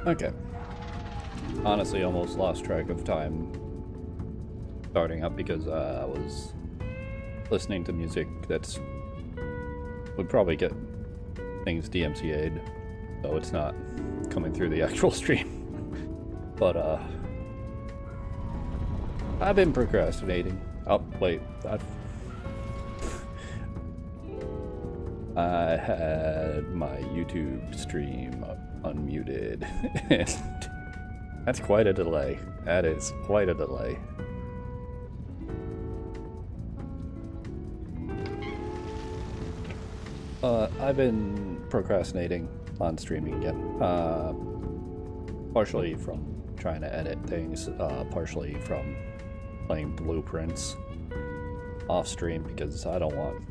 Okay. Honestly, almost lost track of time starting up because I was listening to music that's would probably get things DMCA'd, so it's not coming through the actual stream. But I've been procrastinating. Oh wait, I had my YouTube stream unmuted. That's quite a delay. That is quite a delay. I've been procrastinating on streaming again. Partially from trying to edit things, partially from playing blueprints off stream because I don't want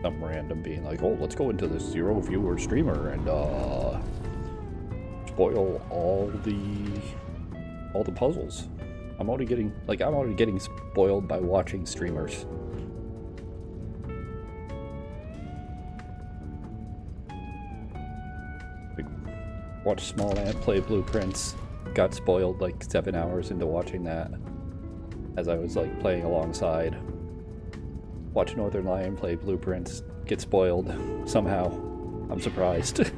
some random being like, oh, let's go into this 0 viewer streamer and spoil all the puzzles. I'm already getting spoiled by watching streamers. Watch Small Ant play blueprints. Got spoiled like 7 hours into watching that as I was like playing alongside. Watch Northern Lion play blueprints. Get spoiled somehow. I'm surprised.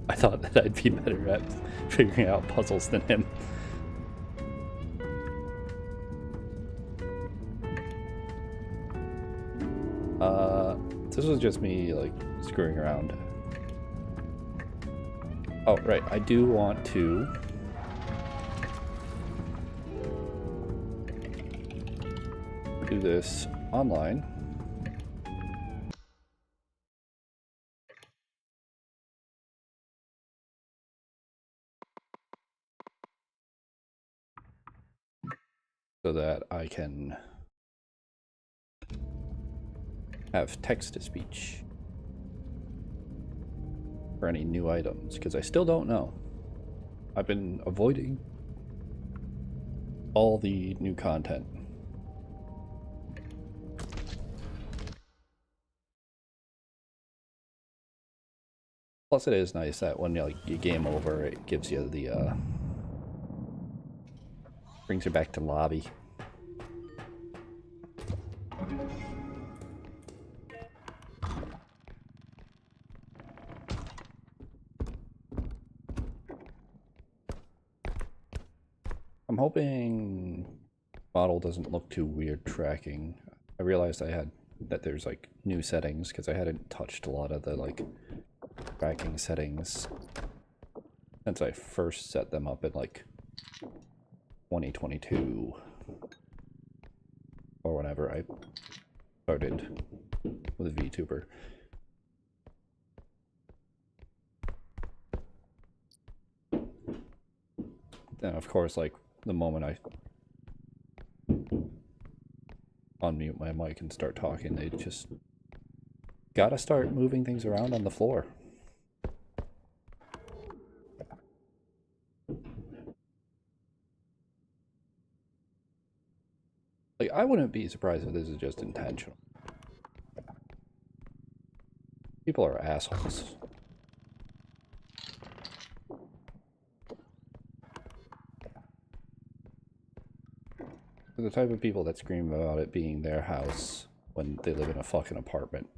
I thought that I'd be better at figuring out puzzles than him. This was just me like screwing around. Oh, right, I do want to do this online. So that I can have text-to-speech for any new items, because I still don't know. I've been avoiding all the new content. Plus it is nice that when you game over, it gives you the brings you back to lobby. I'm hoping model doesn't look too weird tracking. I realized that there's like new settings because I hadn't touched a lot of the like tracking settings since I first set them up in like 2022 or whenever I started with VTuber. Then of course, like the moment I unmute my mic and start talking, they just gotta start moving things around on the floor. Like, I wouldn't be surprised if this is just intentional. People are assholes. They're the type of people that scream about it being their house when they live in a fucking apartment.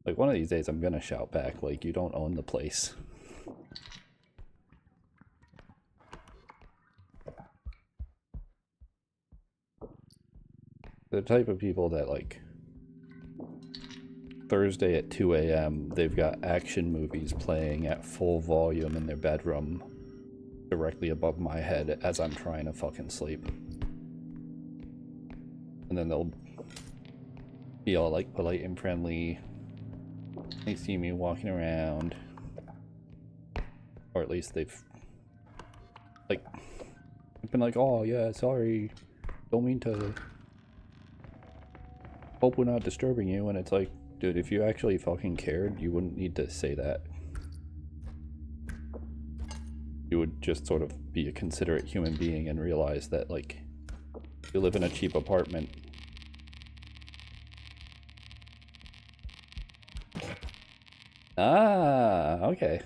Like, one of these days I'm gonna shout back, like, you don't own the place. The type of people that, like, Thursday at 2 a.m. they've got action movies playing at full volume in their bedroom directly above my head as I'm trying to fucking sleep. And then they'll be all like polite and friendly. They see me walking around. Or at least they've like been like, oh yeah, sorry, don't mean to, hope we're not disturbing you. And it's like, dude, if you actually fucking cared, you wouldn't need to say that. You would just sort of be a considerate human being and realize that, like, you live in a cheap apartment. Ah, okay.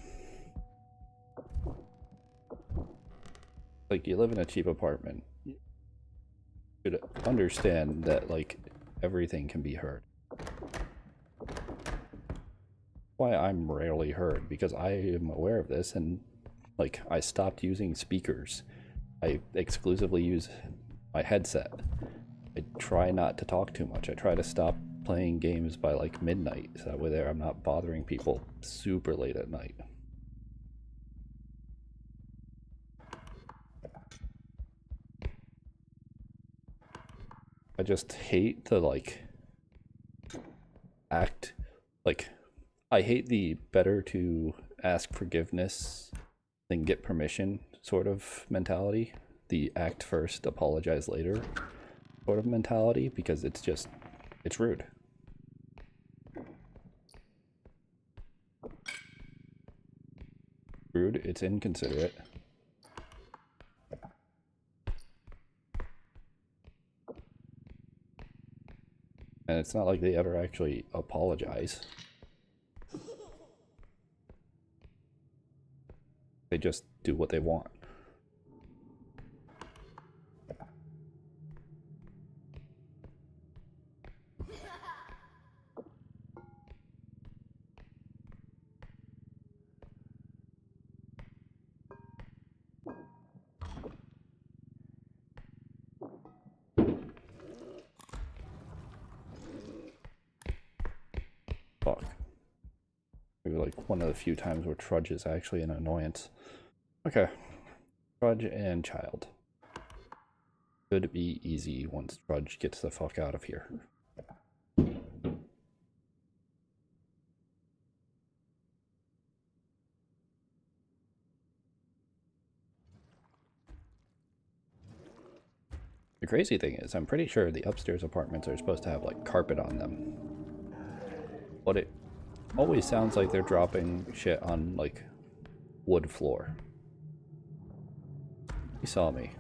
Like, you live in a cheap apartment. You should understand that, like, everything can be heard. Why I'm rarely heard, because I am aware of this, and, like, I stopped using speakers. I exclusively use my headset. I try not to talk too much. I try to stop playing games by like midnight, so that way there I'm not bothering people super late at night. I just hate the like act like I hate the better to ask forgiveness than get permission sort of mentality. The act first, apologize later sort of mentality, because it's rude. Rude, it's inconsiderate. And it's not like they ever actually apologize. They just do what they want. Fuck. Maybe like one of the few times where Trudge is actually an annoyance. Okay. Trudge and Child. Should be easy once Trudge gets the fuck out of here. The crazy thing is, I'm pretty sure the upstairs apartments are supposed to have like carpet on them. But it always sounds like they're dropping shit on like wood floor. He saw me.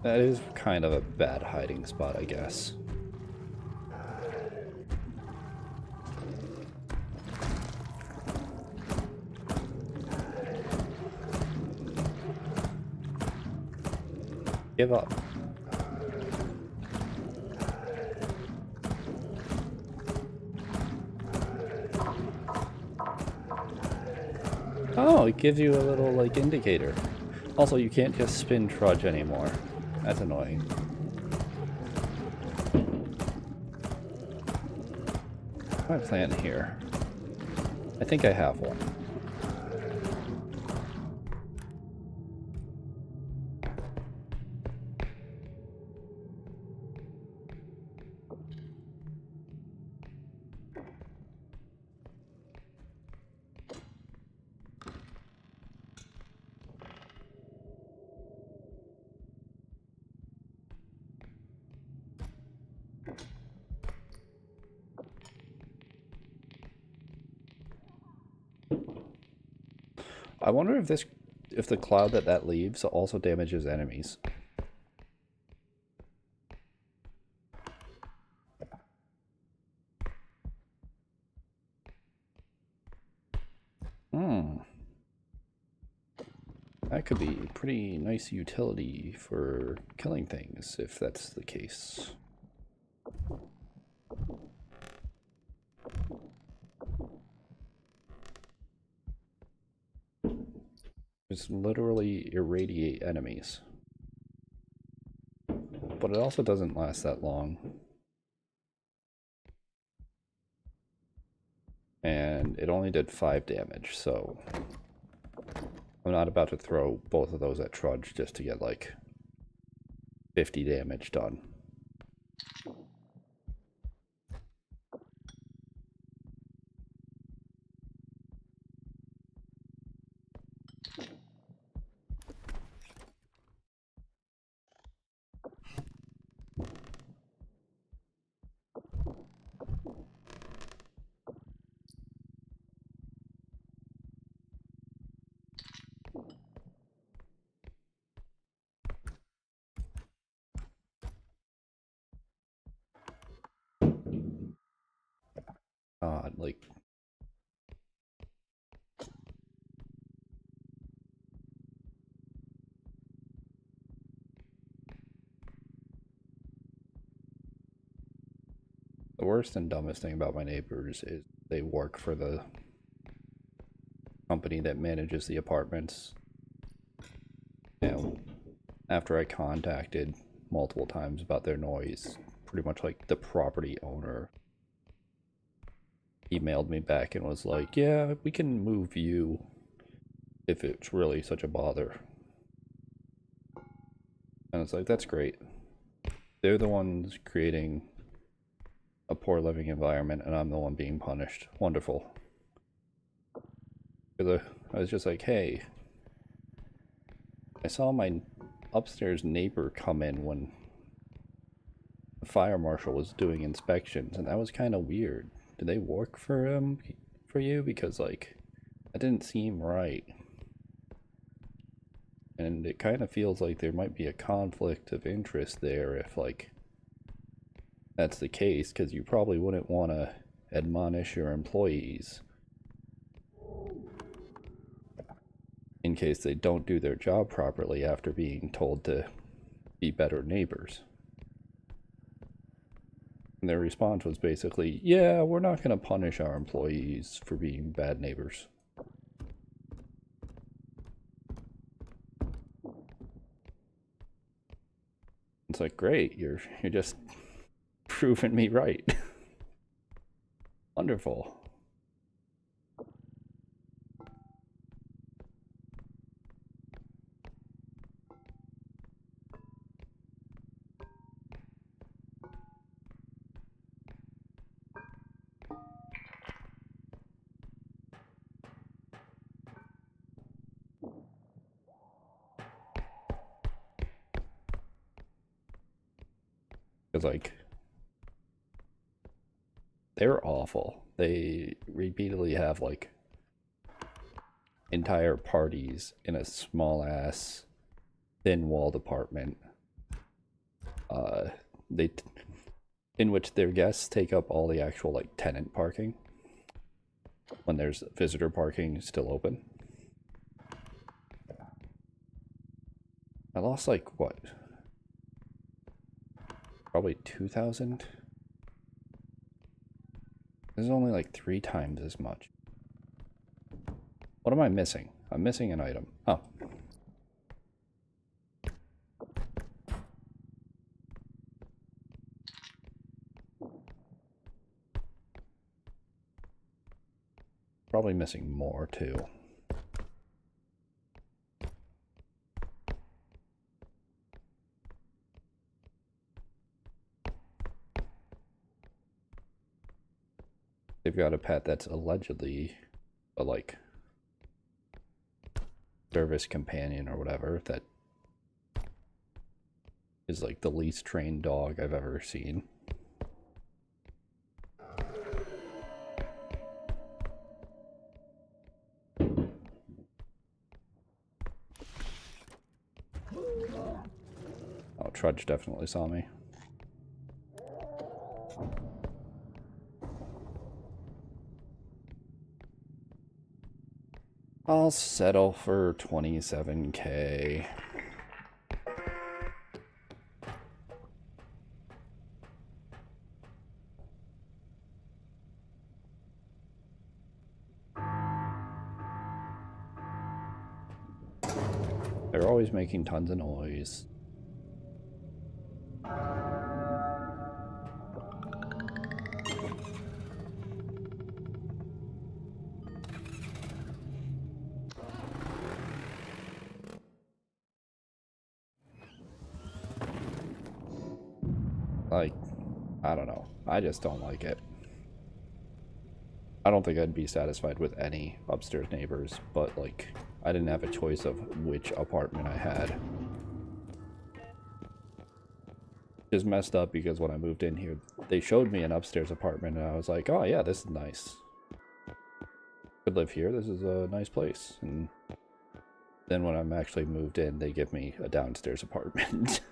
That is kind of a bad hiding spot, I guess. Give up. Oh, it gives you a little like indicator. Also, you can't just spin Trudge anymore. That's annoying. What do I plant here? I think I have one. I wonder if the cloud that leaves also damages enemies. Hmm. That could be a pretty nice utility for killing things, if that's the case. Just literally irradiate enemies. But it also doesn't last that long. And it only did 5 damage, so I'm not about to throw both of those at Trudge just to get like 50 damage done. God, like The worst and dumbest thing about my neighbors is they work for the company that manages the apartments. And after I contacted multiple times about their noise, pretty much like the property owner emailed me back and was like, yeah, we can move you if it's really such a bother. And it's like, that's great. They're the ones creating a poor living environment, and I'm the one being punished. Wonderful. Because I was just like, hey, I saw my upstairs neighbor come in when the fire marshal was doing inspections, and that was kind of weird. Did they work for you? Because, like, that didn't seem right. And it kind of feels like there might be a conflict of interest there if, like, that's the case, because you probably wouldn't want to admonish your employees in case they don't do their job properly after being told to be better neighbors. And their response was basically, yeah, we're not going to punish our employees for being bad neighbors. It's like, great, you're just proving me right. Wonderful. Because, like, they're awful. They repeatedly have, like, entire parties in a small ass thin walled apartment they in which their guests take up all the actual like tenant parking when there's visitor parking still open. I lost like what, probably 2,000. This is only like 3 times as much. What am I missing? I'm missing an item. Oh. Probably missing more too. They've got a pet that's allegedly a like service companion or whatever that is like the least trained dog I've ever seen. Oh, Trudge definitely saw me. I'll settle for 27K. They're always making tons of noise. Like, I don't know. I just don't like it. I don't think I'd be satisfied with any upstairs neighbors, but like, I didn't have a choice of which apartment I had. Just messed up because when I moved in here, they showed me an upstairs apartment and I was like, oh yeah, this is nice. Could live here, this is a nice place. And then when I'm actually moved in, they give me a downstairs apartment.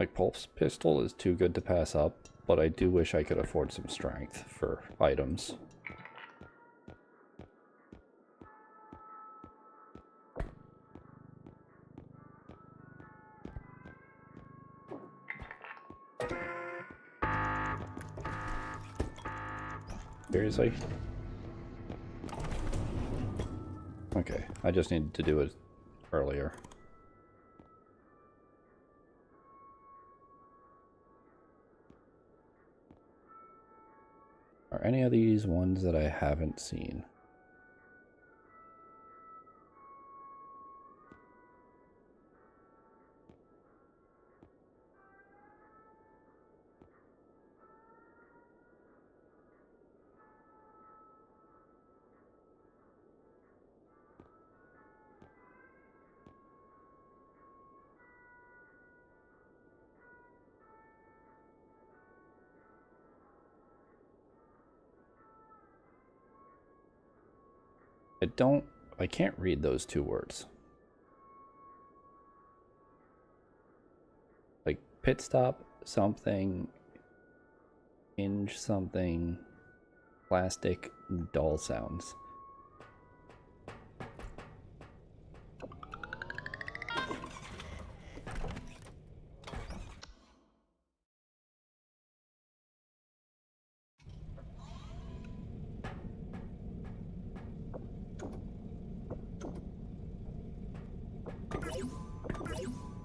Like, pulse pistol is too good to pass up, but I do wish I could afford some strength for items. Seriously? Okay, I just needed to do it earlier. Are any of these ones that I haven't seen? I can't read those two words. Like pit stop something, hinge something, plastic doll sounds.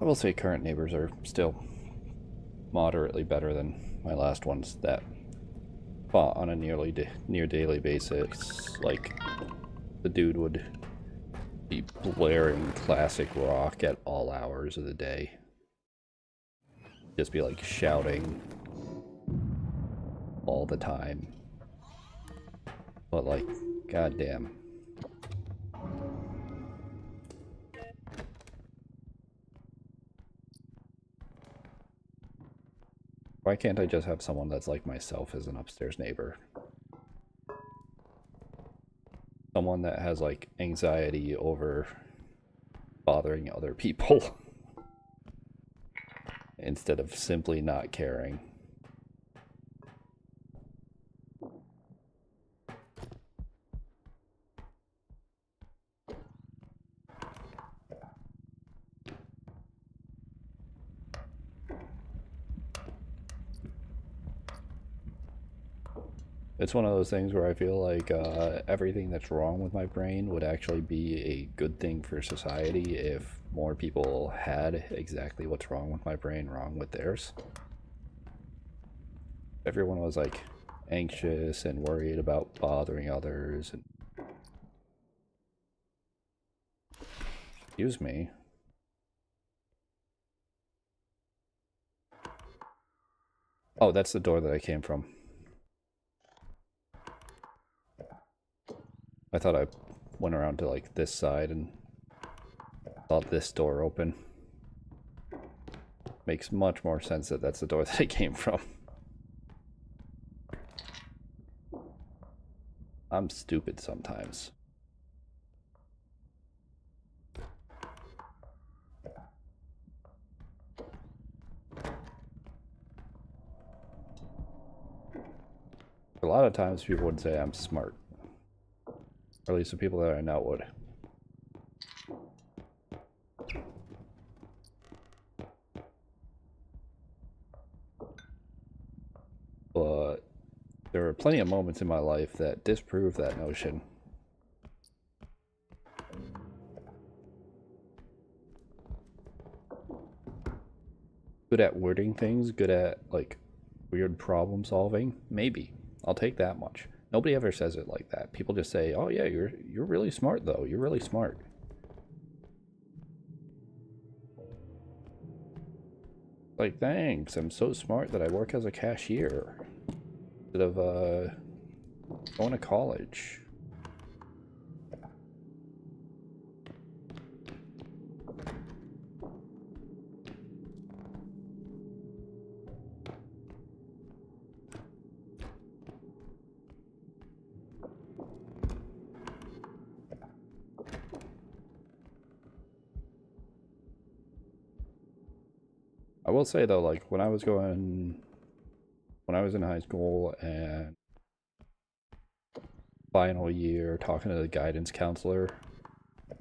I will say current neighbors are still moderately better than my last ones that fought on a near daily basis. Like, the dude would be blaring classic rock at all hours of the day. Just be like shouting all the time. But like, goddamn. Why can't I just have someone that's like myself as an upstairs neighbor? Someone that has like anxiety over bothering other people instead of simply not caring. It's one of those things where I feel like everything that's wrong with my brain would actually be a good thing for society if more people had exactly what's wrong with my brain wrong with theirs. Everyone was like anxious and worried about bothering others. And excuse me. Oh, that's the door that I came from. I thought I went around to like this side and saw this door open. Makes much more sense that that's the door that I came from. I'm stupid sometimes. A lot of times people would say I'm smart. Or at least the people that I know would. But there were plenty of moments in my life that disprove that notion. Good at wording things, good at like weird problem solving, maybe. I'll take that much. Nobody ever says it like that. People just say, "Oh yeah, you're really smart though. You're really smart." Like, thanks. I'm so smart that I work as a cashier instead of going to college. I will say though, like when I was in high school and final year talking to the guidance counselor,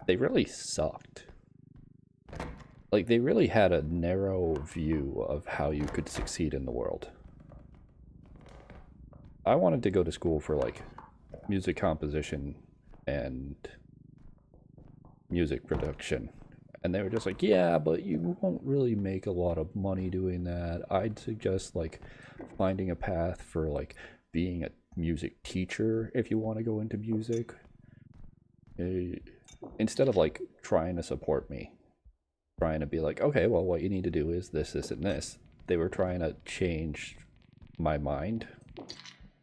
they really sucked. Like they really had a narrow view of how you could succeed in the world. I wanted to go to school for like music composition and music production. And they were just like, yeah, but you won't really make a lot of money doing that. I'd suggest like finding a path for like being a music teacher if you want to go into music. Instead of like trying to support me, trying to be like, okay, well, what you need to do is this, this, and this. They were trying to change my mind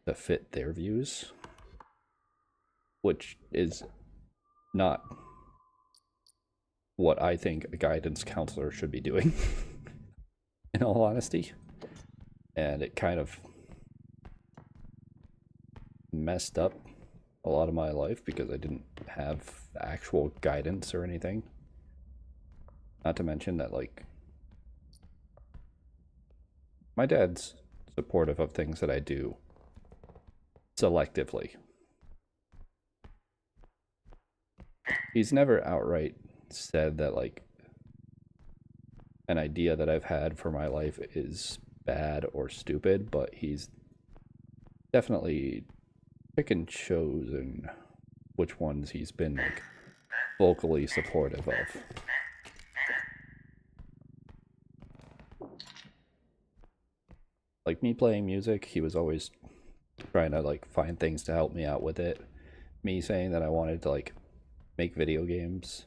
to fit their views, which is not what I think a guidance counselor should be doing, in all honesty. And it kind of messed up a lot of my life because I didn't have actual guidance or anything. Not to mention that, like, my dad's supportive of things that I do selectively. He's never outright said that, like, an idea that I've had for my life is bad or stupid, but he's definitely pick and chosen which ones he's been, like, vocally supportive of. Like, me playing music, he was always trying to, like, find things to help me out with it. Me saying that I wanted to, like, make video games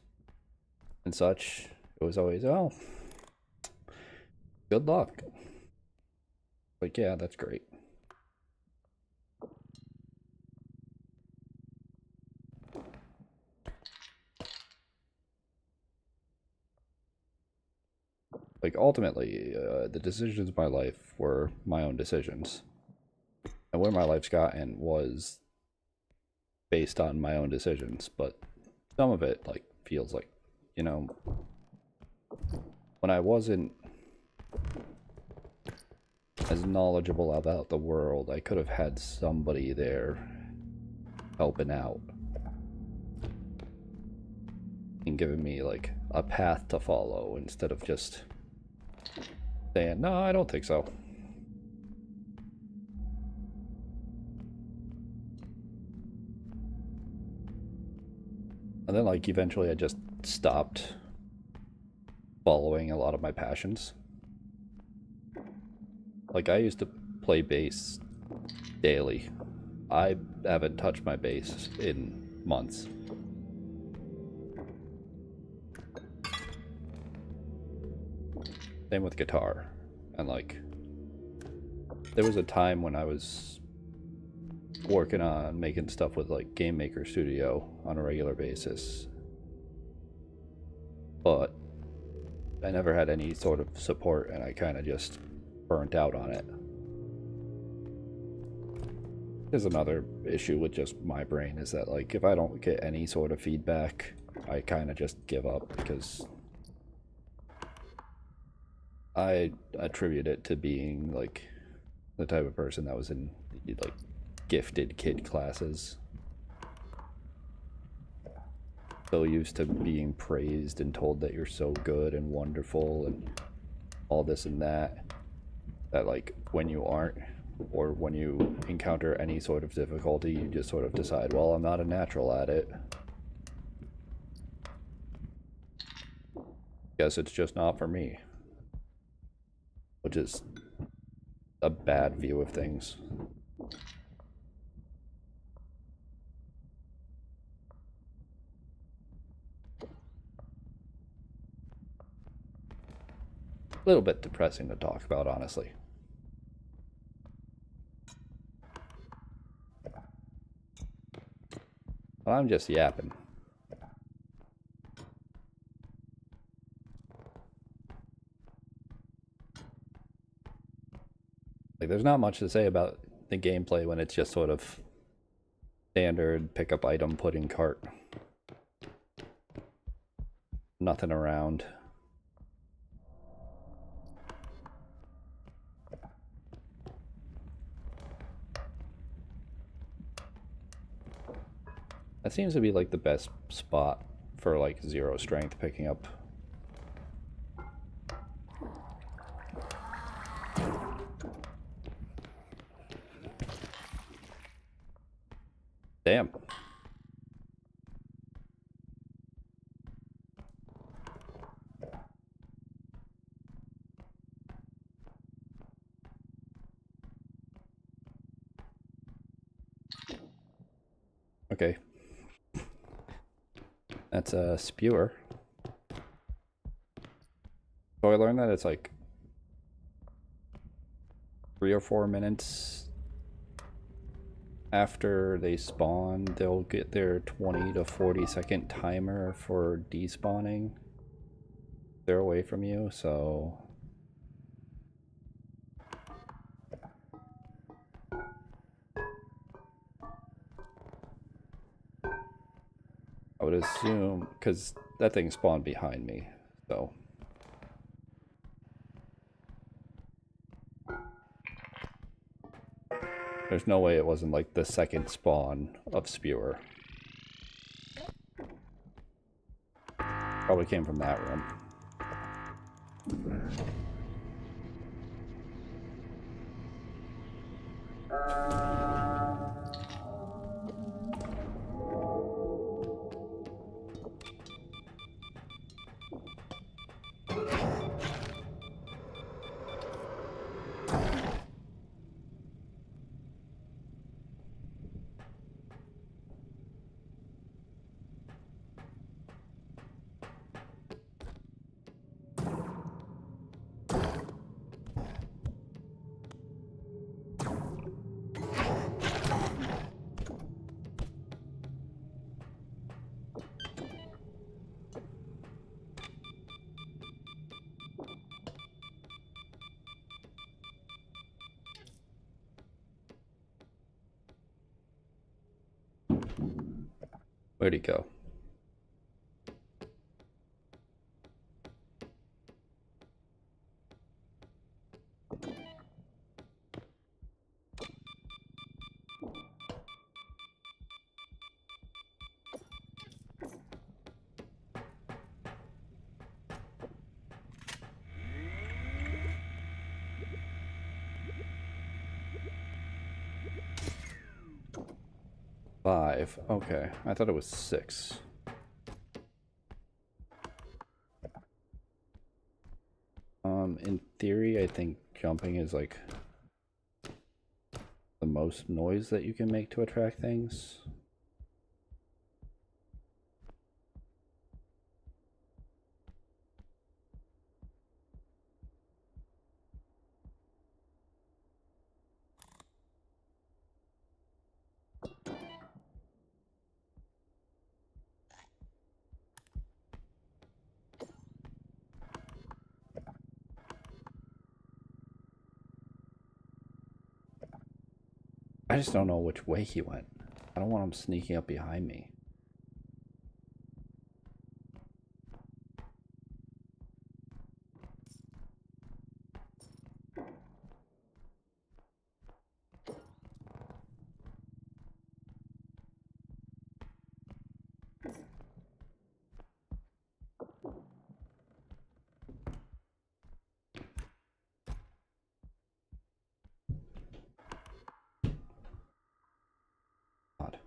and such, it was always, oh, good luck. Like, yeah, that's great. Like, ultimately, the decisions of my life were my own decisions. And where my life's gotten was based on my own decisions, but some of it, like, feels like, you know, when I wasn't as knowledgeable about the world, I could have had somebody there helping out and giving me, like, a path to follow instead of just saying, no, I don't think so. And then, like, eventually I just stopped following a lot of my passions. Like, I used to play bass daily. I haven't touched my bass in months. Same with guitar. And, like, there was a time when I was working on making stuff with, like, Game Maker Studio on a regular basis. But I never had any sort of support, and I kind of just burnt out on it. There's another issue with just my brain, is that, like, if I don't get any sort of feedback, I kind of just give up, because I attribute it to being, like, the type of person that was in, like, gifted kid classes. So used to being praised and told that you're so good and wonderful and all this and that, that, like, when you aren't, or when you encounter any sort of difficulty, you just sort of decide, well, I'm not a natural at it. Guess it's just not for me. Which is a bad view of things. A little bit depressing to talk about, honestly. But I'm just yapping. Like, there's not much to say about the gameplay when it's just sort of standard pick up item, put in cart. Nothing around. That seems to be like the best spot for like 0 strength picking up. Damn. Okay. That's a spewer. So I learned that it's like 3 or 4 minutes after they spawn, they'll get their 20 to 40-second timer for despawning. They're away from you, so I would assume, because that thing spawned behind me, so. There's no way it wasn't like the second spawn of spewer. Probably came from that room. Where'd he go? Five. Okay, I thought it was 6. In theory, I think jumping is like the most noise that you can make to attract things. I just don't know which way he went. I don't want him sneaking up behind me. Odd.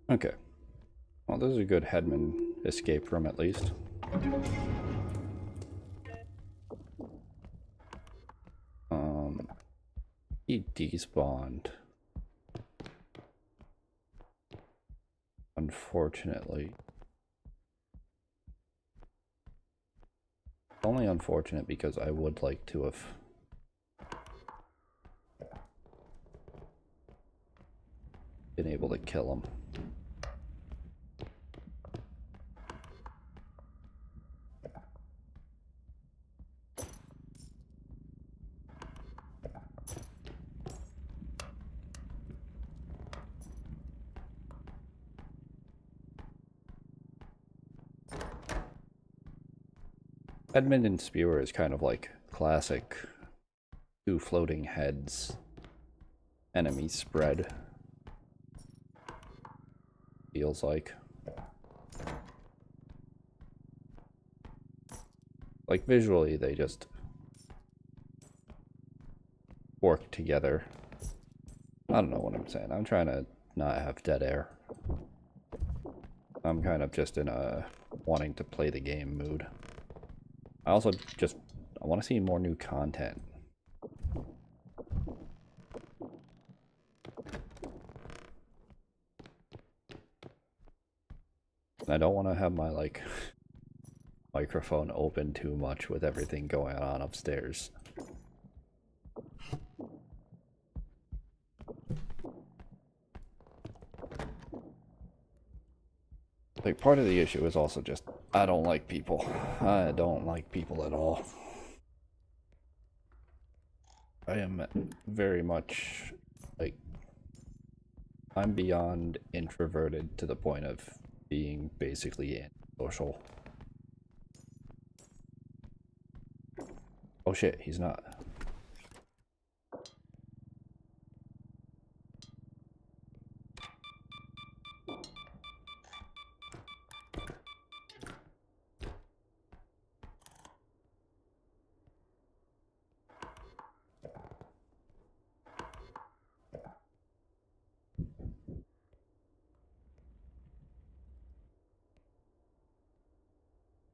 Okay. Well, this is a good headman escape room at least. He despawned. Unfortunately. Only unfortunate because I would like to have been able to kill him. Edmund and Spewer is kind of like classic two floating heads enemy spread. Feels like. Like visually they just work together. I don't know what I'm saying. I'm trying to not have dead air. I'm kind of just in a wanting to play the game mood. I also just I want to see more new content. I don't want to have my like microphone open too much with everything going on upstairs. Like part of the issue is also just I don't like people. I don't like people at all. I am very much like I'm beyond introverted to the point of being basically antisocial. Oh shit, he's not.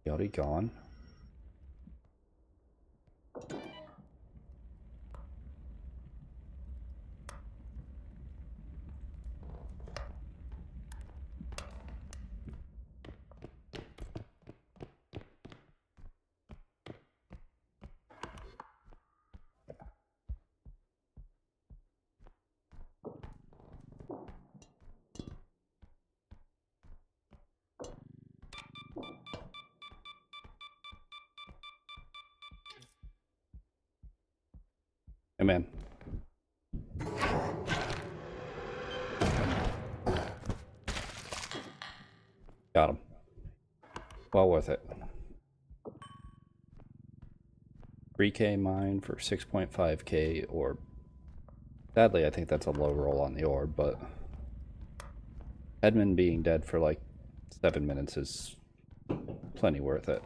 He already gone? Hey man. Got him. Well worth it. 3k mine for 6.5k orb. Sadly, I think that's a low roll on the orb, but Edmund being dead for like 7 minutes is plenty worth it.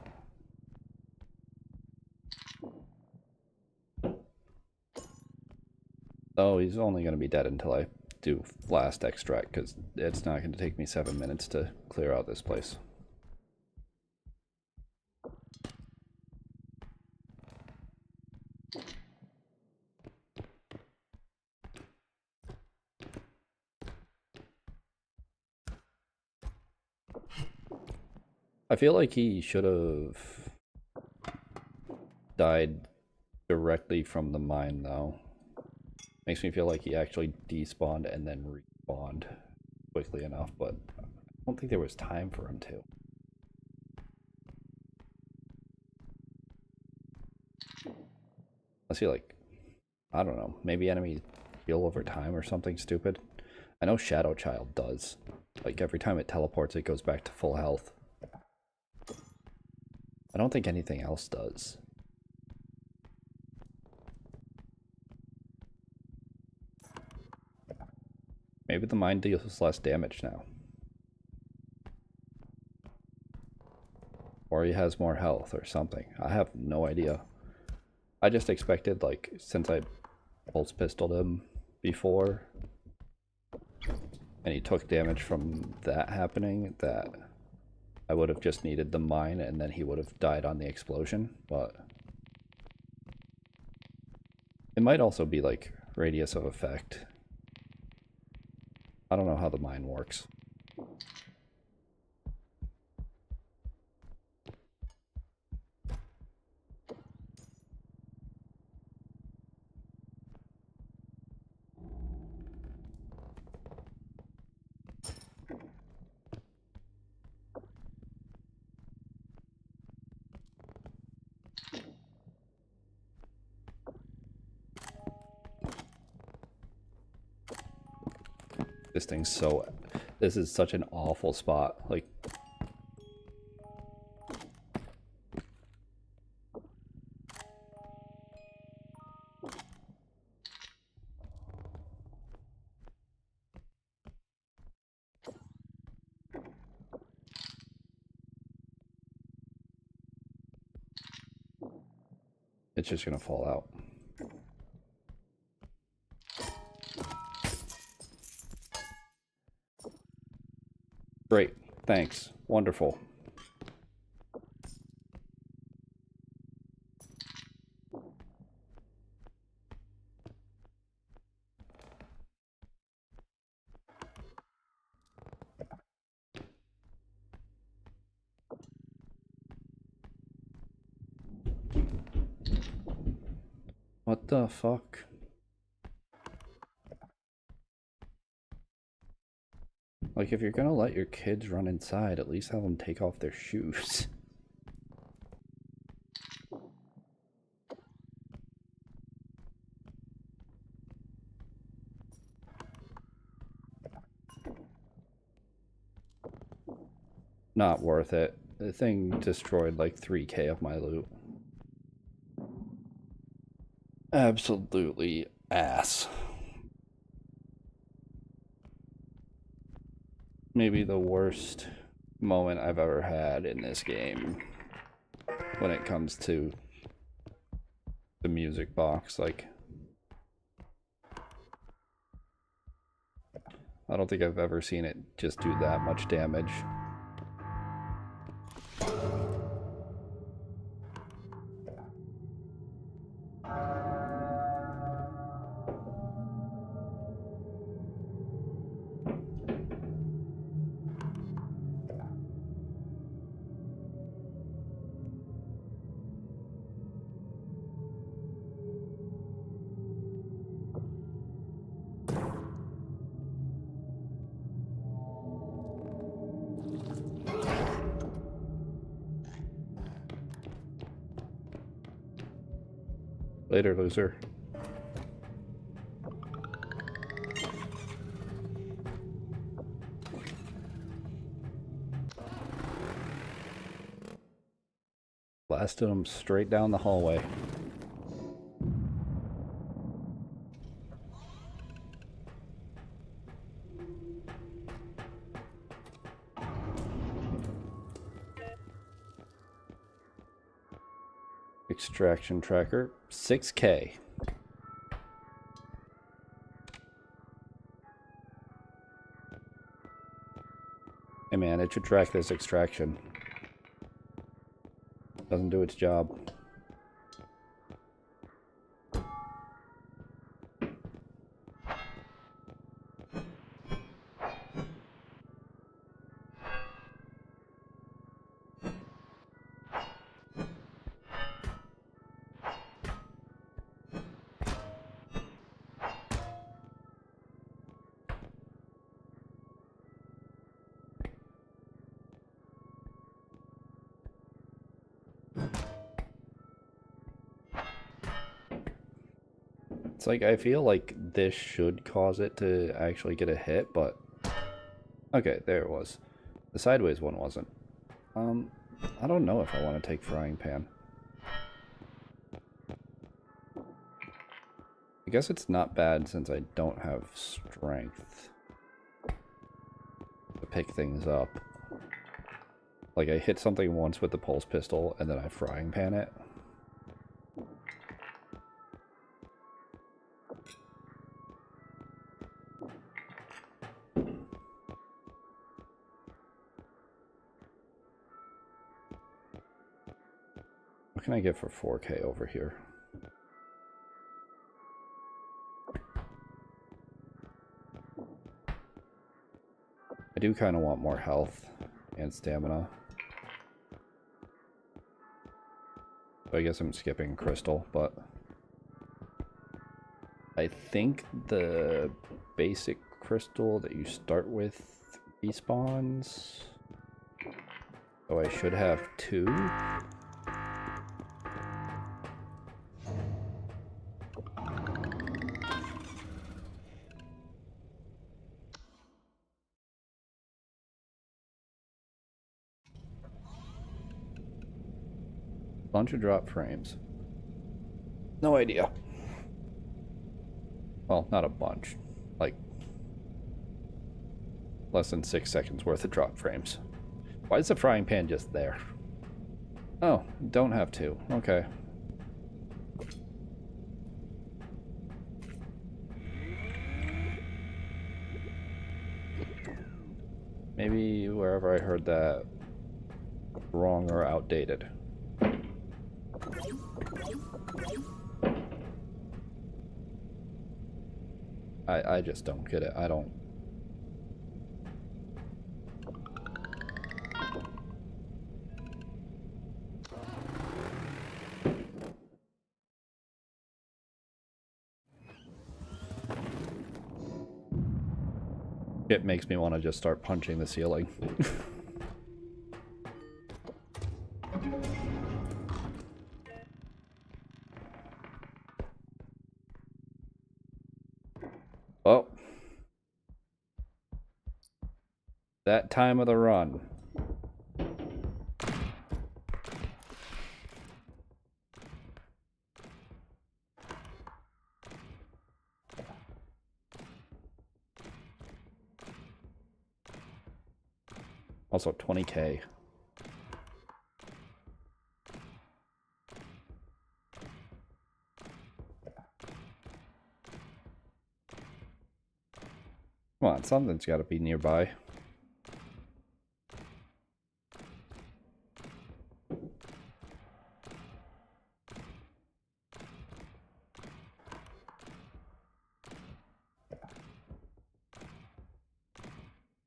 Oh, he's only going to be dead until I do last extract, because it's not going to take me 7 minutes to clear out this place. I feel like he should have died directly from the mine, though. Makes me feel like he actually despawned and then respawned quickly enough, but I don't think there was time for him to. Unless he like, I don't know, maybe enemies heal over time or something stupid. I know Shadow Child does. Like every time it teleports, it goes back to full health. I don't think anything else does. Maybe the mine deals less damage now. Or he has more health or something. I have no idea. I just expected, like, since I pulse pistoled him before and he took damage from that happening, that I would have just needed the mine and then he would have died on the explosion, but it might also be like radius of effect. I don't know how the mine works. This thing's so... This is such an awful spot. Like... It's just gonna fall out. Great. Thanks. Wonderful. What the fuck? Like, if you're gonna let your kids run inside, at least have them take off their shoes. Not worth it. The thing destroyed like 3K of my loot. Absolutely ass. Maybe the worst moment I've ever had in this game when it comes to the music box. Like, I don't think I've ever seen it just do that much damage. Later, loser. Blasted him straight down the hallway. Extraction tracker, 6K. Hey man, it should track this extraction. Doesn't do its job. It's like, I feel like this should cause it to actually get a hit, but... Okay, there it was. The sideways one wasn't. I don't know if I want to take frying pan. I guess it's not bad since I don't have strength to pick things up. Like, I hit something once with the pulse pistol, and then I frying pan it. What can I get for 4K over here? I do kind of want more health and stamina. So I guess I'm skipping crystal, but I think the basic crystal that you start with respawns. So I should have 2. Bunch of drop frames. No idea. Well, not a bunch. Like, less than 6 seconds worth of drop frames. Why is the frying pan just there? Oh, don't have to. Okay. Maybe wherever I heard that wrong or outdated. I just don't get it. I don't. It makes me want to just start punching the ceiling. Oh. That time of the run. Also 20k. Come on, something's got to be nearby.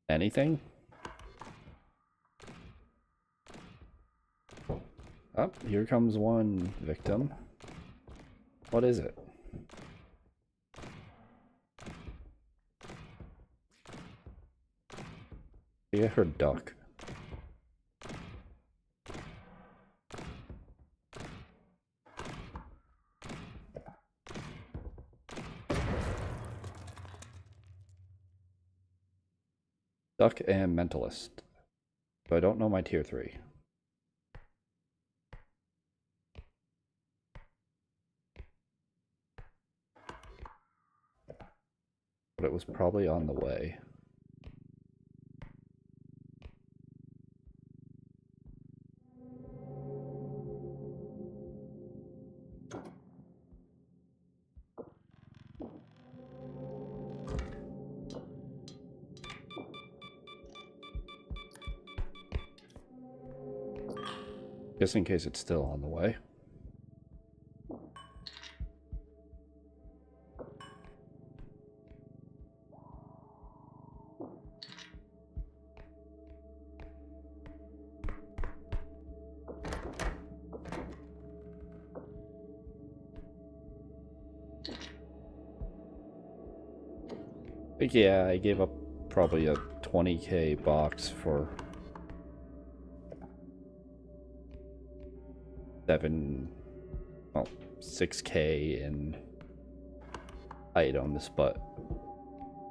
Anything? Oh, here comes one victim. What is it? I heard duck. Duck and mentalist. So I don't know my tier 3. But it was probably on the way. Just in case it's still on the way. But yeah, I gave up probably a 20k box for 6k in items, but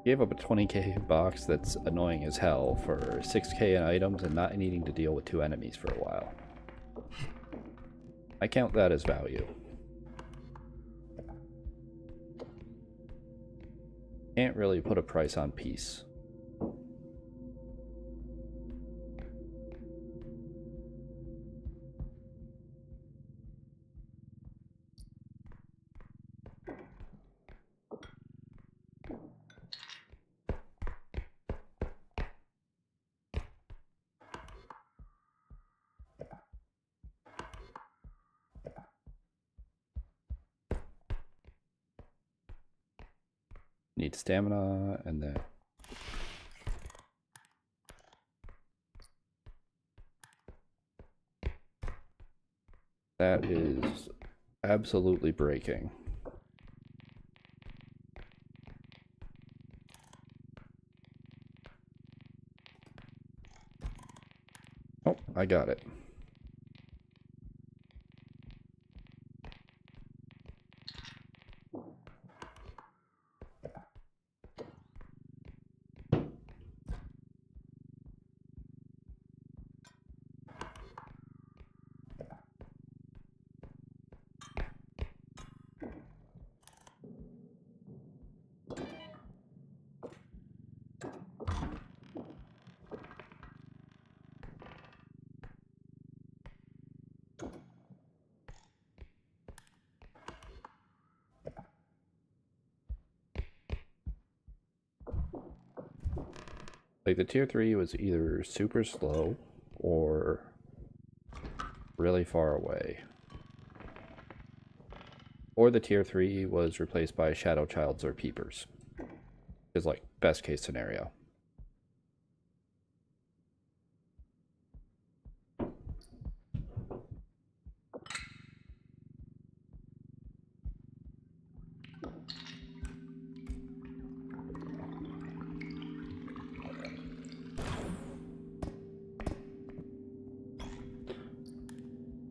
gave up a 20k box that's annoying as hell for 6k in items and not needing to deal with 2 enemies for a while. I count that as value. Can't really put a price on peace. Need stamina and then That is absolutely breaking. Oh, I got it. Like, the tier 3 was either super slow or really far away. Or the tier 3 was replaced by Shadow Childs or Peepers. Is like best case scenario.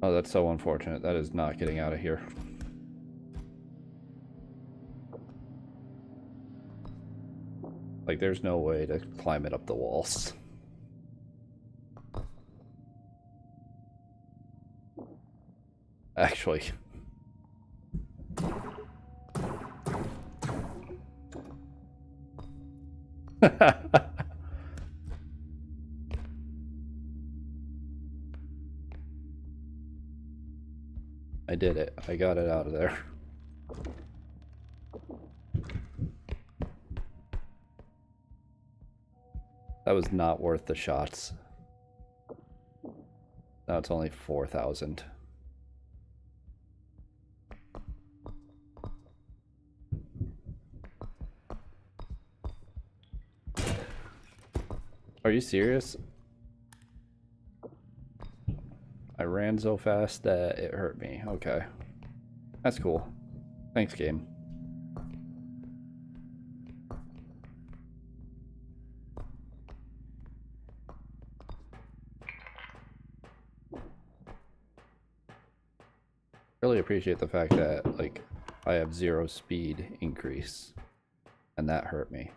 Oh, that's so unfortunate. That is not getting out of here. Like, there's no way to climb it up the walls. Actually. I did it. I got it out of there. That was not worth the shots. Now it's only 4,000. Are you serious? I ran so fast that it hurt me. Okay. That's cool. Thanks, game. Really appreciate the fact that, like, I have 0 speed increase. And that hurt me.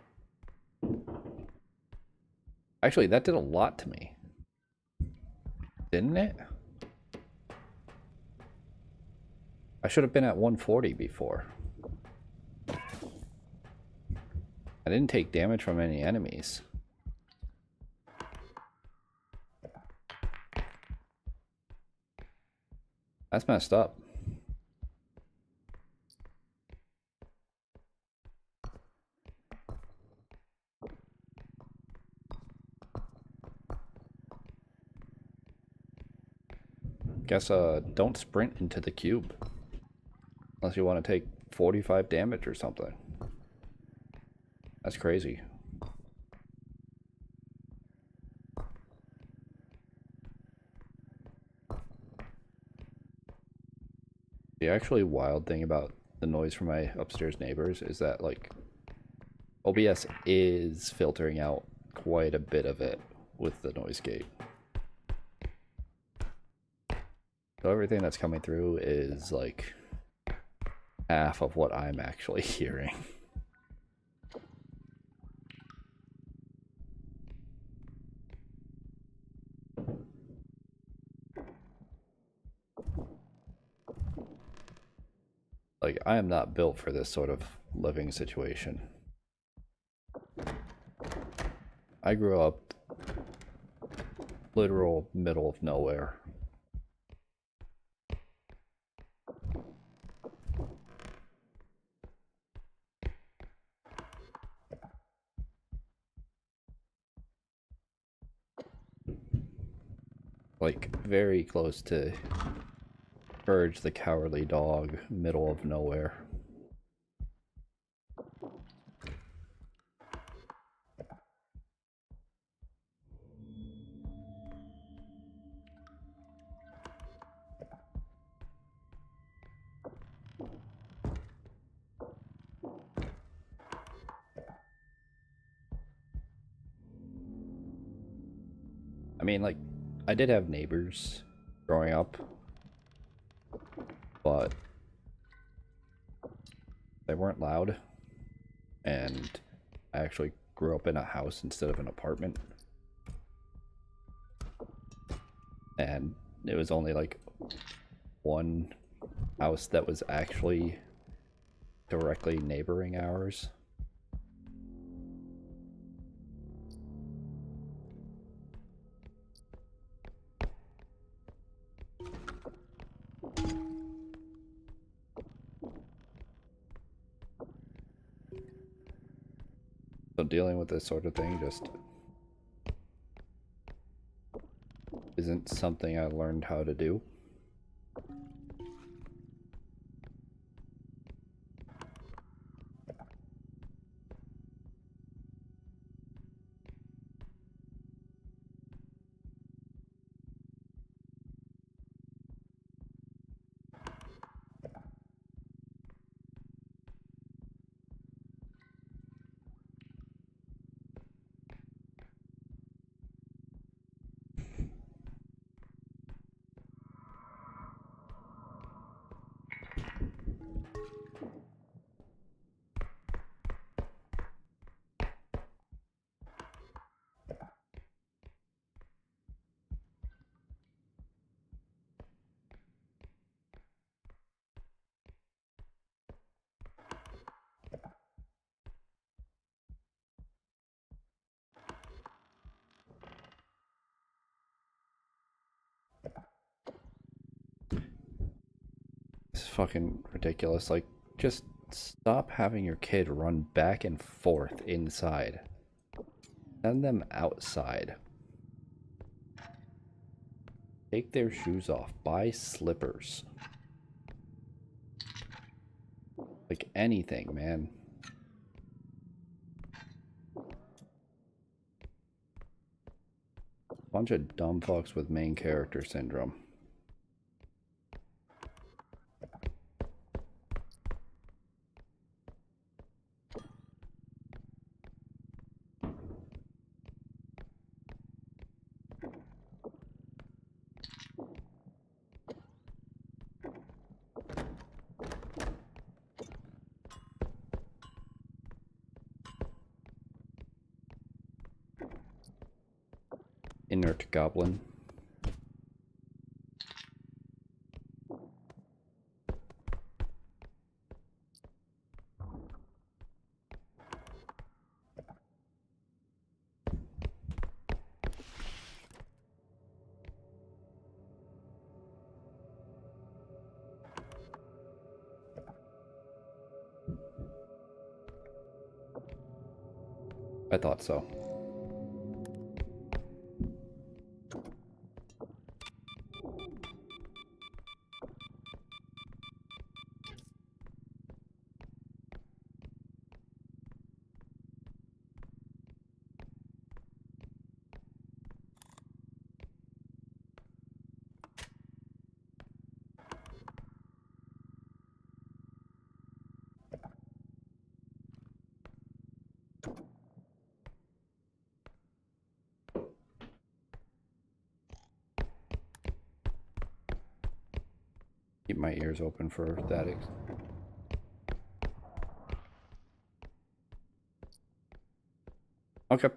Actually, that did a lot to me. Didn't it? I should have been at 140 before. I didn't take damage from any enemies. That's messed up. Guess don't sprint into the cube. Unless you want to take 45 damage or something. That's crazy. The actually wild thing about the noise from my upstairs neighbors is that, like, OBS is filtering out quite a bit of it with the noise gate. So everything that's coming through is like half of what I'm actually hearing. Like, I am not built for this sort of living situation. I grew up literal middle of nowhere. Like, very close to Courage the Cowardly Dog, middle of nowhere. I mean, like, I did have neighbors growing up, but they weren't loud, and I actually grew up in a house instead of an apartment, and it was only like one house that was actually directly neighboring ours. So dealing with this sort of thing just isn't something I learned how to do. This is fucking ridiculous. Like, just stop having your kid run back and forth inside. Send them outside. Take their shoes off. Buy slippers. Like anything, man. Bunch of dumb fucks with main character syndrome. Inert goblin. I thought so. Keep my ears open for that. Okay.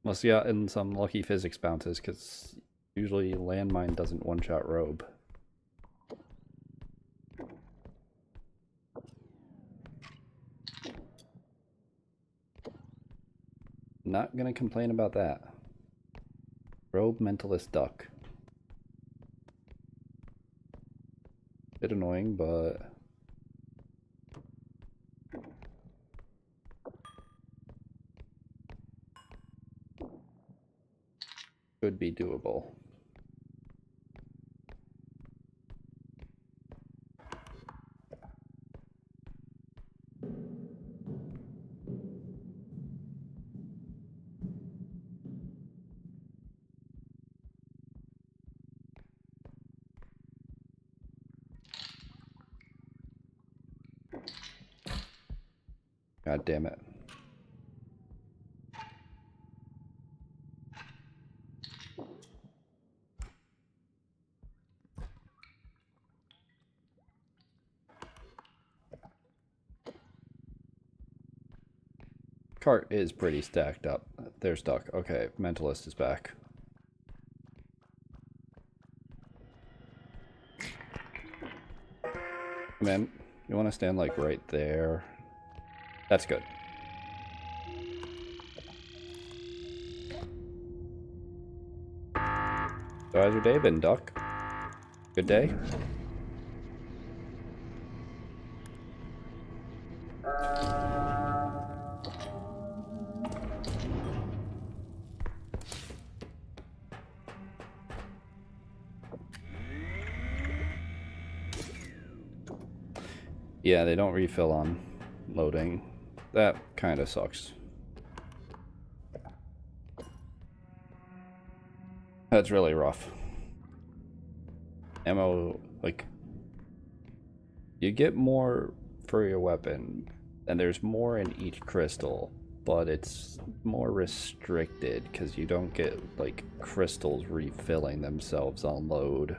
Must have gotten some lucky physics bounces, because usually landmine doesn't one-shot robe. Not gonna complain about that. Robe mentalist duck. Bit annoying, but could be doable. God damn it. Cart is pretty stacked up. They're stuck. Okay, Mentalist is back. Man, you want to stand like right there? That's good. So how's your day been, Duck? Good day? Yeah, they don't refill on loading. That kind of sucks. That's really rough. Ammo, like, you get more for your weapon, and there's more in each crystal, but it's more restricted because you don't get, like, crystals refilling themselves on load.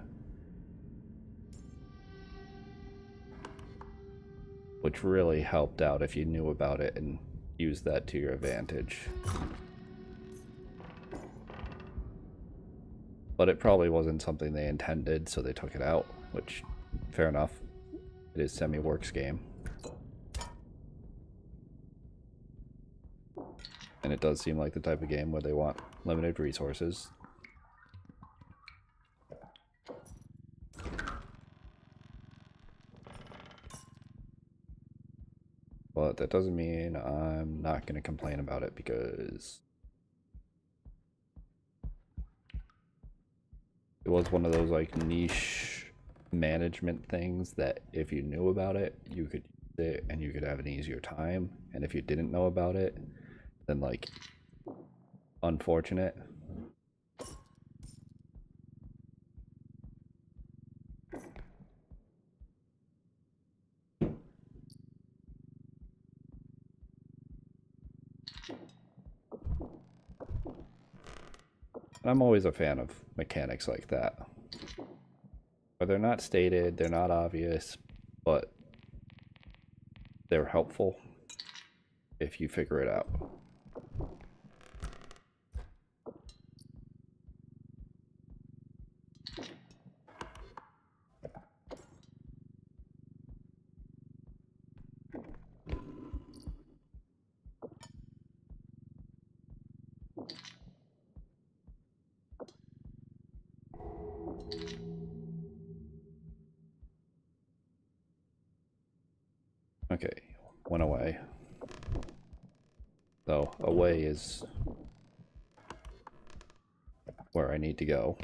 Which really helped out if you knew about it and used that to your advantage. But it probably wasn't something they intended, so they took it out, which, fair enough. It is Semi-Works game. And it does seem like the type of game where they want limited resources. But that doesn't mean I'm not going to complain about it, because it was one of those like niche management things that if you knew about it, you could use it and you could have an easier time. And if you didn't know about it, then like, unfortunate. And I'm always a fan of mechanics like that. Where they're not stated, they're not obvious, but they're helpful if you figure it out. Okay, went away. So, away is where I need to go.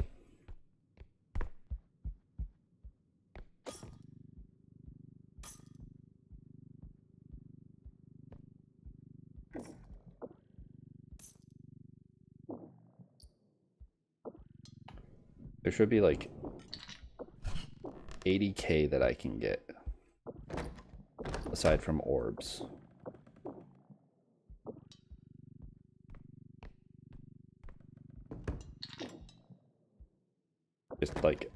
There should be like 80k that I can get, aside from orbs. Just like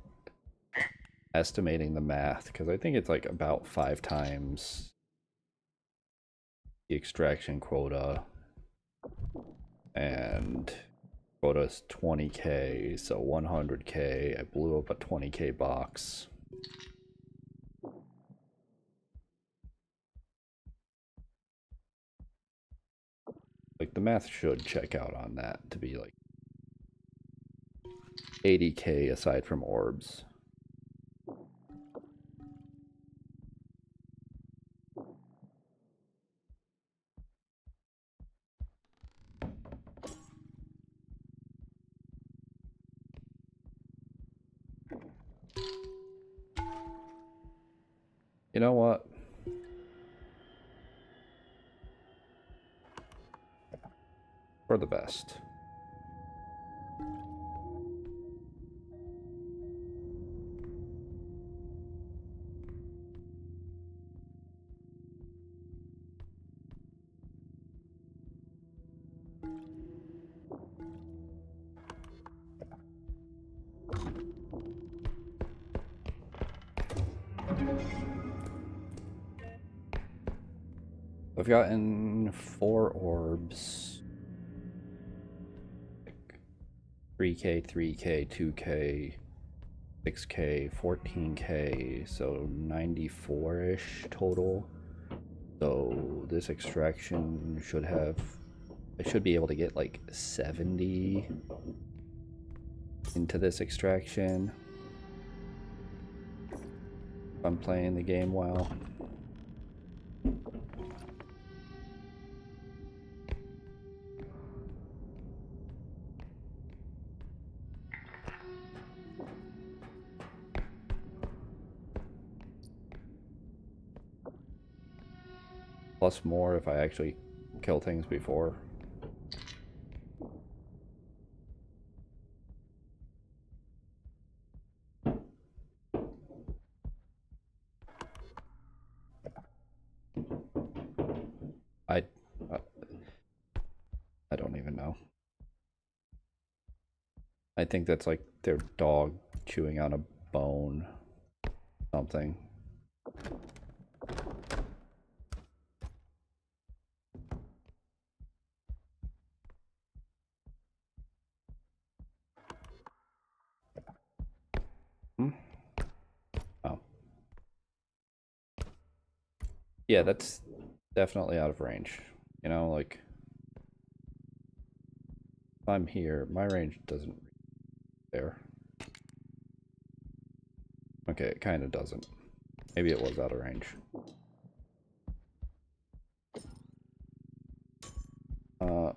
estimating the math, because I think it's like about 5 times the extraction quota, and quota's 20k, so 100k. I blew up a 20k box. Like, the math should check out on that to be like 80k aside from orbs. You know what? For the best. I've gotten 4 orbs. 3K, 3K, 2K, 6K, 14K, so 94-ish total. So this extraction should have, I should be able to get like 70 into this extraction if I'm playing the game well. Plus more if I actually kill things before. I don't even know. I think that's like their dog chewing on a bone. Something. Oh. Yeah, that's definitely out of range. You know, like, if I'm here, my range doesn't reach there. Okay, it kind of doesn't. Maybe it was out of range.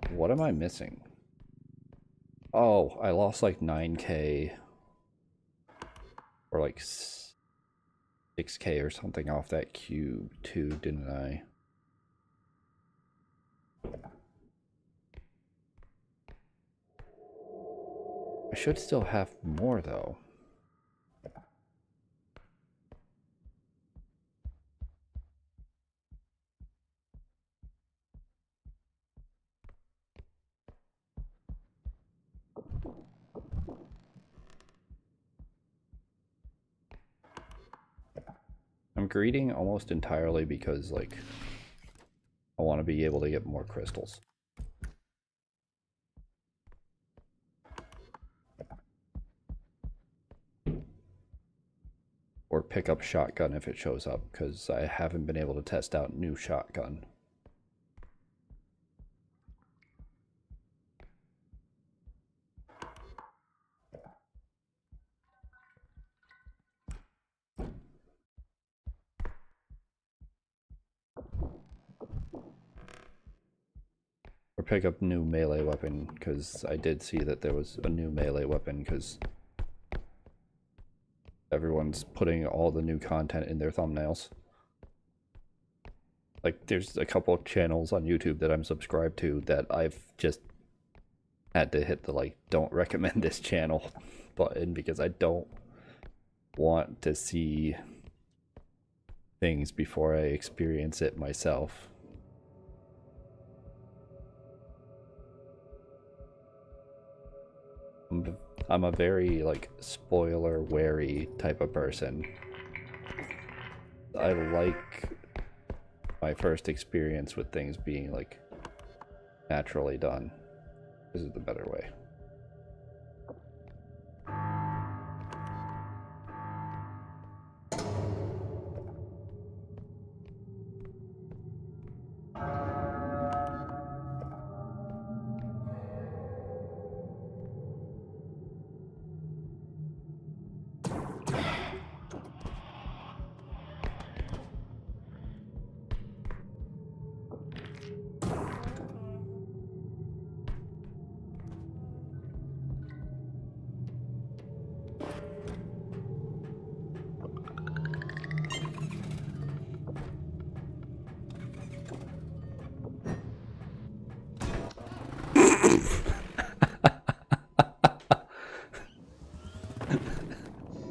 What am I missing? Oh, I lost like 9K or like 6K or something off that cube too, didn't I? I should still have more though. I'm greeding almost entirely because, like, I want to be able to get more crystals. Or pick up shotgun if it shows up, because I haven't been able to test out new shotgun. Or pick up new melee weapon, because I did see that there was a new melee weapon, because everyone's putting all the new content in their thumbnails. Like, there's a couple of channels on YouTube that I'm subscribed to that I've just had to hit the, like, don't recommend this channel button, because I don't want to see things before I experience it myself. I'm a very, like, spoiler wary type of person. I like my first experience with things being, like, naturally done. This is the better way.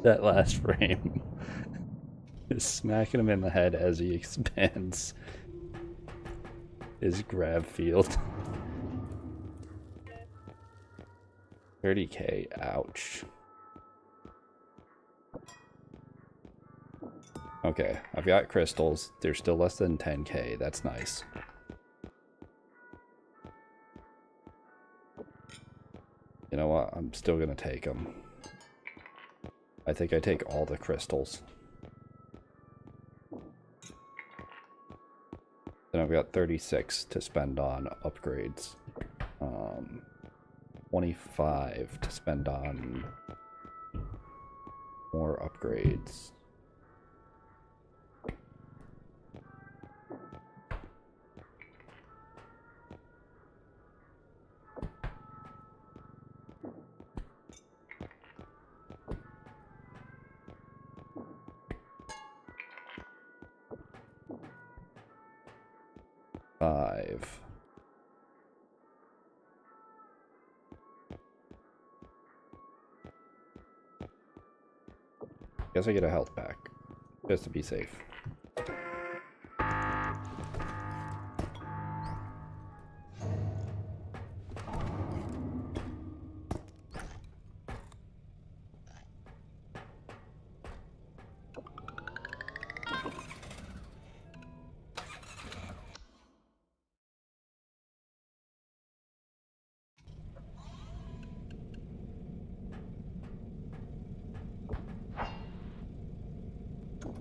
That last frame is smacking him in the head as he expands his grab field. 30K, ouch. Okay, I've got crystals. They're still less than 10k. That's nice. You know what? I'm still gonna take them. I think I take all the crystals. Then I've got 36 to spend on upgrades. 25 to spend on more upgrades. Five. Guess I get a health pack, just to be safe.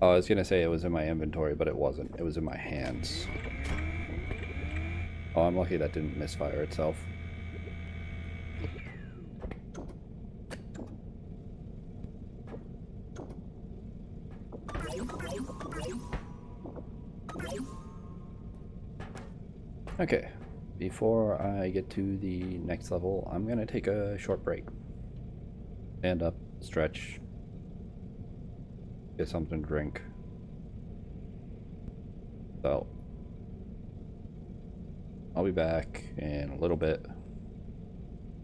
Oh, I was gonna say it was in my inventory, but it wasn't. It was in my hands. Oh, I'm lucky that didn't misfire itself. Okay, before I get to the next level, I'm gonna take a short break. Stand up, stretch, get something to drink. So, I'll be back in a little bit.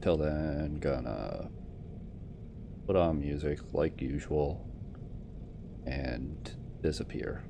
Till then, gonna put on music like usual and disappear.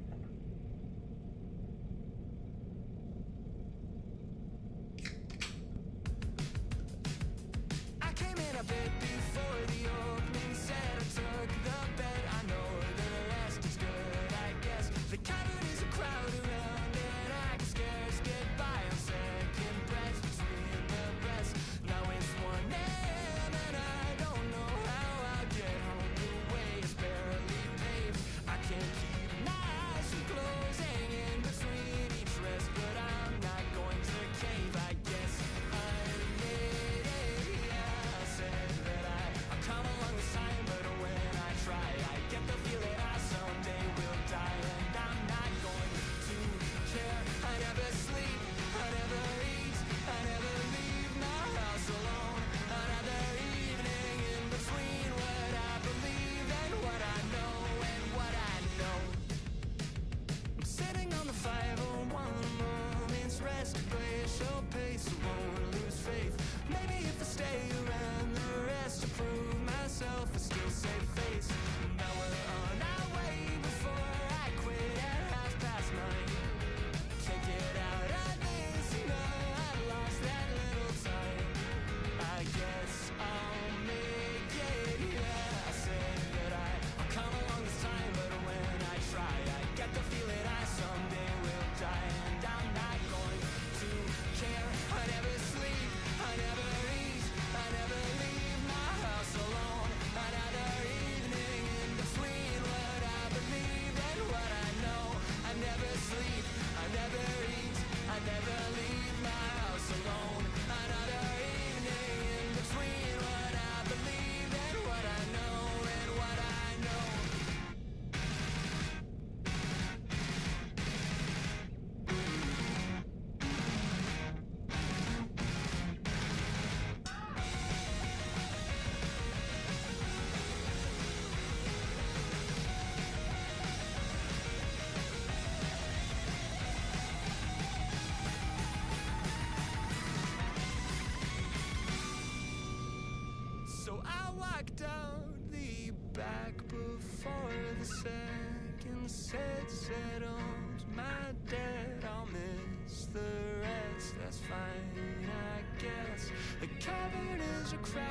Settled my debt, I'll miss the rest. That's fine, I guess. The cavern is a crowd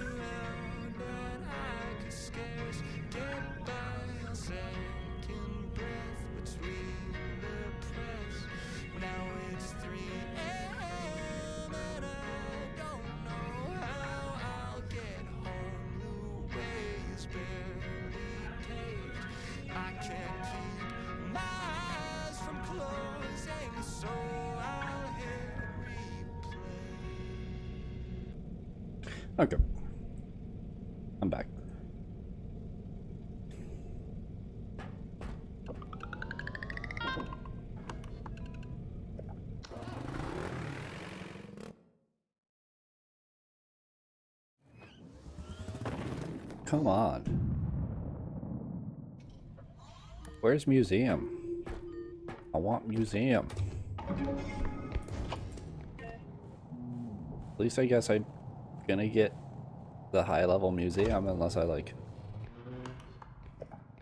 around, and I could scarce get by on second breath. can't keep my eyes from closing, so I'll hit replay. Okay. I'm back. Come on. Where's museum? I want museum. At least I guess I'm gonna get the high level museum unless I like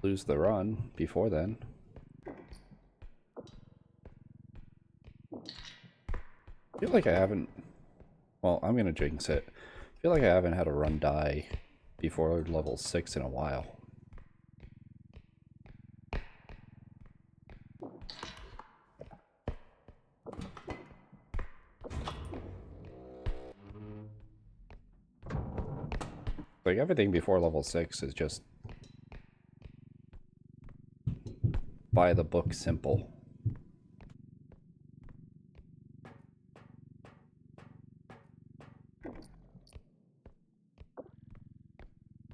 lose the run before then. I feel like I haven't, well, I'm gonna jinx it. I feel like I haven't had a run die before level 6 in a while. Like everything before level 6 is just by the book simple.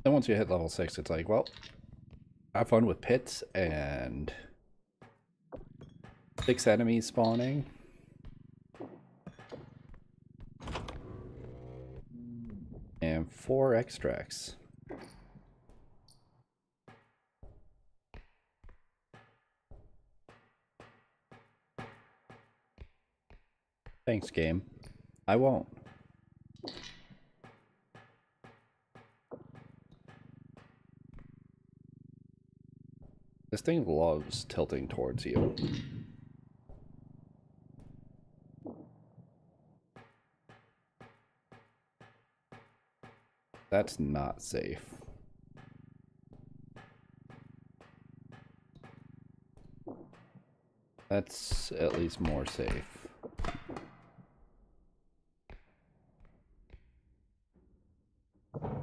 Then once you hit level 6, it's like, well, have fun with pits and 6 enemies spawning. And 4 extracts. Thanks, game. I won't. This thing loves tilting towards you. That's not safe. That's at least more safe.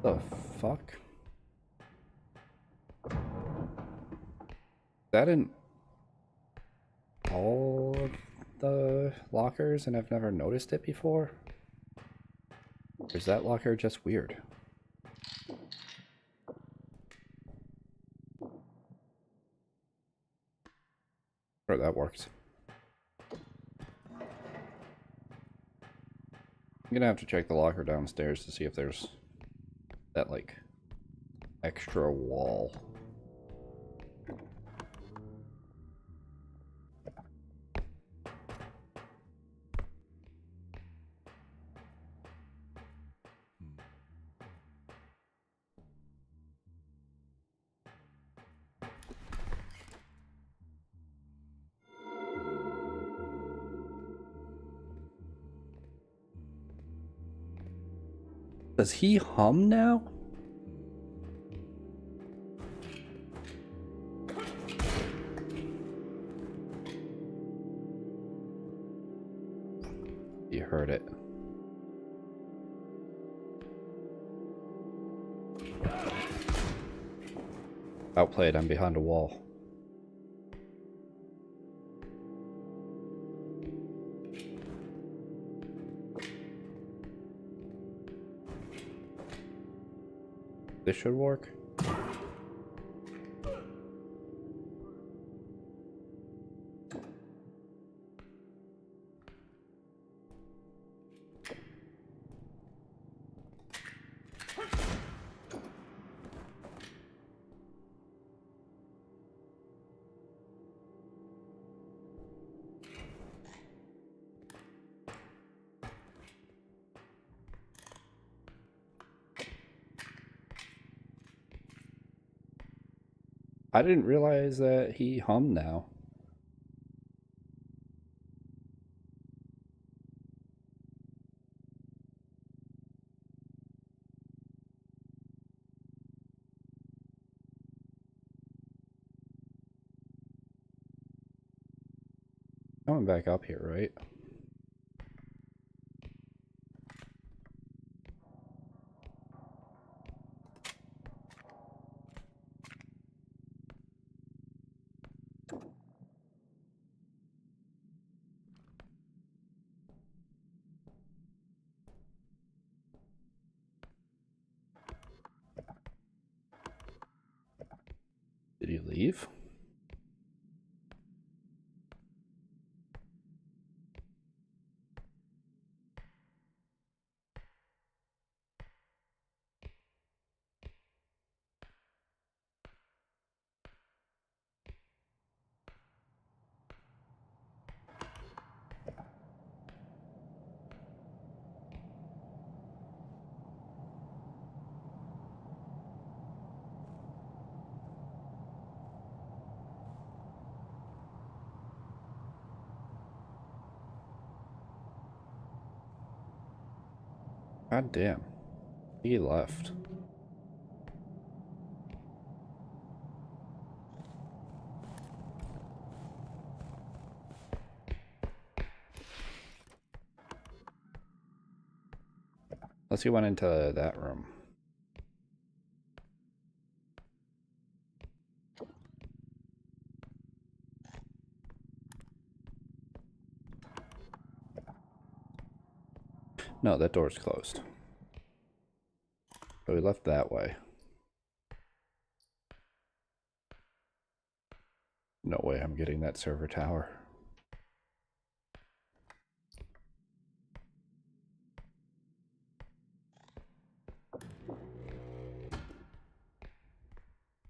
The fuck? That in all of the lockers and I've never noticed it before? Or is that locker just weird? Or that works. I'm gonna have to check the locker downstairs to see if there's that, like, extra wall. Does he hum now? You heard it. Outplayed, I'm behind a wall. This should work. I didn't realize that he hummed now. Coming back up here, right? Did he leave? God damn. He left. Unless he went into that room. No, that door's closed. So he left that way. No way I'm getting that server tower.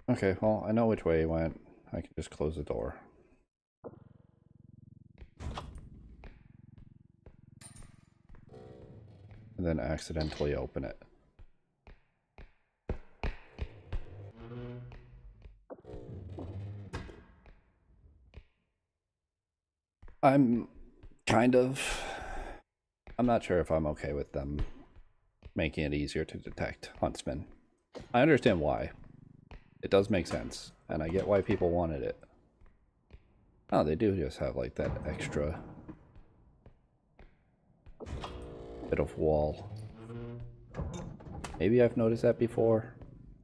Okay, well, I know which way he went. I can just close the door. And then accidentally open it. I'm not sure if I'm okay with them making it easier to detect huntsmen. I understand why. It does make sense, and I get why people wanted it. Oh, they do just have like that extra bit of wall. Maybe I've noticed that before.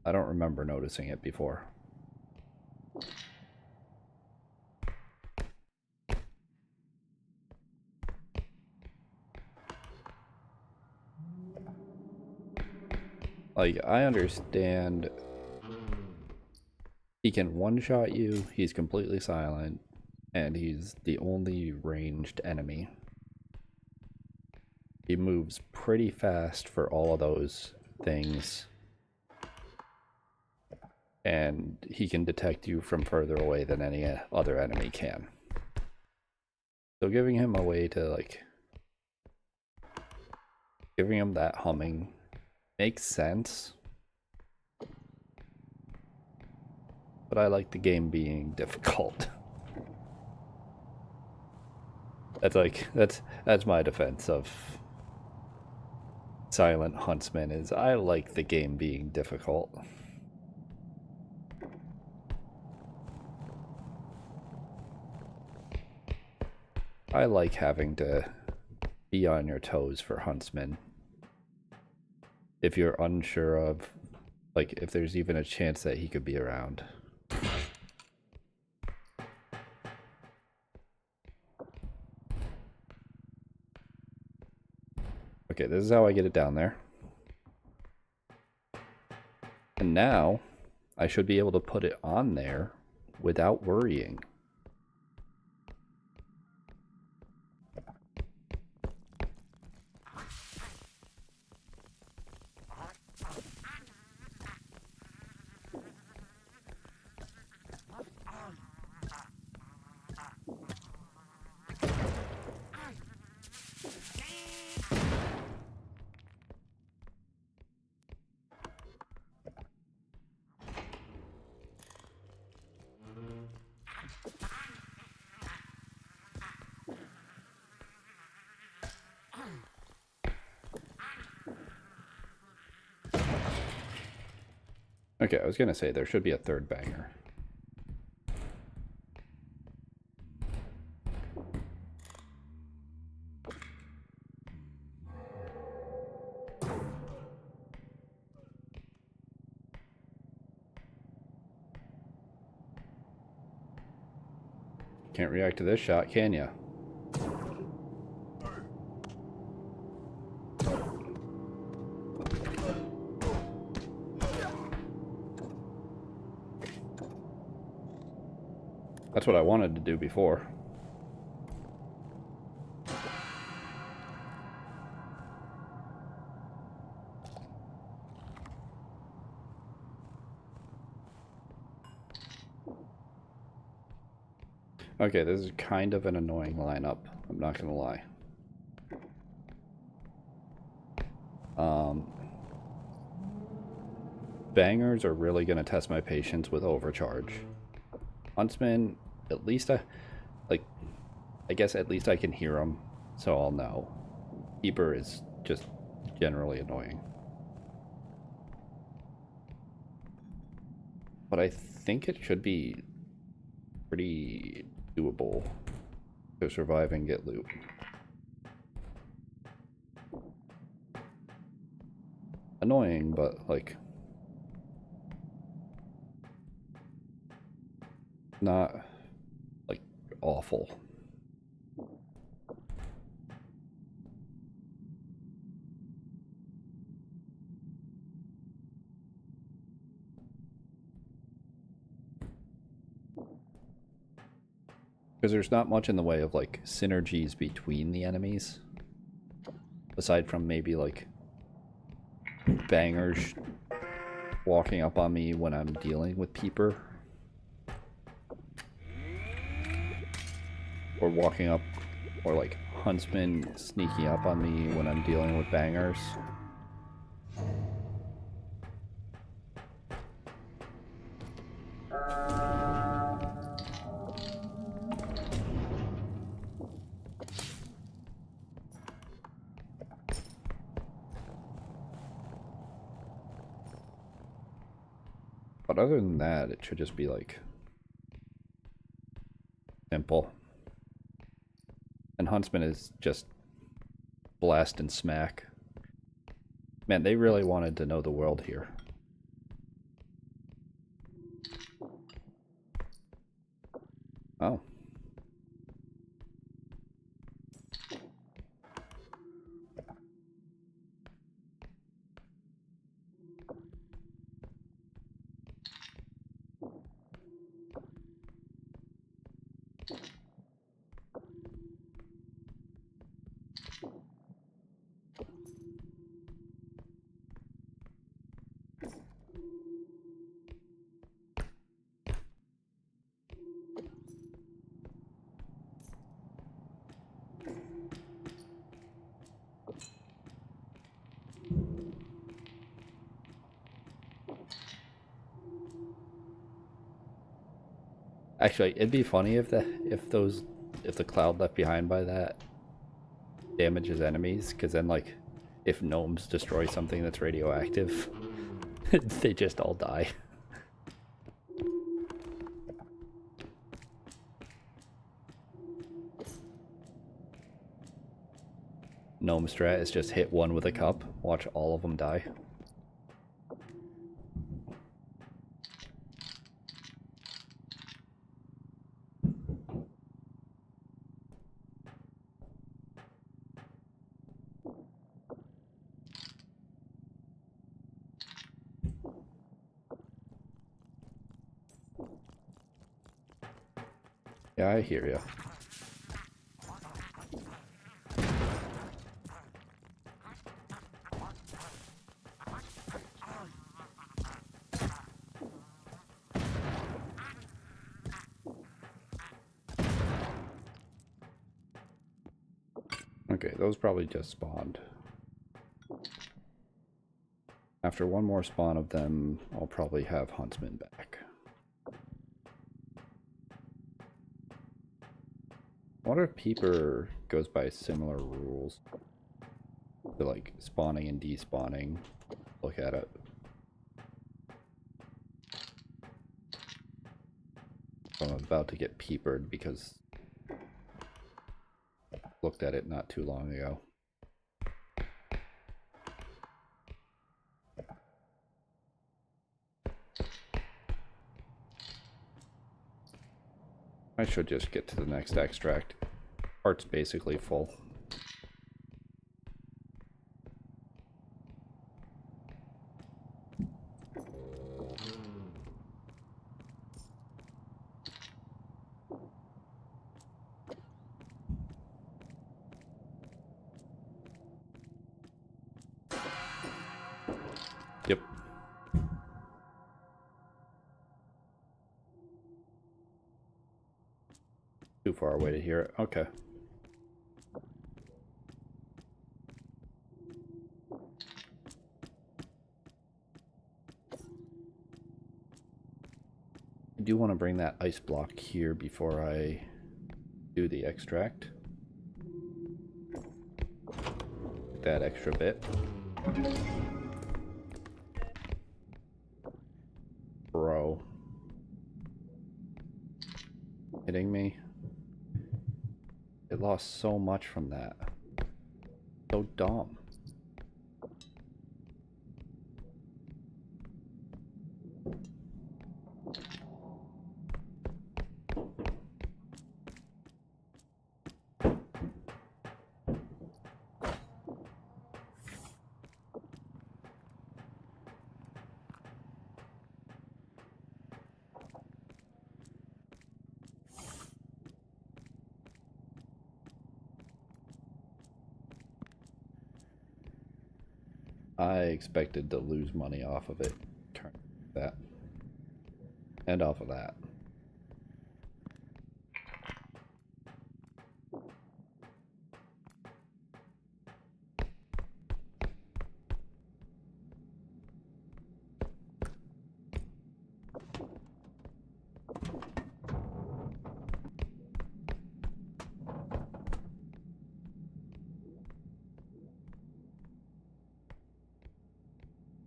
I don't remember noticing it before. Like, I understand he can one-shot you, he's completely silent, and he's the only ranged enemy. He moves pretty fast for all of those things. And he can detect you from further away than any other enemy can. So giving him a way to, like, giving him that humming makes sense. But I like the game being difficult. That's my defense of Silent Huntsman, is I like the game being difficult. I like having to be on your toes for Huntsman. If you're unsure of, like, if there's even a chance that he could be around. Okay, this is how I get it down there. And now, I should be able to put it on there without worrying. Okay, I was gonna say there should be a third banger. Can't react to this shot, can ya? That's what I wanted to do before. Okay, this is kind of an annoying lineup, I'm not gonna lie. Bangers are really gonna test my patience with overcharge. Huntsman, at least I guess at least I can hear him, so I'll know. Keeper is just generally annoying. But I think it should be pretty doable to survive and get loot. Annoying, but like not like awful. Because there's not much in the way of like synergies between the enemies, aside from maybe like bangers walking up on me when I'm dealing with Peeper, or walking up, or like Huntsman sneaking up on me when I'm dealing with bangers. But other than that, it should just be like simple. And Huntsman is just blast and smack. Man, they really wanted to know the world here. Oh. Actually, it'd be funny if the cloud left behind by that damages enemies, because then like if gnomes destroy something that's radioactive, they just all die. Gnome strat is just hit one with a cup, watch all of them die. Yeah, I hear ya. Okay, those probably just spawned. After one more spawn of them, I'll probably have Huntsman back. I wonder if Peeper goes by similar rules to like spawning and despawning. Look at it. I'm about to get peepered because I looked at it not too long ago. I should just get to the next extract. Heart's basically full. Yep. Too far away to hear it. Okay. I do want to bring that ice block here before I do the extract. That extra bit. Bro. Kidding me? It lost so much from that. So dumb. I expected to lose money off of it. Turn that. And off of that.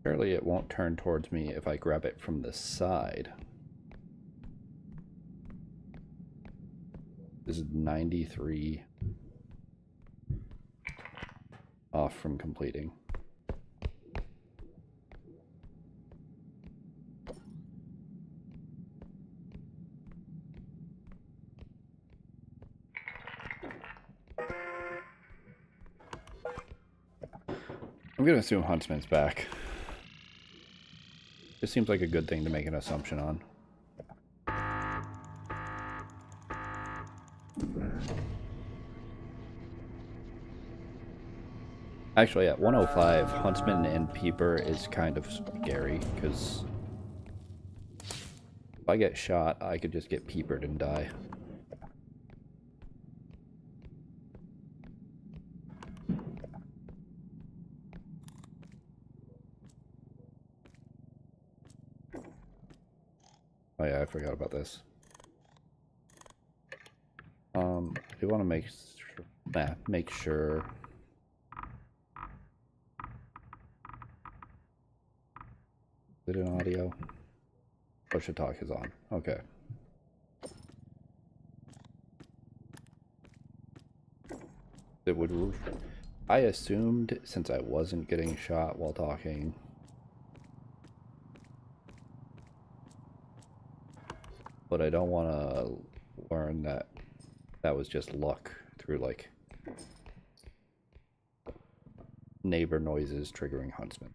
Surely it won't turn towards me if I grab it from the side. This is 93 off from completing. I'm gonna assume Huntsman's back. This seems like a good thing to make an assumption on. Actually, at 105, Huntsman and Peeper is kind of scary, because if I get shot, I could just get peepered and die. Oh yeah, I forgot about this. I do want to make sure. Is it an audio? Push to talk is on. Okay. It would. I assumed since I wasn't getting shot while talking. But I don't want to learn that that was just luck through, like, neighbor noises triggering Huntsman.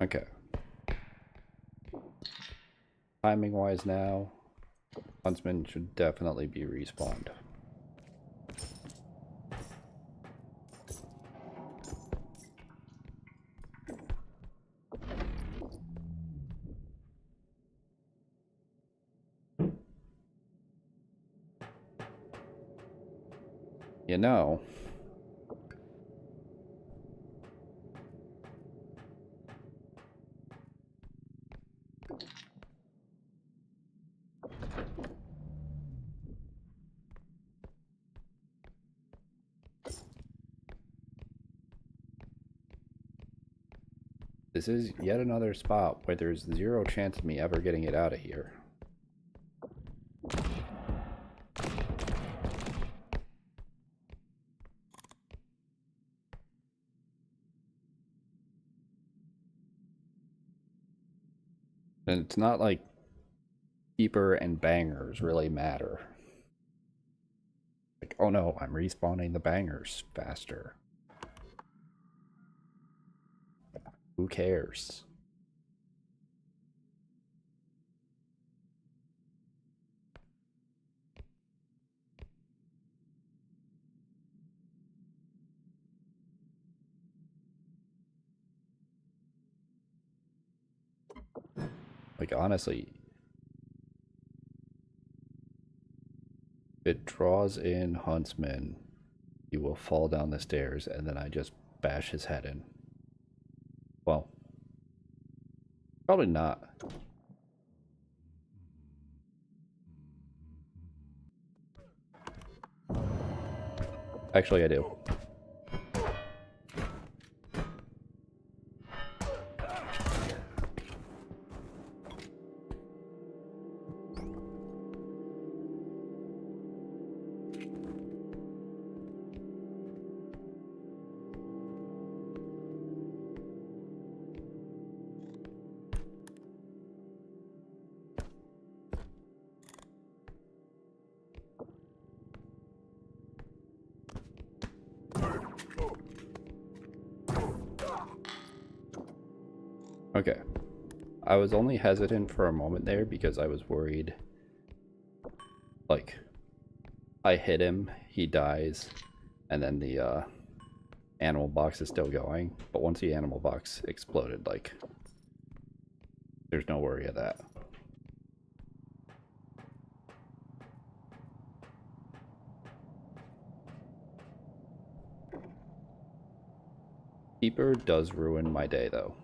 Okay. Timing wise now, Huntsman should definitely be respawned. You know, This is yet another spot where there's zero chance of me ever getting it out of here. And it's not like keeper and bangers really matter. Like, oh no, I'm respawning the bangers faster. Who cares? Like, honestly, if it draws in Huntsman, he will fall down the stairs, and then I just bash his head in. Well, probably not. Actually, I do. Okay. I was only hesitant for a moment there because I was worried, like, I hit him, he dies, and then the animal box is still going. But once the animal box exploded, like, there's no worry of that. Keeper does ruin my day, though.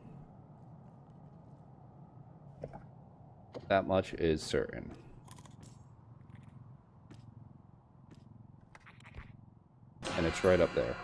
That much is certain. And it's right up there.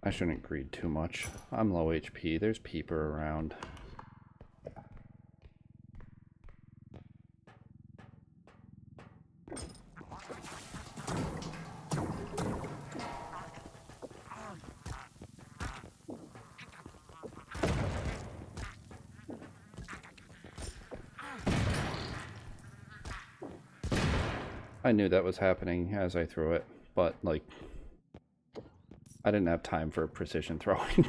I shouldn't greed too much. I'm low HP. There's Peeper around. I knew that was happening as I threw it, but, like, I didn't have time for precision throwing.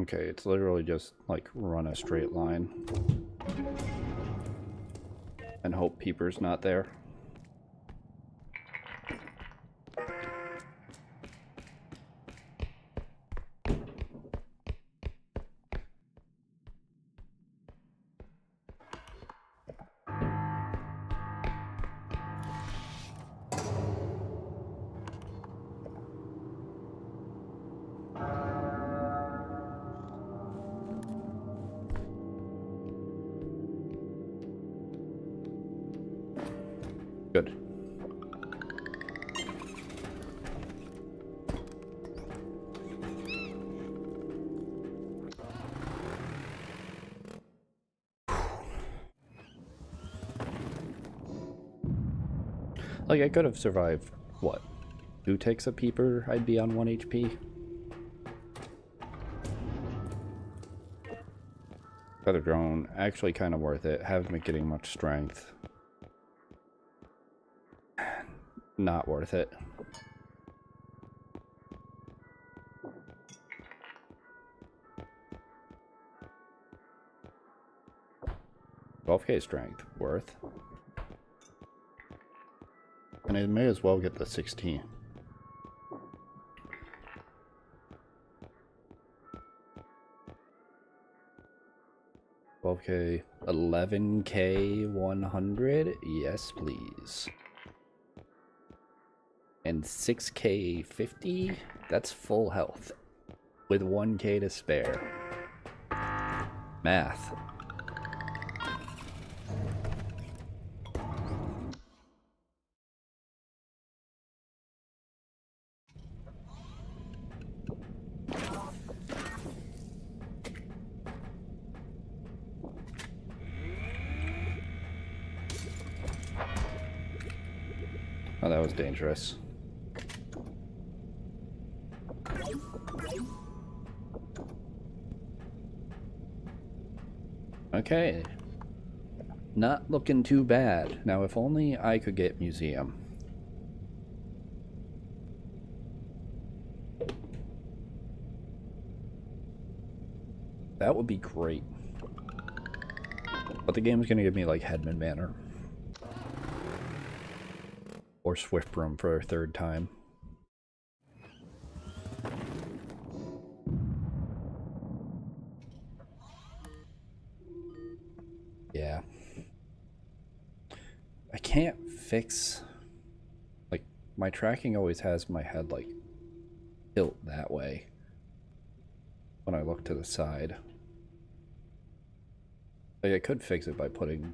Okay, it's literally just, like, run a straight line. And hope Peeper's not there. Good. Like, I could have survived, what? 2 takes a Peeper, I'd be on 1 HP. Feather drone, actually kind of worth it. Haven't been getting much strength. Not worth it. $12K strength, worth. And I may as well get the 16. $12K, $11K, 100. Yes, please. And $6K, 50. That's full health with $1K to spare. Math. Oh, that was dangerous. Okay. Not looking too bad. Now, if only I could get museum. That would be great. But the game's gonna give me like Headman Manor. Or Swift Broom for a third time. Yeah. I can't fix... Like, my tracking always has my head, like, tilt that way when I look to the side. Like, I could fix it by putting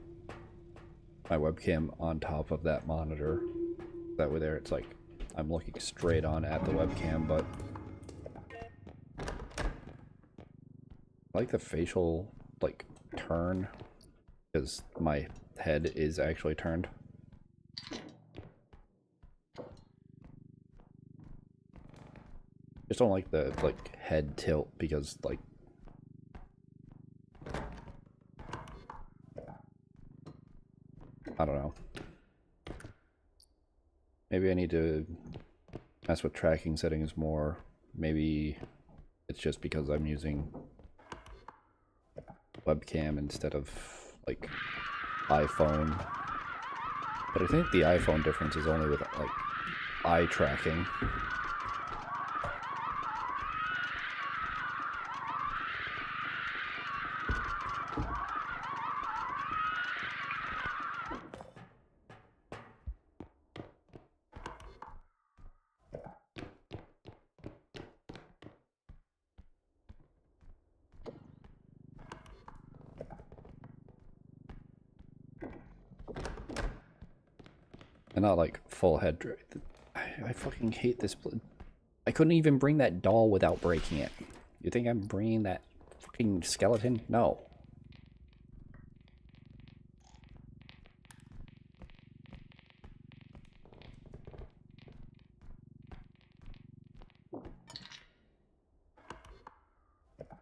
my webcam on top of that monitor. That way there, it's like, I'm looking straight on at the webcam, but... I like the facial, like, turn, because my head is actually turned. Just don't like the, like, head tilt, because, like... I don't know. Maybe I need to mess with tracking settings more. Maybe it's just because I'm using webcam instead of like iPhone. But I think the iPhone difference is only with like eye tracking. And not like full head. I fucking hate this. I couldn't even bring that doll without breaking it. You think I'm bringing that fucking skeleton? No.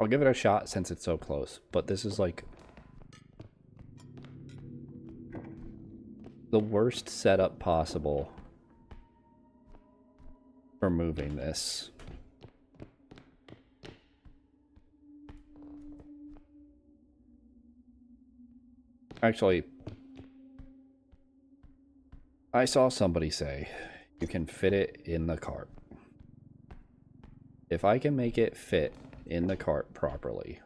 I'll give it a shot since it's so close, but this is like the worst setup possible for moving this. Actually, I saw somebody say you can fit it in the cart. If I can make it fit in the cart properly,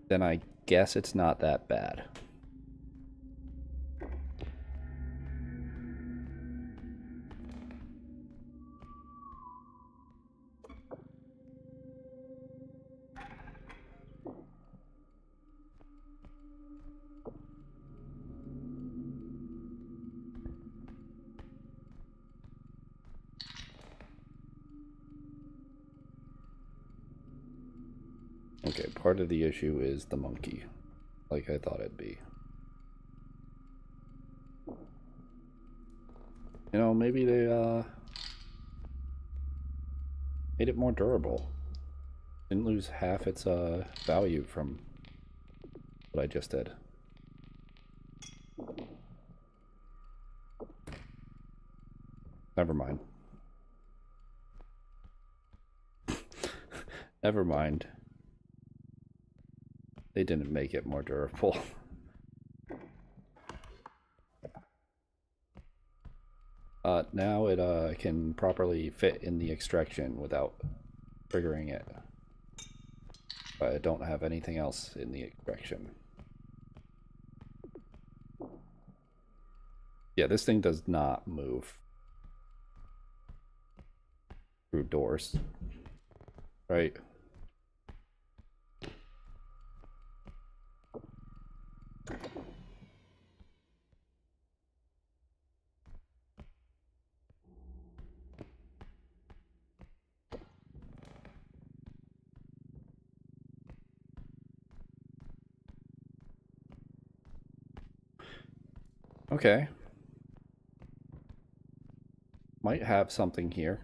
then I guess it's not that bad. Okay, part of the issue is the monkey, like I thought it'd be. You know, maybe they made it more durable. Didn't lose half its value from what I just did. Never mind. Never mind. They didn't make it more durable. Now it can properly fit in the extraction without triggering it. But I don't have anything else in the extraction. Yeah, this thing does not move through doors. Right? Okay. Might have something here.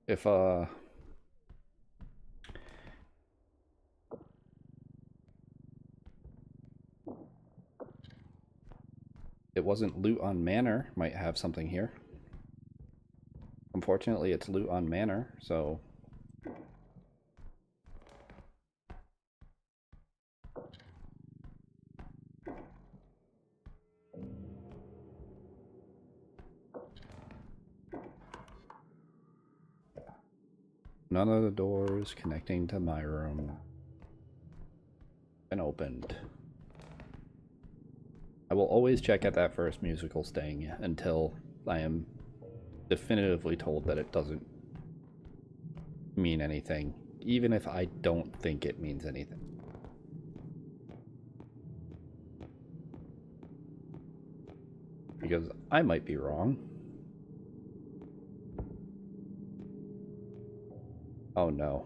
If it wasn't loot on manor, might have something here. Unfortunately, it's loot on manor, so none of the doors connecting to my room been opened. I will always check at that first musical sting until I am definitively told that it doesn't mean anything, even if I don't think it means anything. Because I might be wrong. Oh no.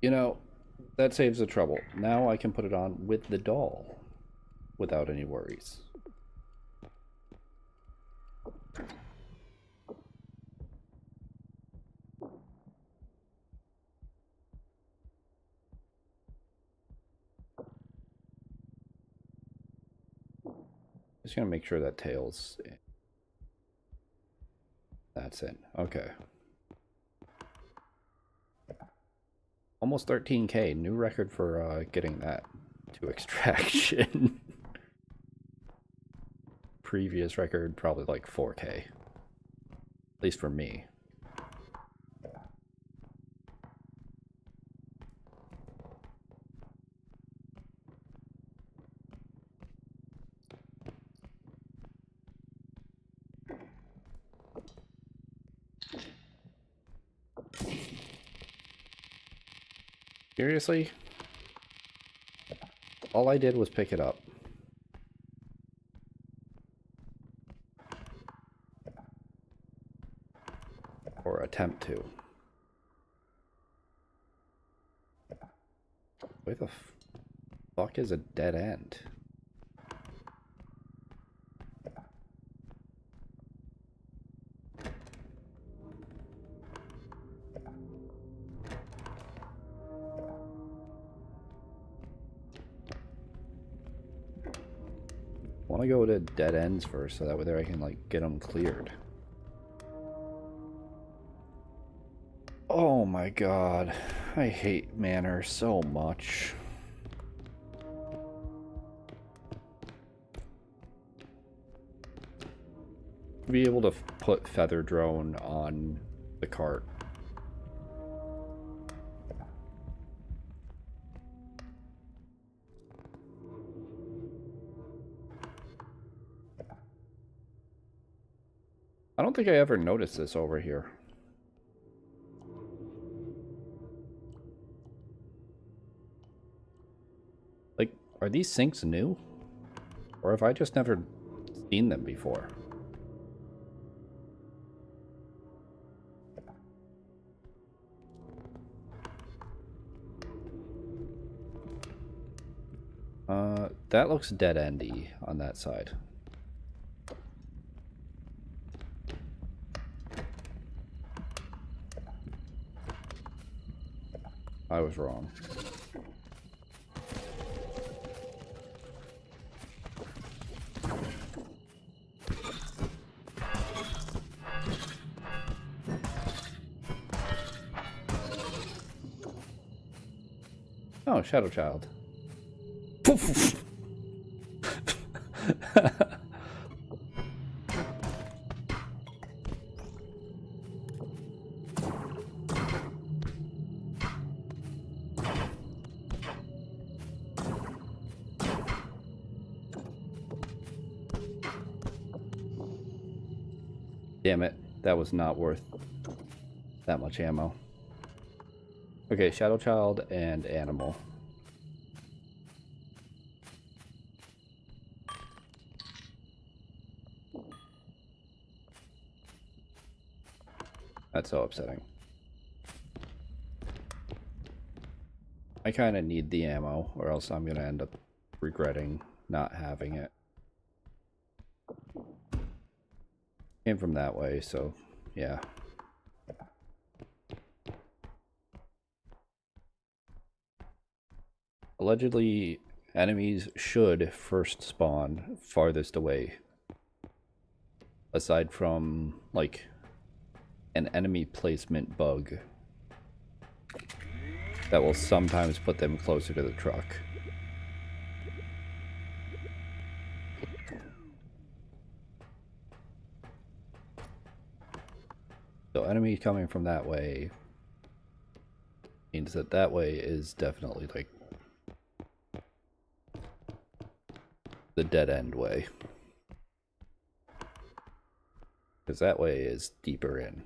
You know, that saves the trouble. Now I can put it on with the doll without any worries. Just gonna make sure that tail's in. That's it. Okay. Almost 13K. New record for getting that to extraction. Previous record, probably like 4K. At least for me. Seriously? All I did was pick it up. Or attempt to. Where the fuck is a dead end? I want to go to dead ends first so that way I can like get them cleared. Oh my god. I hate manor so much. Be able to put feather drone on the cart. I don't think I ever noticed this over here. Like, are these sinks new? Or have I just never seen them before? That looks dead-endy on that side. I was wrong. Oh, Shadow Child. Damn it, that was not worth that much ammo. Okay, Shadow Child and Animal. That's so upsetting. I kind of need the ammo, or else I'm going to end up regretting not having it. Came from that way, so yeah. Allegedly, enemies should first spawn farthest away. Aside from, like, an enemy placement bug that will sometimes put them closer to the truck. So enemy coming from that way means that that way is definitely like the dead end way. Because that way is deeper in.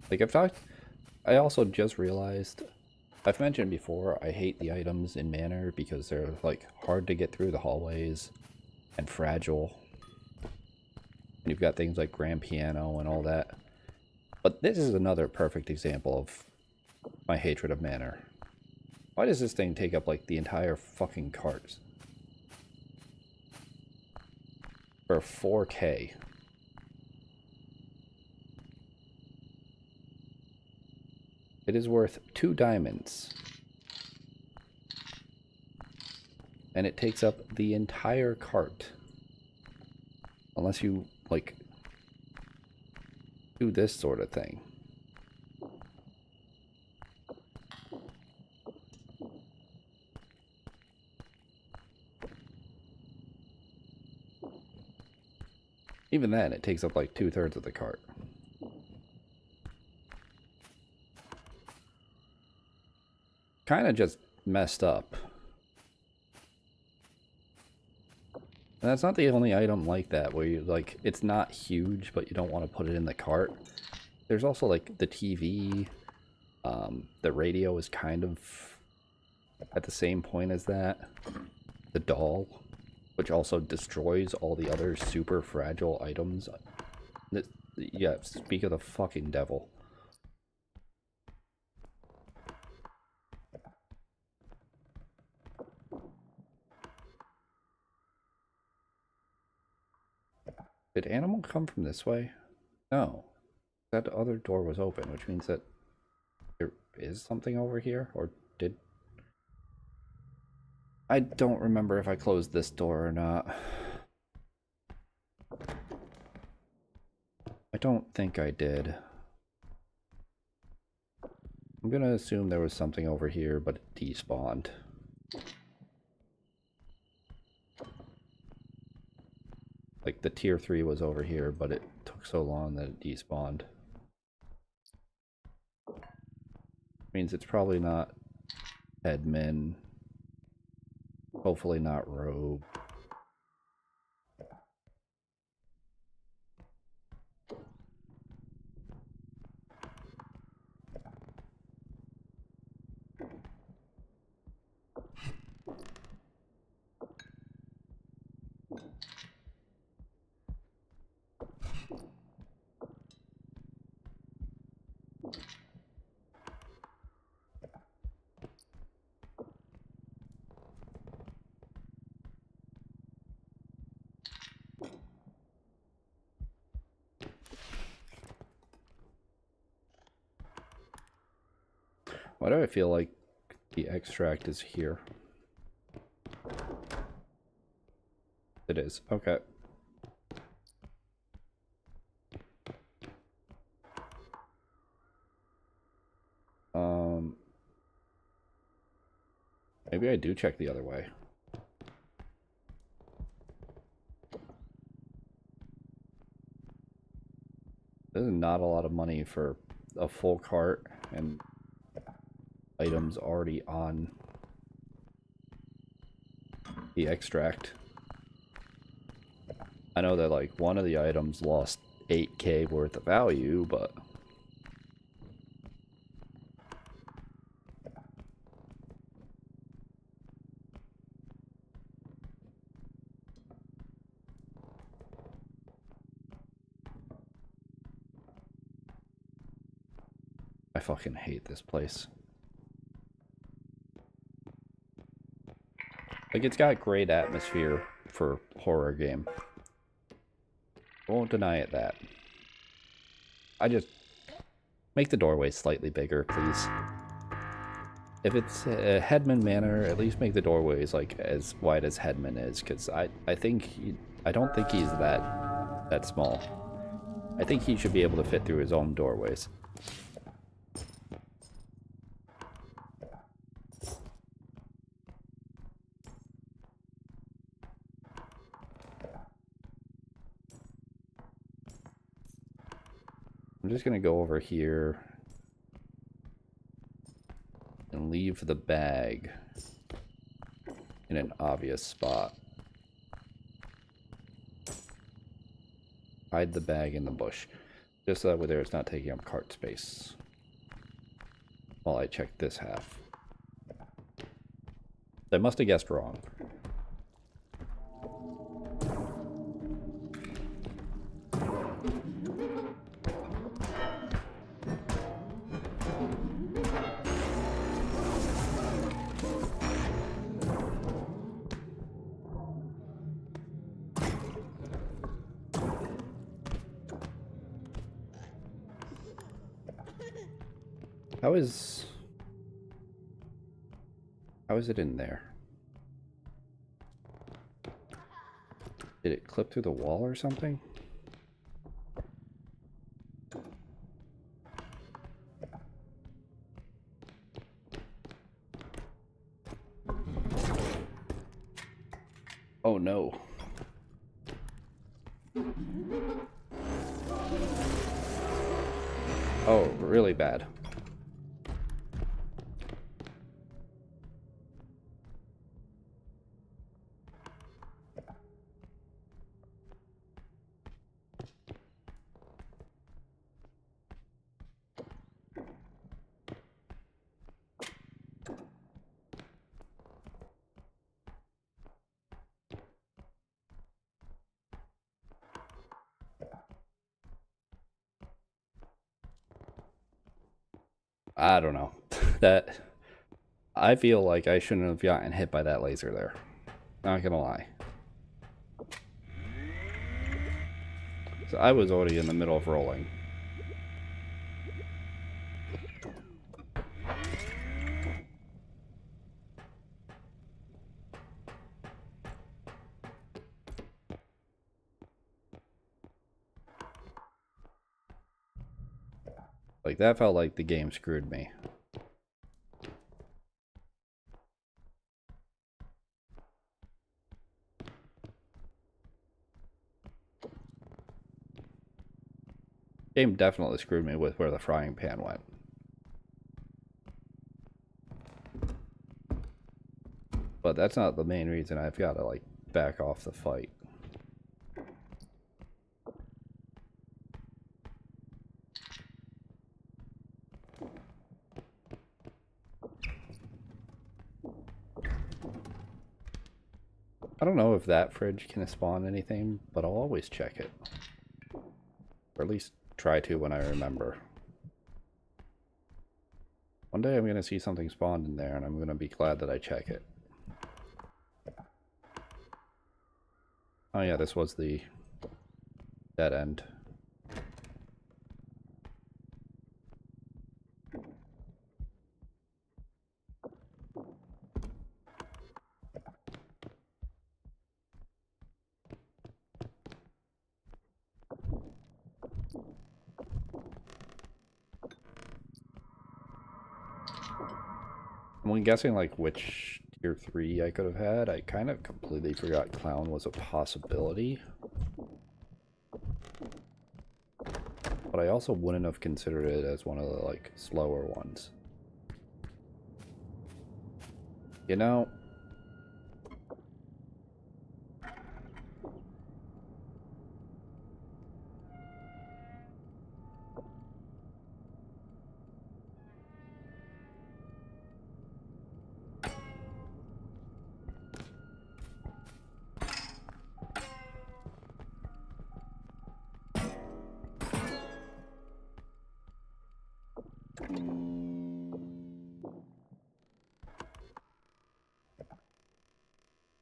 Like I also just realized, I've mentioned before, I hate the items in Manor because they're like hard to get through the hallways and fragile. And you've got things like grand piano and all that. But this is another perfect example of my hatred of Manor. Why does this thing take up like the entire fucking cart? For 4K. It is worth 2 diamonds. And it takes up the entire cart. Unless you, like, do this sort of thing. Even then, it takes up like 2/3 of the cart. Kind of just messed up. And that's not the only item like that where you like it's not huge but you don't want to put it in the cart. There's also like the TV, the radio is kind of at the same point as that. The doll, which also destroys all the other super fragile items. Yeah, speak of the fucking devil. Did Animal come from this way? No. That other door was open, which means that there is something over here, or did... I don't remember if I closed this door or not. I don't think I did. I'm gonna assume there was something over here, but it despawned. Like the tier 3 was over here, but it took so long that it despawned. Means it's probably not admin. Hopefully not rogue. Why do I feel like the extract is here? It is. Okay. Maybe I do check the other way. This is not a lot of money for a full cart and items already on the extract. I know that like one of the items lost 8k worth of value, but I fucking hate this place. Like, it's got great atmosphere for horror game. Won't deny it that. I just make the doorway slightly bigger, please. If it's Headman Manor, at least make the doorways like as wide as Headman is, because I don't think he's that small. I think he should be able to fit through his own doorways. I'm just gonna go over here and leave the bag in an obvious spot. Hide the bag in the bush, just so that way there it's not taking up cart space while I check this half. I must have guessed wrong. How is it in there? Did it clip through the wall or something? Oh no. Oh, really bad. I don't know. I feel like I shouldn't have gotten hit by that laser there. Not gonna lie. So I was already in the middle of rolling. Like, that felt like the game screwed me. Game definitely screwed me with where the frying pan went. But that's not the main reason I've got to, like, back off the fight. I don't know if that fridge can spawn anything, but I'll always check it. Or at least try to when I remember. One day I'm going to see something spawned in there and I'm going to be glad that I check it. Oh yeah, this was the dead end. When guessing like which tier 3 I could have had, I kind of completely forgot clown was a possibility. But I also wouldn't have considered it as one of the like slower ones. You know,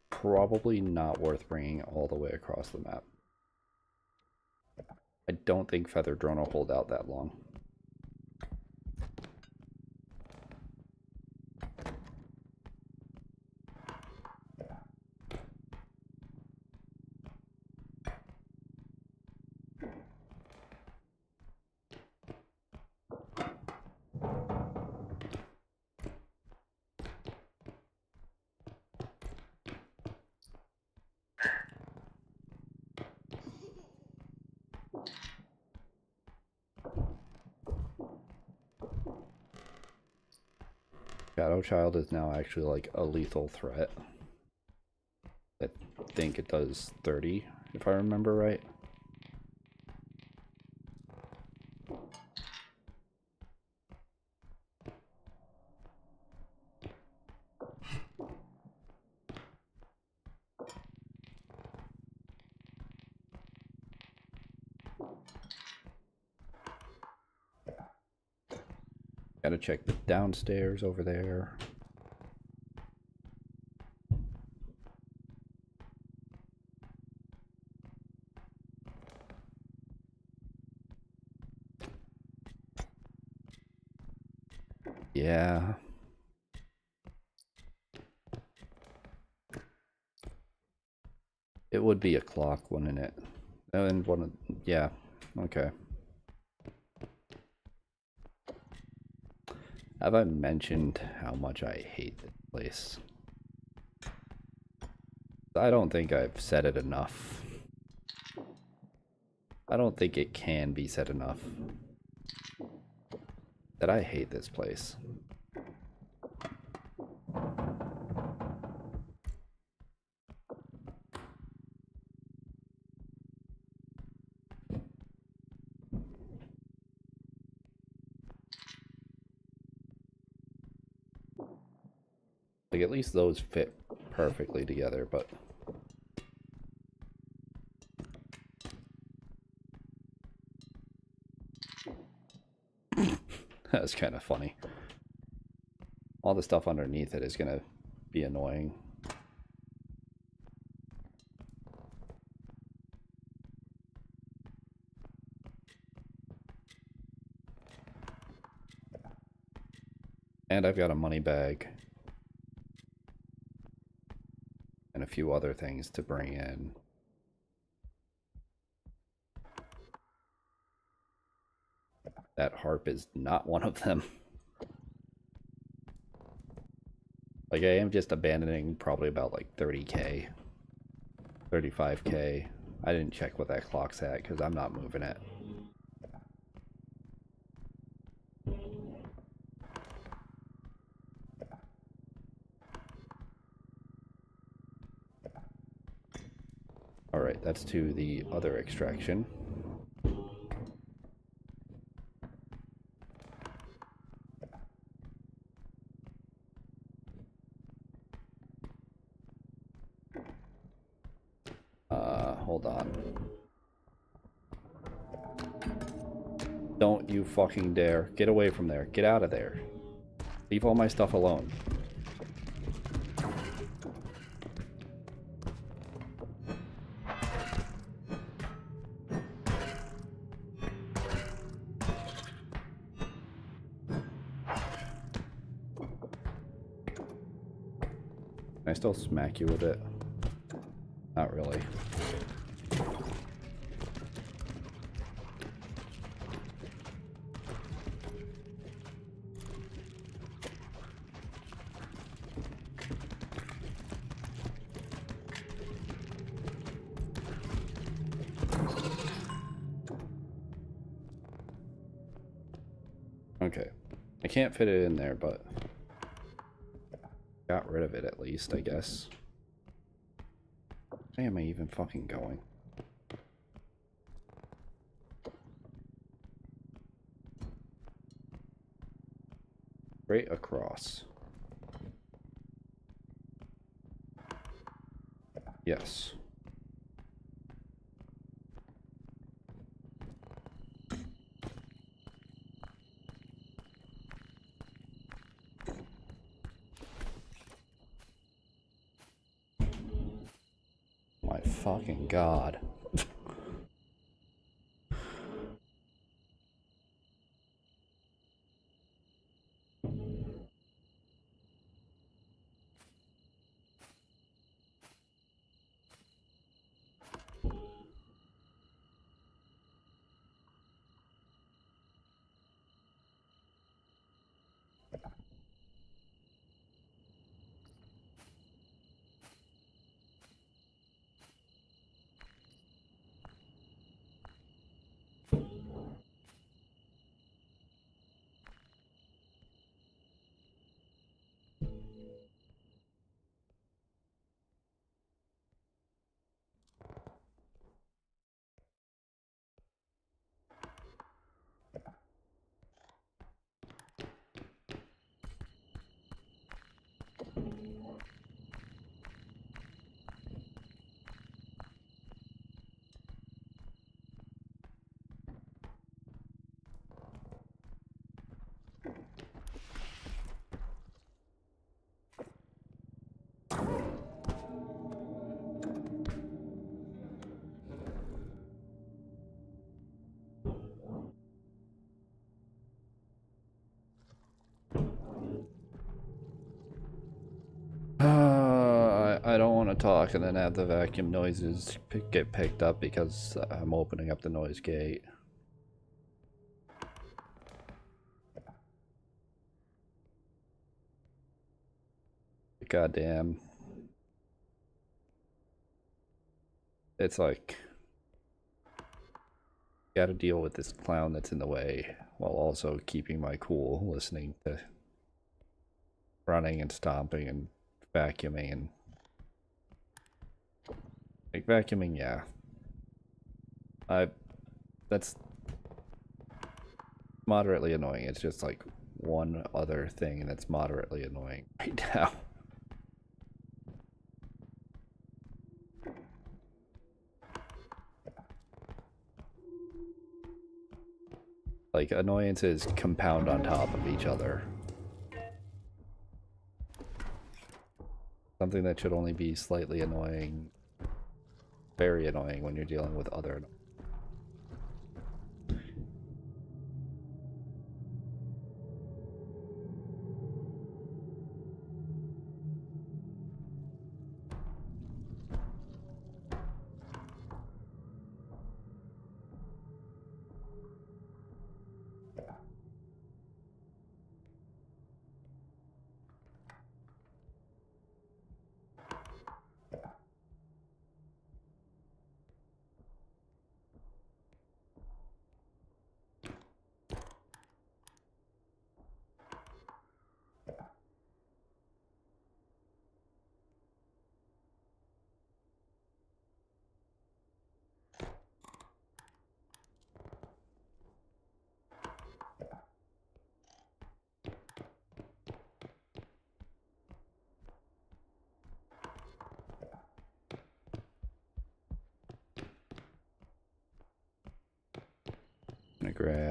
probably not worth bringing all the way across the map. I don't think Feather Drone will hold out that long. Shadow Child is now actually like a lethal threat. I think it does 30, if I remember right. Gotta check the downstairs over there. Yeah. It would be a clock, wouldn't it? And one of, yeah, okay. Have I mentioned how much I hate this place? I don't think I've said it enough. I don't think it can be said enough that I hate this place. Like, at least those fit perfectly together, but... That's kind of funny. All the stuff underneath it is going to be annoying. And I've got a money bag. And a few other things to bring in. That harp is not one of them. Like, I am just abandoning probably about like 30k. 35k. I didn't check what that clock's at because I'm not moving it. Alright, that's to the other extraction. Hold on. Don't you fucking dare. Get away from there. Get out of there. Leave all my stuff alone. Can I still smack you with it? Not really. Okay. I can't fit it in there, but got rid of it at least, I guess. Where am I even fucking going? Straight across. Yes. My fucking god. I don't want to talk and then have the vacuum noises get picked up because I'm opening up the noise gate. Goddamn. It's like, gotta deal with this clown that's in the way while also keeping my cool, listening to running and stomping and vacuuming and like vacuuming, yeah. That's moderately annoying. It's just like one other thing that's moderately annoying right now. Like annoyances compound on top of each other. Something that should only be slightly annoying, very annoying when you're dealing with other.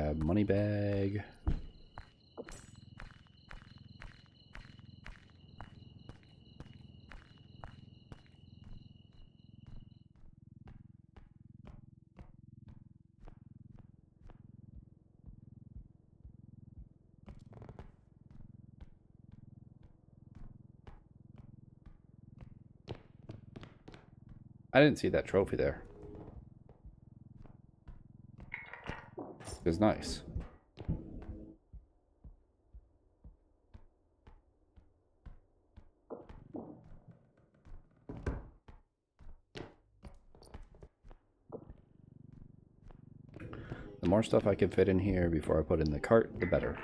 grab money bag. I didn't see that trophy there. It was nice. The more stuff I can fit in here before I put in the cart, the better.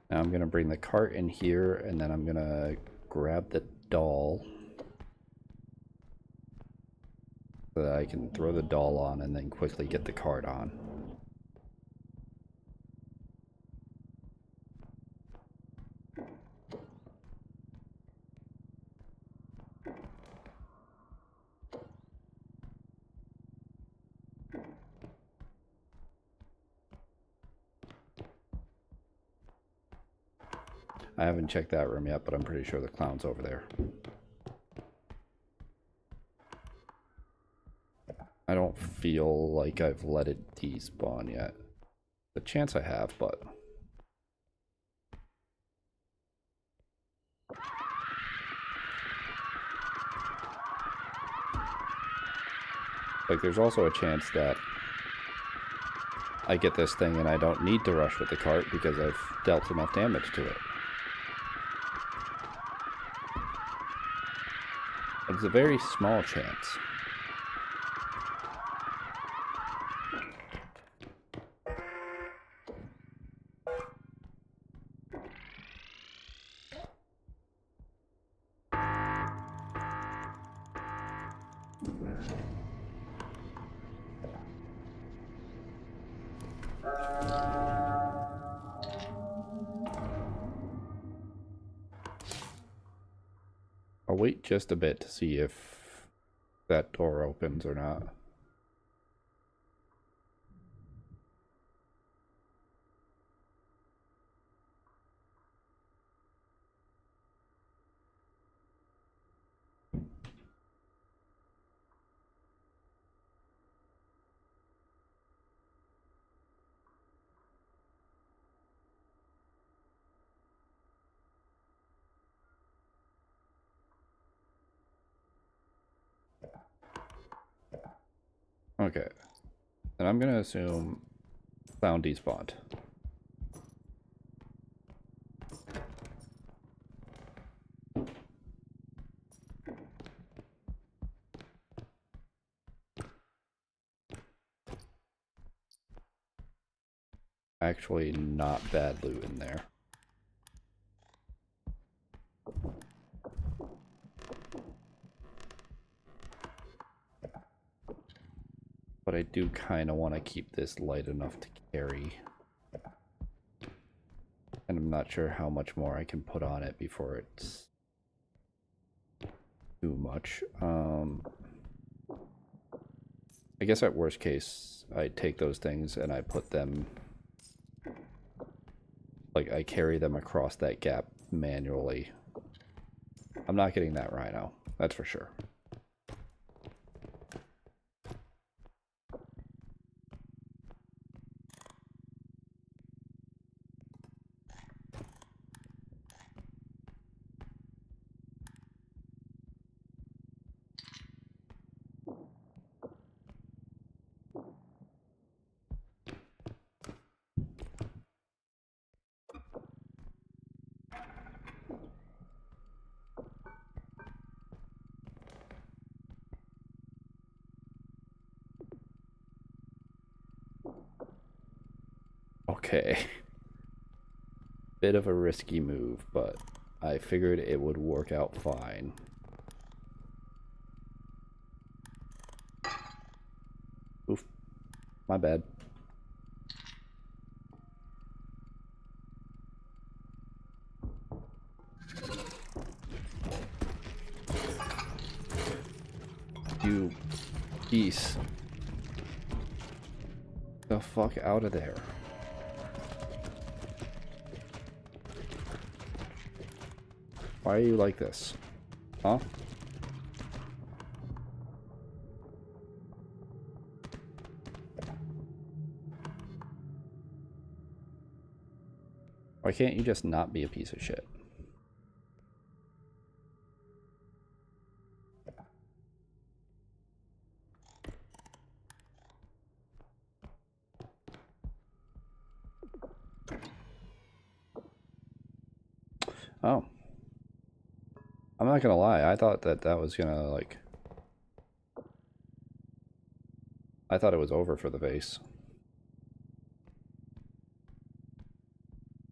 Now I'm going to bring the cart in here, and then I'm going to grab the doll so that I can throw the doll on and then quickly get the cart on. I haven't checked that room yet, but I'm pretty sure the clown's over there. I don't feel like I've let it despawn yet. The chance I have, but... like, there's also a chance that I get this thing and I don't need to rush with the cart because I've dealt enough damage to it. It's a very small chance. I'll wait just a bit to see if that door opens or not. Okay. Then I'm gonna assume clown despawned. Actually, not bad loot in there. But I do kind of want to keep this light enough to carry. And I'm not sure how much more I can put on it before it's too much. I guess at worst case, I take those things and I put them... like, I carry them across that gap manually. I'm not getting that rhino, that's for sure. Okay. Bit of a risky move, but I figured it would work out fine. My bad. You piece. The fuck out of there. Why are you like this? Huh? Why can't you just not be a piece of shit? Oh. I'm not gonna lie, I thought that that was gonna, like... I thought it was over for the vase.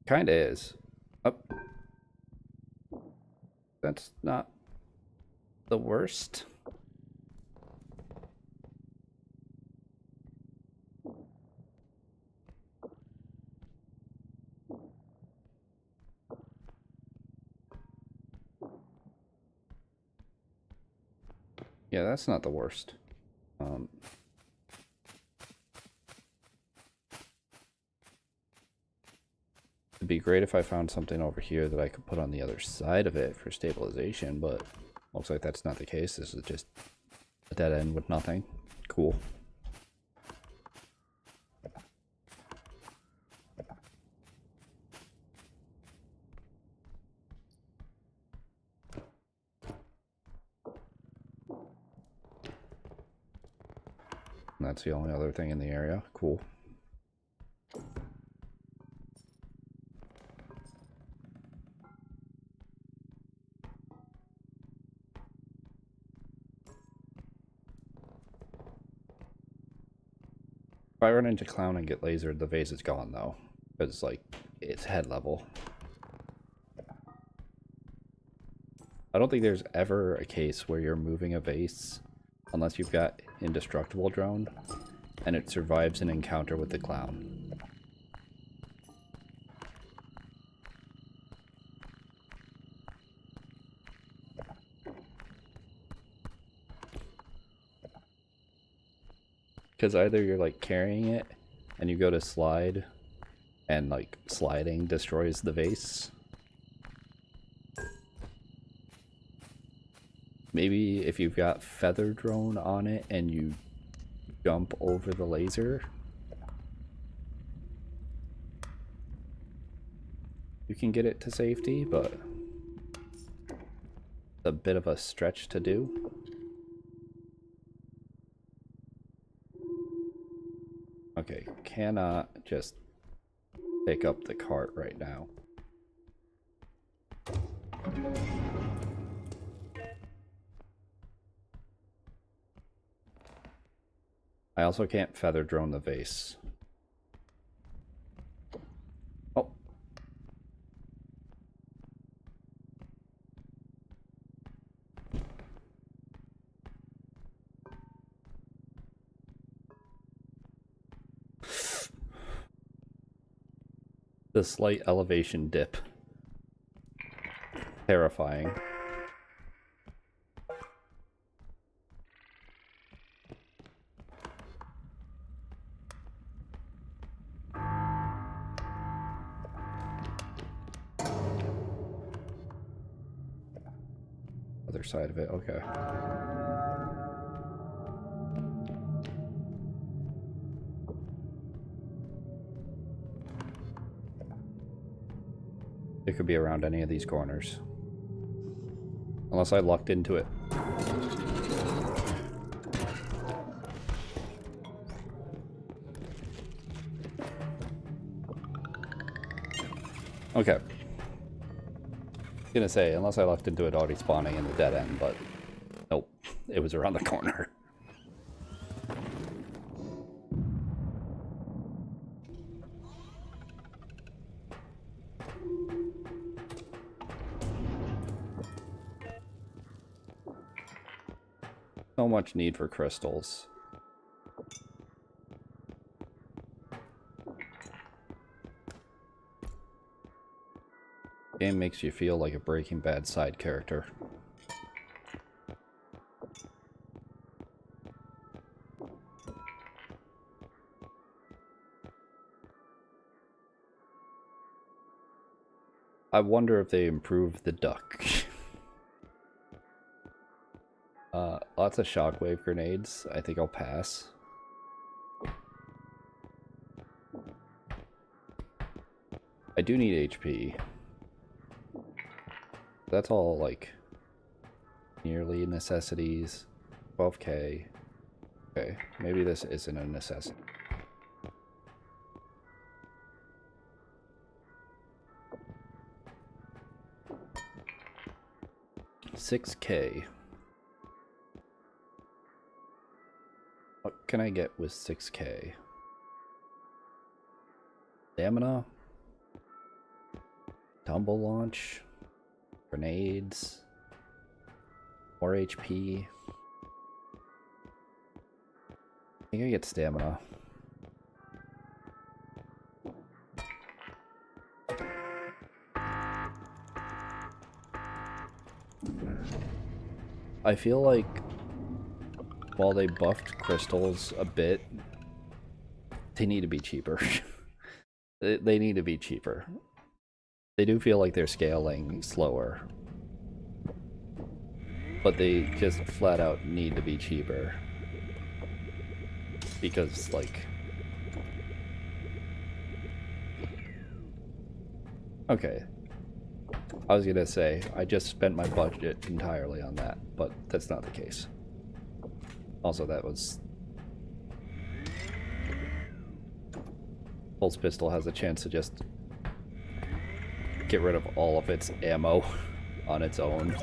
Kinda is. Oh. That's not the worst. Yeah, that's not the worst. It'd be great if I found something over here that I could put on the other side of it for stabilization, but looks like that's not the case. This is just a dead end with nothing. Cool. And that's the only other thing in the area. Cool. If I run into Clown and get lasered, the vase is gone though. Because, like, it's head level. I don't think there's ever a case where you're moving a vase unless you've got Indestructible drone and it survives an encounter with the Clown. Because either you're like carrying it and you go to slide and like sliding destroys the vase. Maybe if you've got feather drone on it and you jump over the laser, you can get it to safety, but it's a bit of a stretch to do. Okay, cannot just pick up the cart right now. I also can't feather drone the vase. Oh. The slight elevation dip. Terrifying. Other side of it, okay. It could be around any of these corners. Unless I lucked into it. Okay. Gonna say, unless I lucked into it already spawning in the dead end, but nope, it was around the corner. So much need for crystals. Game makes you feel like a Breaking Bad side character. I wonder if they improved the duck. Lots of shockwave grenades. I think I'll pass. I do need HP. That's all, like, nearly necessities. 12k. Okay, maybe this isn't a necessity. $6k. What can I get with 6k? Stamina? Tumble launch? Grenades? More HP? I think I get stamina. I feel like while they buffed crystals a bit, they need to be cheaper. They need to be cheaper. They do feel like they're scaling slower. But they just flat out need to be cheaper. Because, like... Okay. I was gonna say, I just spent my budget entirely on that, but that's not the case. Also, that was... Pulse Pistol has a chance to just get rid of all of its ammo on its own.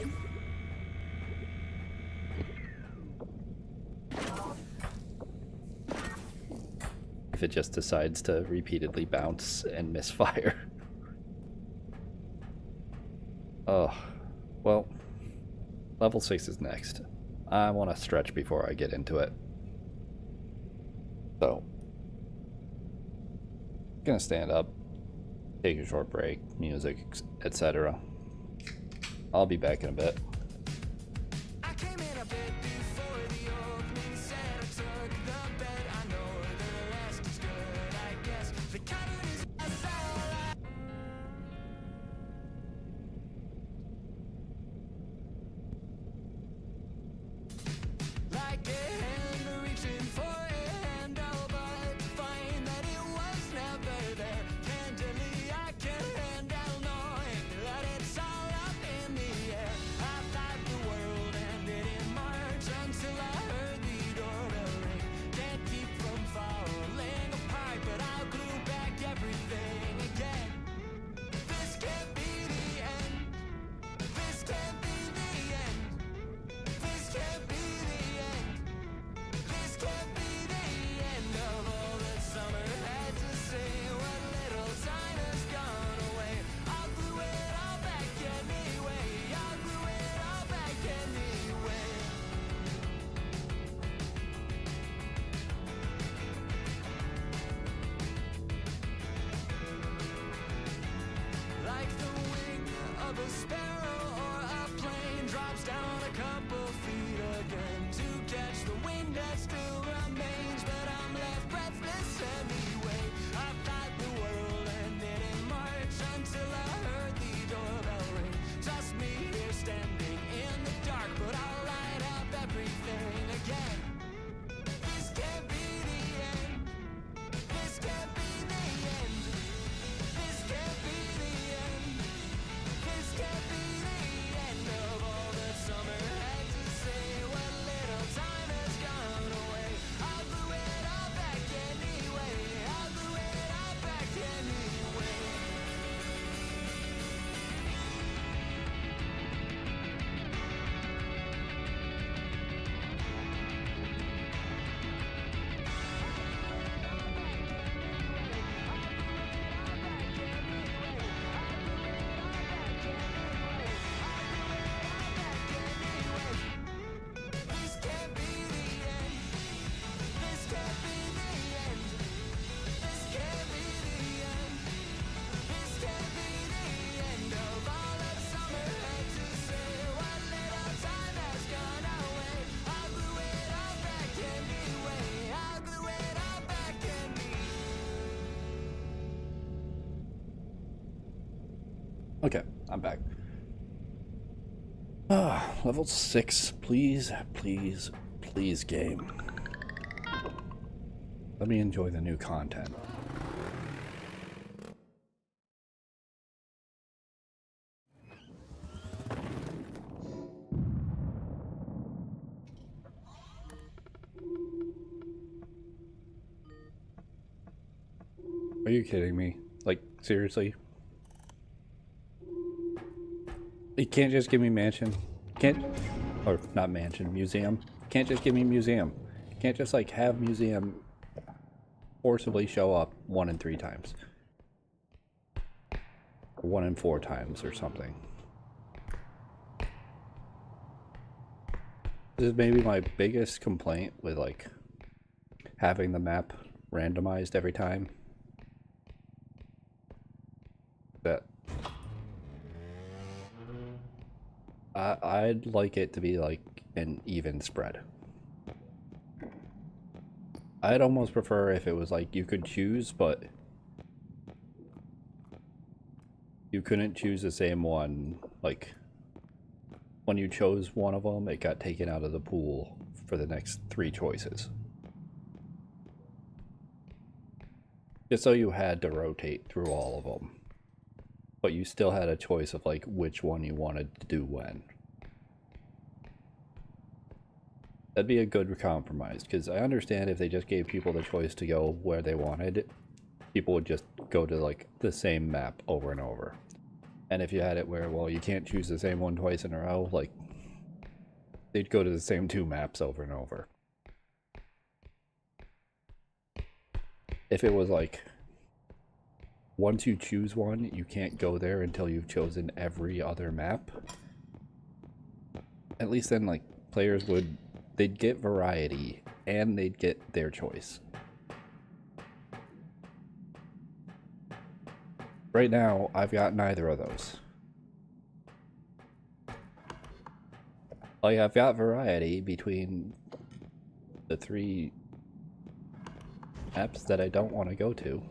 If it just decides to repeatedly bounce and misfire. Oh, well, level 6 is next. I want to stretch before I get into it. So, gonna stand up, take a short break, music, etc. I'll be back in a bit. I came in a bit before the opening set. I took the bet. I know the rest is good. I guess the cavern is alright. Like a hand reaching for a handle, but find that it was never there. Candidly, I can handle knowing that it's all up in the air. I thought the world ended in March until I heard the doorbell ring. Can't keep from falling apart, but I'll glue back everything again. This can't be the end. This can't be the end. This can't be the end. This can't be the end of all that summer had to say. What little time has gone away. I'll glue it all back anyway. I'll glue it all back anyway. Like the wing of a sparrow or a plane drops down a couple feet again to catch the wind that still remains, but I'm left breathless anyway. I thought the world ended in March until I heard the doorbell ring. Just me here standing in the dark, but I'll light up everything again. This can't be the end. This can't be the end. This can't be the end. This can't be the end of all that summer had to Okay, I'm back. Level 6, please, please, please, game. Let me enjoy the new content. Are you kidding me? Like, seriously? You can't just give me mansion? Can't, or not mansion, museum? Can't just give me museum. Can't just like have museum forcibly show up 1 in 3 times. 1 in 4 times or something. This is maybe my biggest complaint with like having the map randomized every time. That I'd like it to be like an even spread. I'd almost prefer if it was like you could choose, but you couldn't choose the same one. Like when you chose one of them, it got taken out of the pool for the next 3 choices. Just so you had to rotate through all of them. But you still had a choice of like which one you wanted to do when. That'd be a good compromise, because I understand if they just gave people the choice to go where they wanted, people would just go to like the same map over and over. And if you had it where, well, you can't choose the same one twice in a row, like they'd go to the same 2 maps over and over. If it was like, once you choose one, you can't go there until you've chosen every other map, at least then like players would, they'd get variety and they'd get their choice. Right now, I've got neither of those. Like, I've got variety between the 3 maps that I don't want to go to.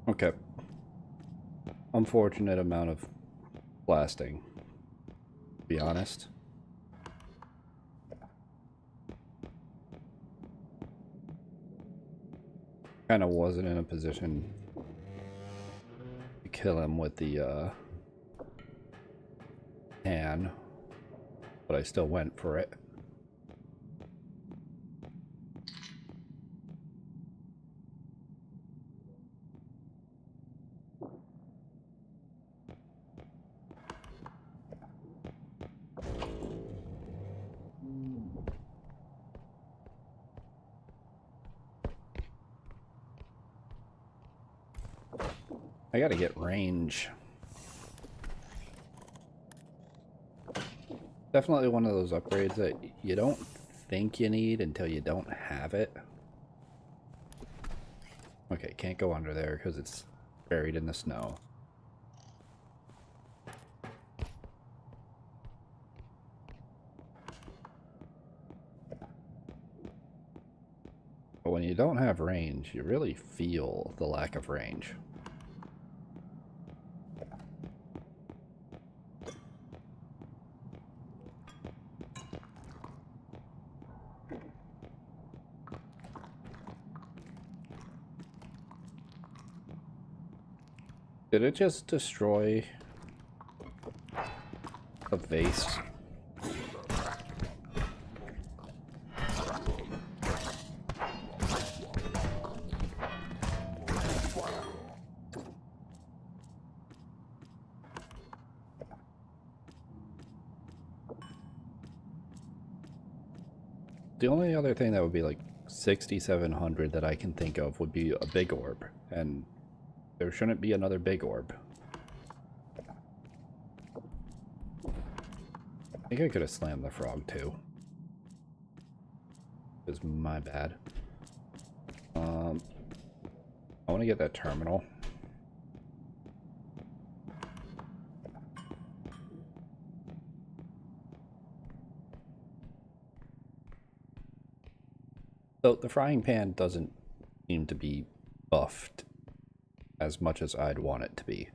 Okay. Unfortunate amount of blasting, to be honest. Kind of wasn't in a position to kill him with the hand, but I still went for it. I gotta get range. Definitely one of those upgrades that you don't think you need until you don't have it. Okay, can't go under there because it's buried in the snow. But when you don't have range, you really feel the lack of range. Did it just destroy a vase? The only other thing that would be like 6,700 that I can think of would be a big orb, and there shouldn't be another big orb. I think I could have slammed the frog too. It was my bad. I want to get that terminal. So the frying pan doesn't seem to be buffed as much as I'd want it to be.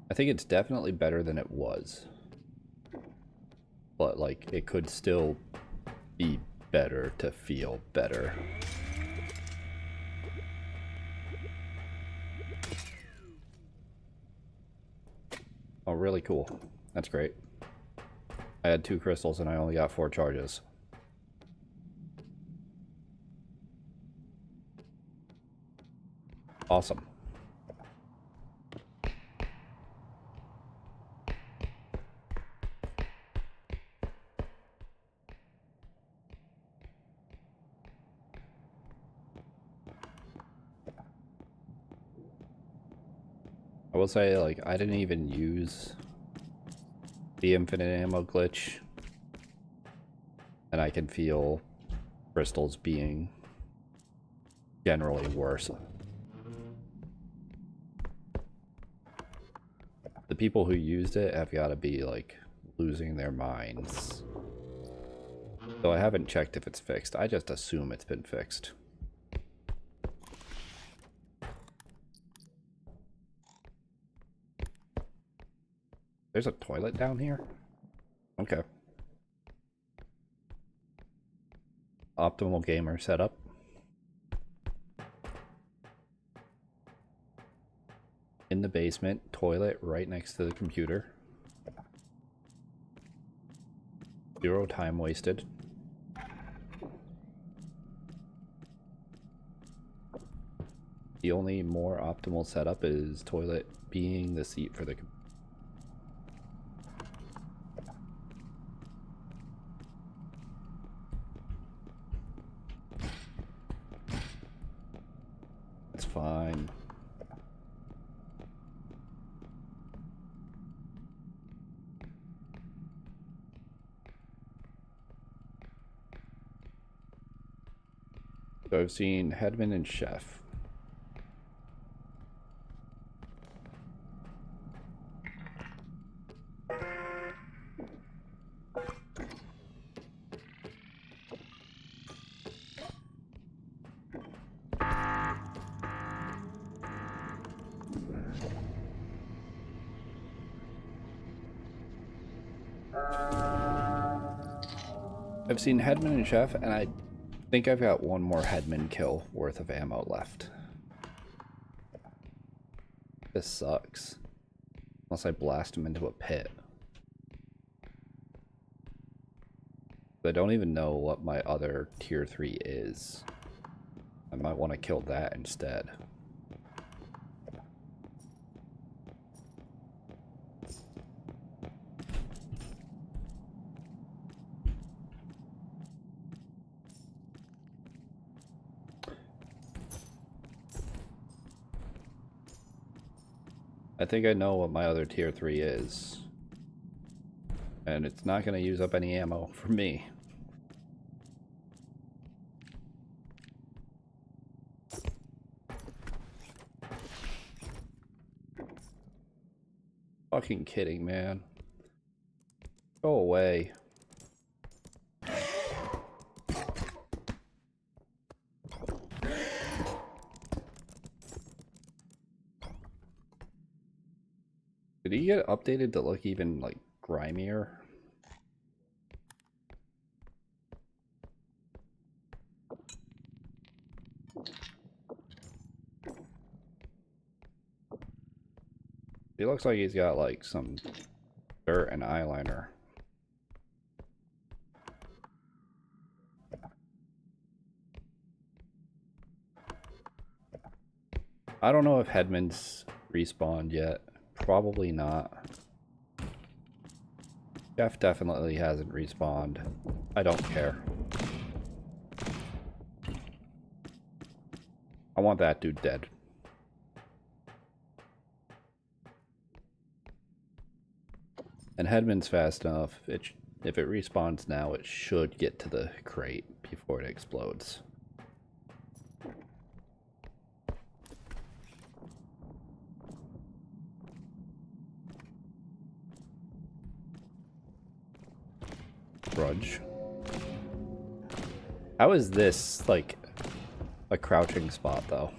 I think it's definitely better than it was. But like it could still be better to feel better. Oh, really cool. That's great. I had 2 crystals and I only got 4 charges. Awesome. I will say, like, I didn't even use the infinite ammo glitch, and I can feel crystals being generally worse. The people who used it have got to be, like, losing their minds. So I haven't checked if it's fixed. I just assume it's been fixed. There's a toilet down here? Okay. Optimal gamer setup. In the basement, toilet right next to the computer. 0 time wasted. The only more optimal setup is toilet being the seat for the computer. Fine. So I've seen Headman and Chef. I've seen Headman and Chef, and I think I've got one more Headman kill worth of ammo left. This sucks. Unless I blast him into a pit. I don't even know what my other tier 3 is. I might want to kill that instead. I think I know what my other tier 3 is. And it's not going to use up any ammo for me. Fucking kidding, man. Go away. Did he get updated to look even, like, grimier? He looks like he's got, like, some dirt and eyeliner. I don't know if Headman's respawned yet. Probably not. Jeff definitely hasn't respawned. I don't care. I want that dude dead. And Headman's fast enough. If it respawns now, it should get to the crate before it explodes. Grudge. How is this, like, a crouching spot, though?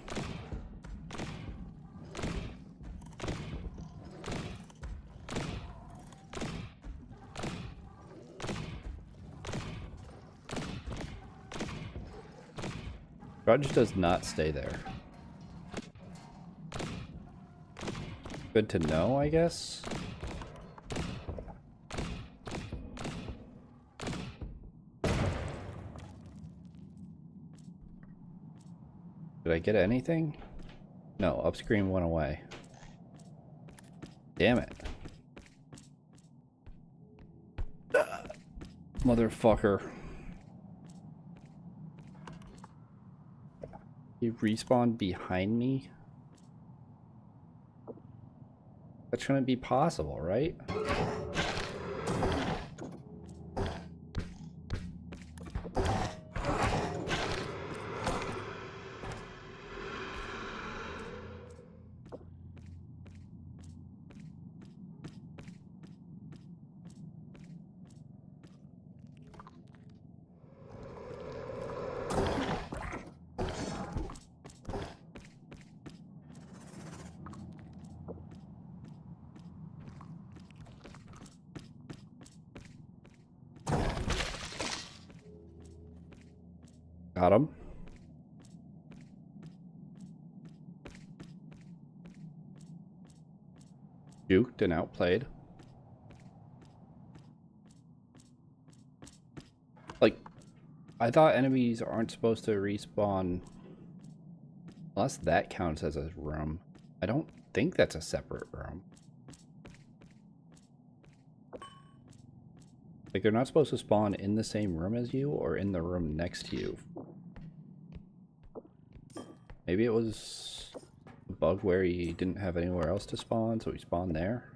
Grudge does not stay there. Good to know, I guess? Did I get anything? No, upscreen went away. Damn it. Motherfucker. He respawned behind me? That shouldn't be possible, right? Got him. Juked and outplayed. Like, I thought enemies aren't supposed to respawn unless that counts as a room. I don't think that's a separate room. Like, they're not supposed to spawn in the same room as you or in the room next to you. Maybe it was a bug where he didn't have anywhere else to spawn, so he spawned there.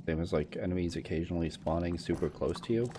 Same as, like, enemies occasionally spawning super close to you.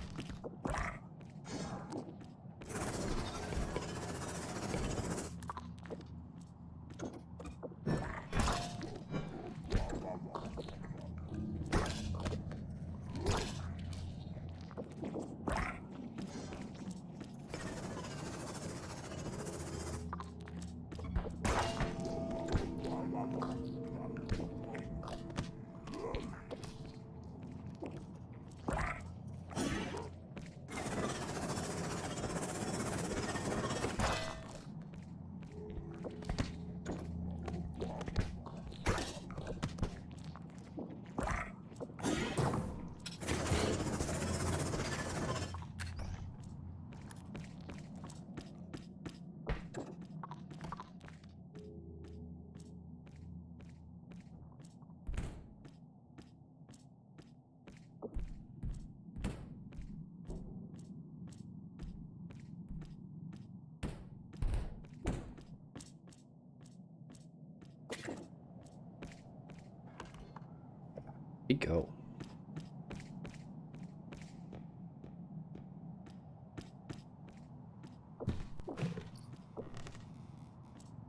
Where'd he go?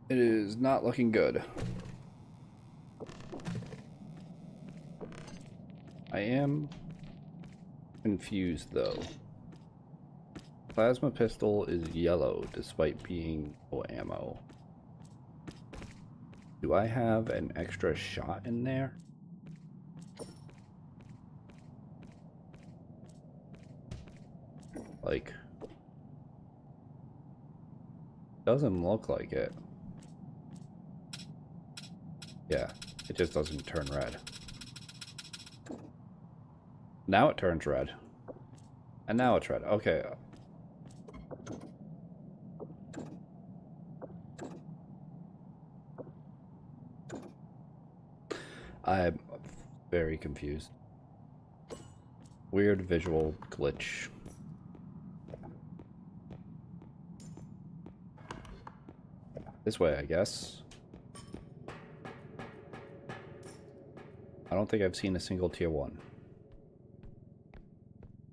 It is not looking good. I am confused though. Plasma pistol is yellow despite being low ammo. Do I have an extra shot in there? Like, doesn't look like it. Yeah, it just doesn't turn red. Now it turns red. And now it's red. Okay. I'm very confused. Weird visual glitch. This way, I guess. I don't think I've seen a single tier 1.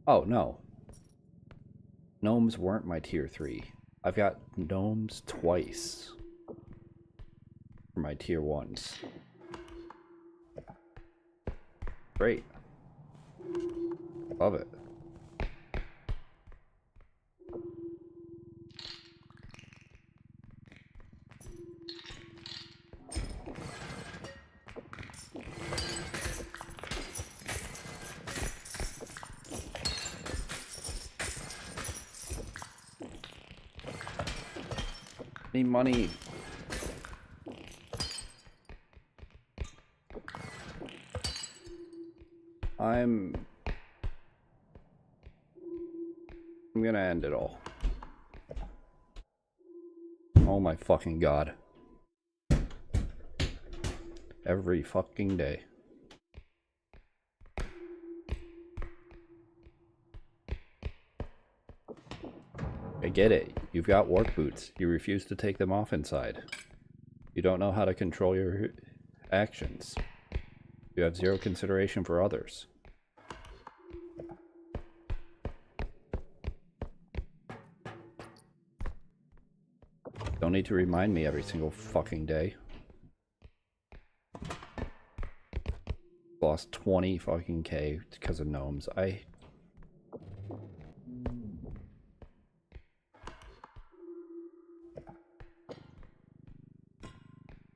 Oh, no. Gnomes weren't my tier 3. I've got gnomes twice for my tier 1s. Great. Love it. Need money. I'm gonna end it all. Oh my fucking god. Every fucking day. I get it. You've got work boots. You refuse to take them off inside. You don't know how to control your actions. You have zero consideration for others. Don't need to remind me every single fucking day. Lost 20 fucking K because of gnomes.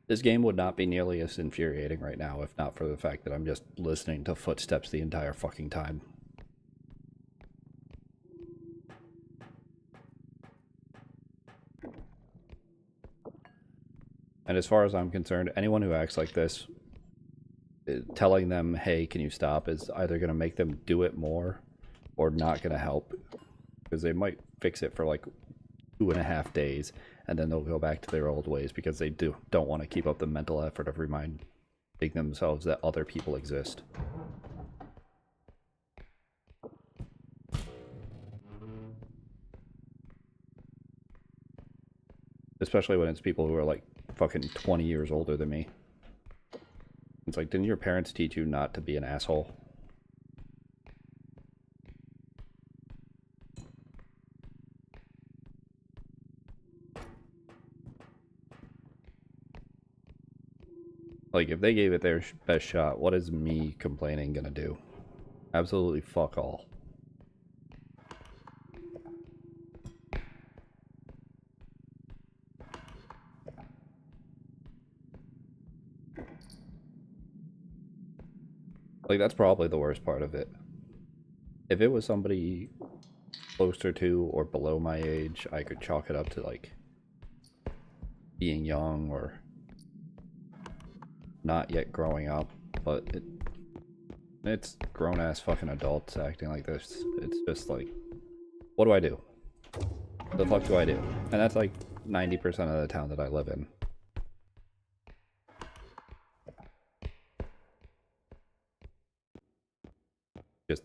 This game would not be nearly as infuriating right now if not for the fact that I'm just listening to footsteps the entire fucking time. And as far as I'm concerned, anyone who acts like this, telling them, hey, can you stop, is either going to make them do it more or not going to help. Because they might fix it for like 2.5 days and then they'll go back to their old ways because they don't want to keep up the mental effort of reminding themselves that other people exist. Especially when it's people who are like fucking 20 years older than me. It's like, didn't your parents teach you not to be an asshole? Like, if they gave it their best shot, what is me complaining gonna do? Absolutely fuck all. Like, that's probably the worst part of it. If it was somebody closer to or below my age, I could chalk it up to, like, being young or not yet growing up, but it's grown-ass fucking adults acting like this. It's just like, what do I do? What the fuck do I do? And that's like 90% of the town that I live in. Just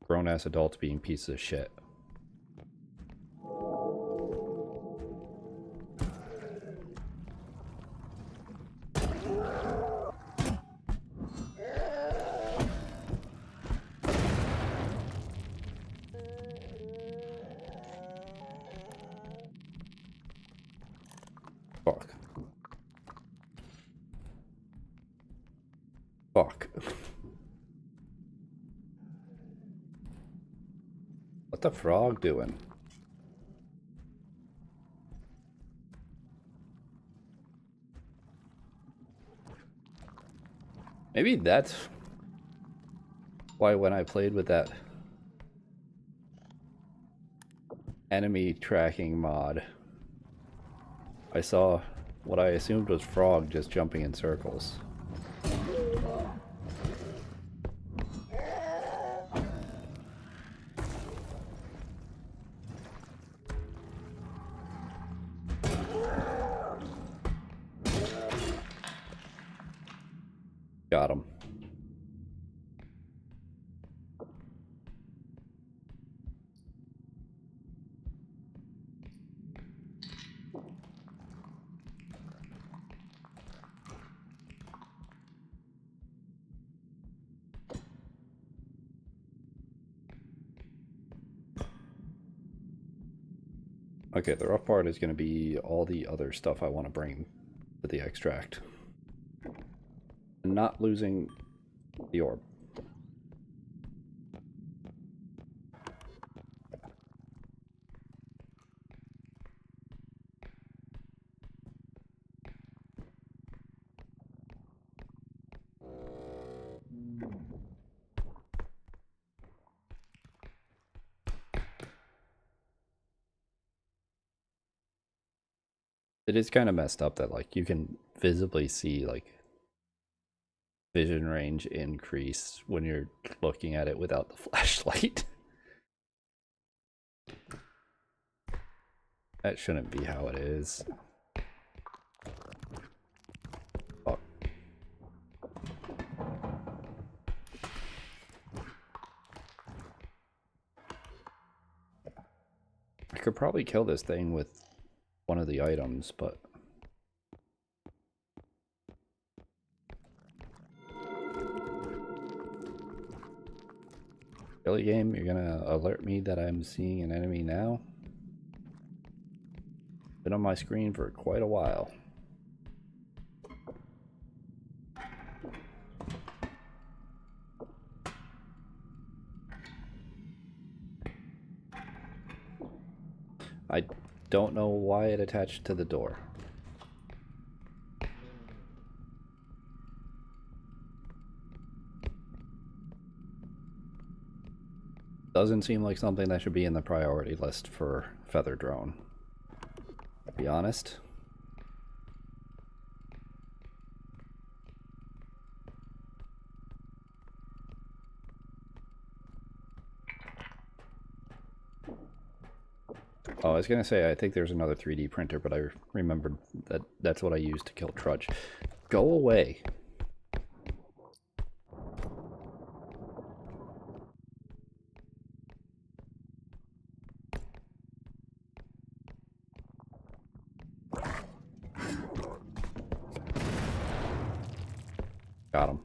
grown-ass adults being pieces of shit. Fuck. Fuck. What the frog doing? Maybe that's why when I played with that enemy tracking mod, I saw what I assumed was frog just jumping in circles. Got him. Okay, the rough part is going to be all the other stuff I want to bring to the extract. And not losing the orb. It is kind of messed up that like you can visibly see like vision range increase when you're looking at it without the flashlight. That shouldn't be how it is. Fuck. I could probably kill this thing with one of the items, but really, game, you're gonna alert me that I'm seeing an enemy now? Been on my screen for quite a while. I don't know why it attached to the door. Doesn't seem like something that should be in the priority list for Feather Drone, to be honest. Oh, I was gonna say, I think there's another 3D printer, but I remembered that that's what I used to kill Trudge. Go away. Got him.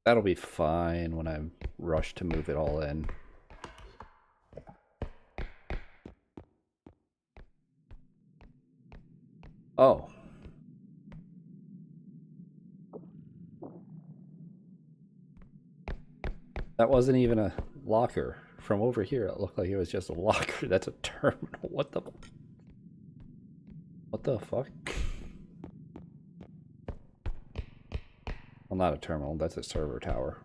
That'll be fine when I rush to move it all in. Oh. That wasn't even a locker. From over here, it looked like it was just a locker. That's a terminal. What the... What the fuck? Well, not a terminal. That's a server tower.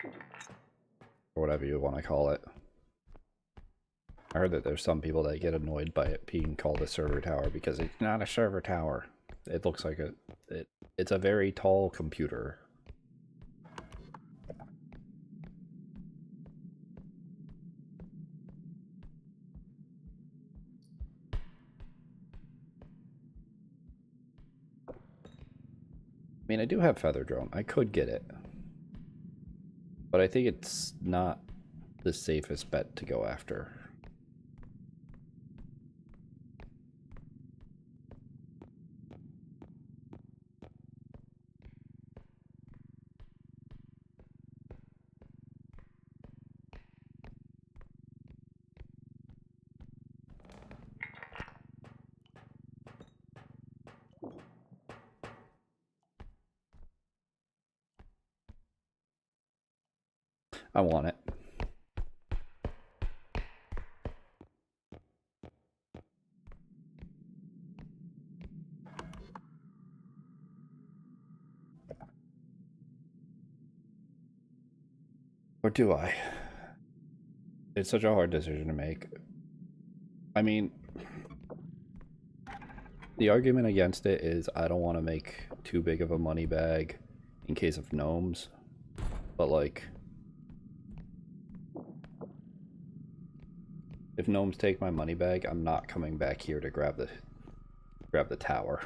Or whatever you want to call it. I heard that there's some people that get annoyed by it being called a server tower because it's not a server tower. It looks like it's a very tall computer. I mean, I do have Feather Drone. I could get it. But I think it's not the safest bet to go after. I want it. Or do I? It's such a hard decision to make. I mean, the argument against it is I don't want to make too big of a money bag in case of gnomes. But like, if gnomes take my money bag, I'm not coming back here to grab the tower.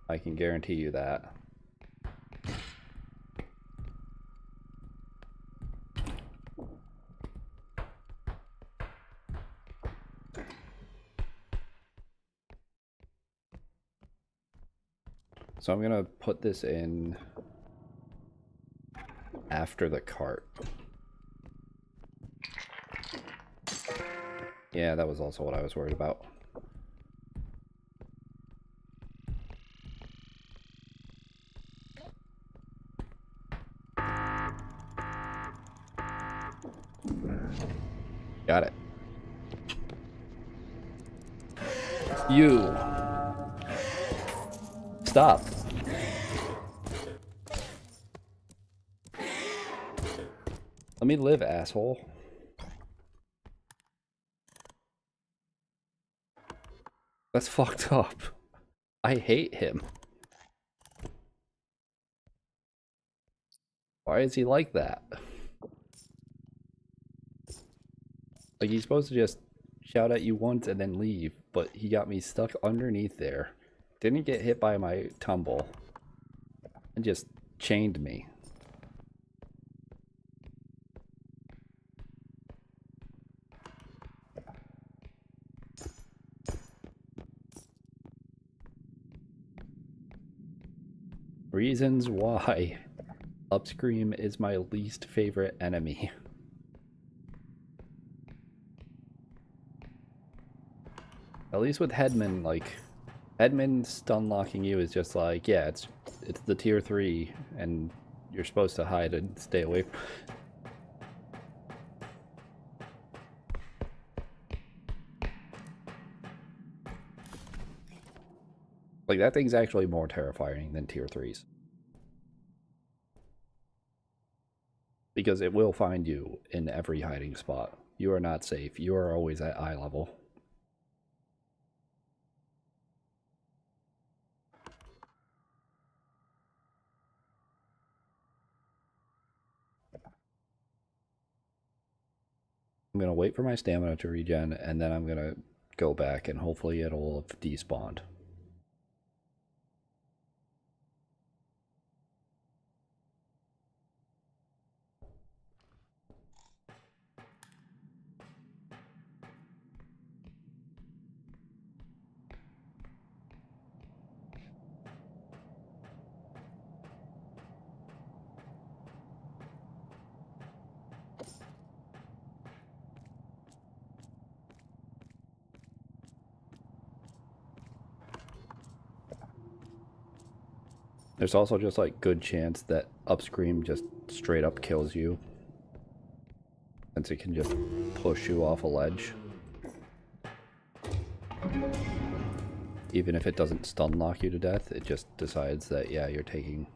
I can guarantee you that. So I'm gonna put this in after the cart. Yeah, that was also what I was worried about. Got it. You. Stop. Let me live, asshole. That's fucked up. I hate him. Why is he like that? Like, he's supposed to just shout at you once and then leave, but he got me stuck underneath there. Didn't get hit by my tumble. And just chained me. Reasons why Upscream is my least favorite enemy. At least with Headman, like, Headman stun locking you is just like, yeah, it's the tier 3, and you're supposed to hide and stay away. Like, that thing's actually more terrifying than tier 3s. Because it will find you in every hiding spot. You are not safe. You are always at eye level. I'm going to wait for my stamina to regen, and then I'm going to go back, and hopefully it'll have despawned. There's also just like good chance that Upscream just straight up kills you, since it can just push you off a ledge. Even if it doesn't stun lock you to death, it just decides that, yeah, you're taking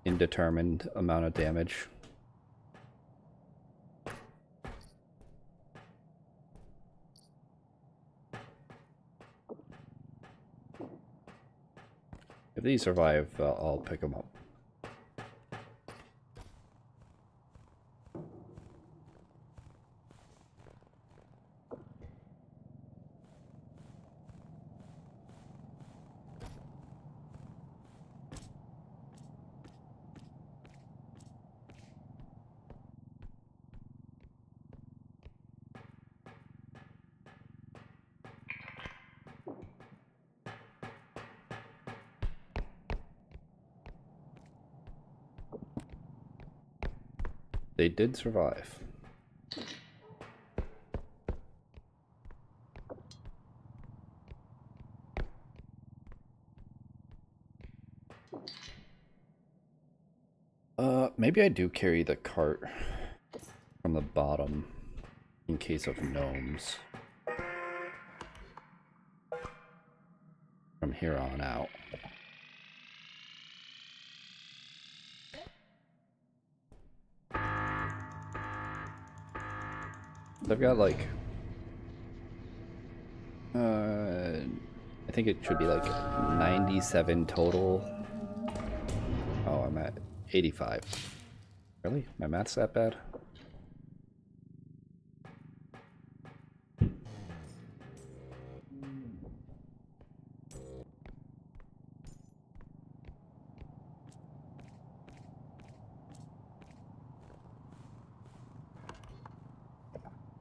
indeterminate amount of damage. If these survive, I'll pick them up. They did survive. Maybe I do carry the cart from the bottom in case of gnomes from here on out. I've got like, I think it should be like 97 total. Oh, I'm at 85. Really? My math's that bad?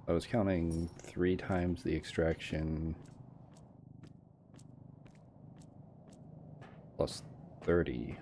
I was counting 3 times the extraction. plus 30.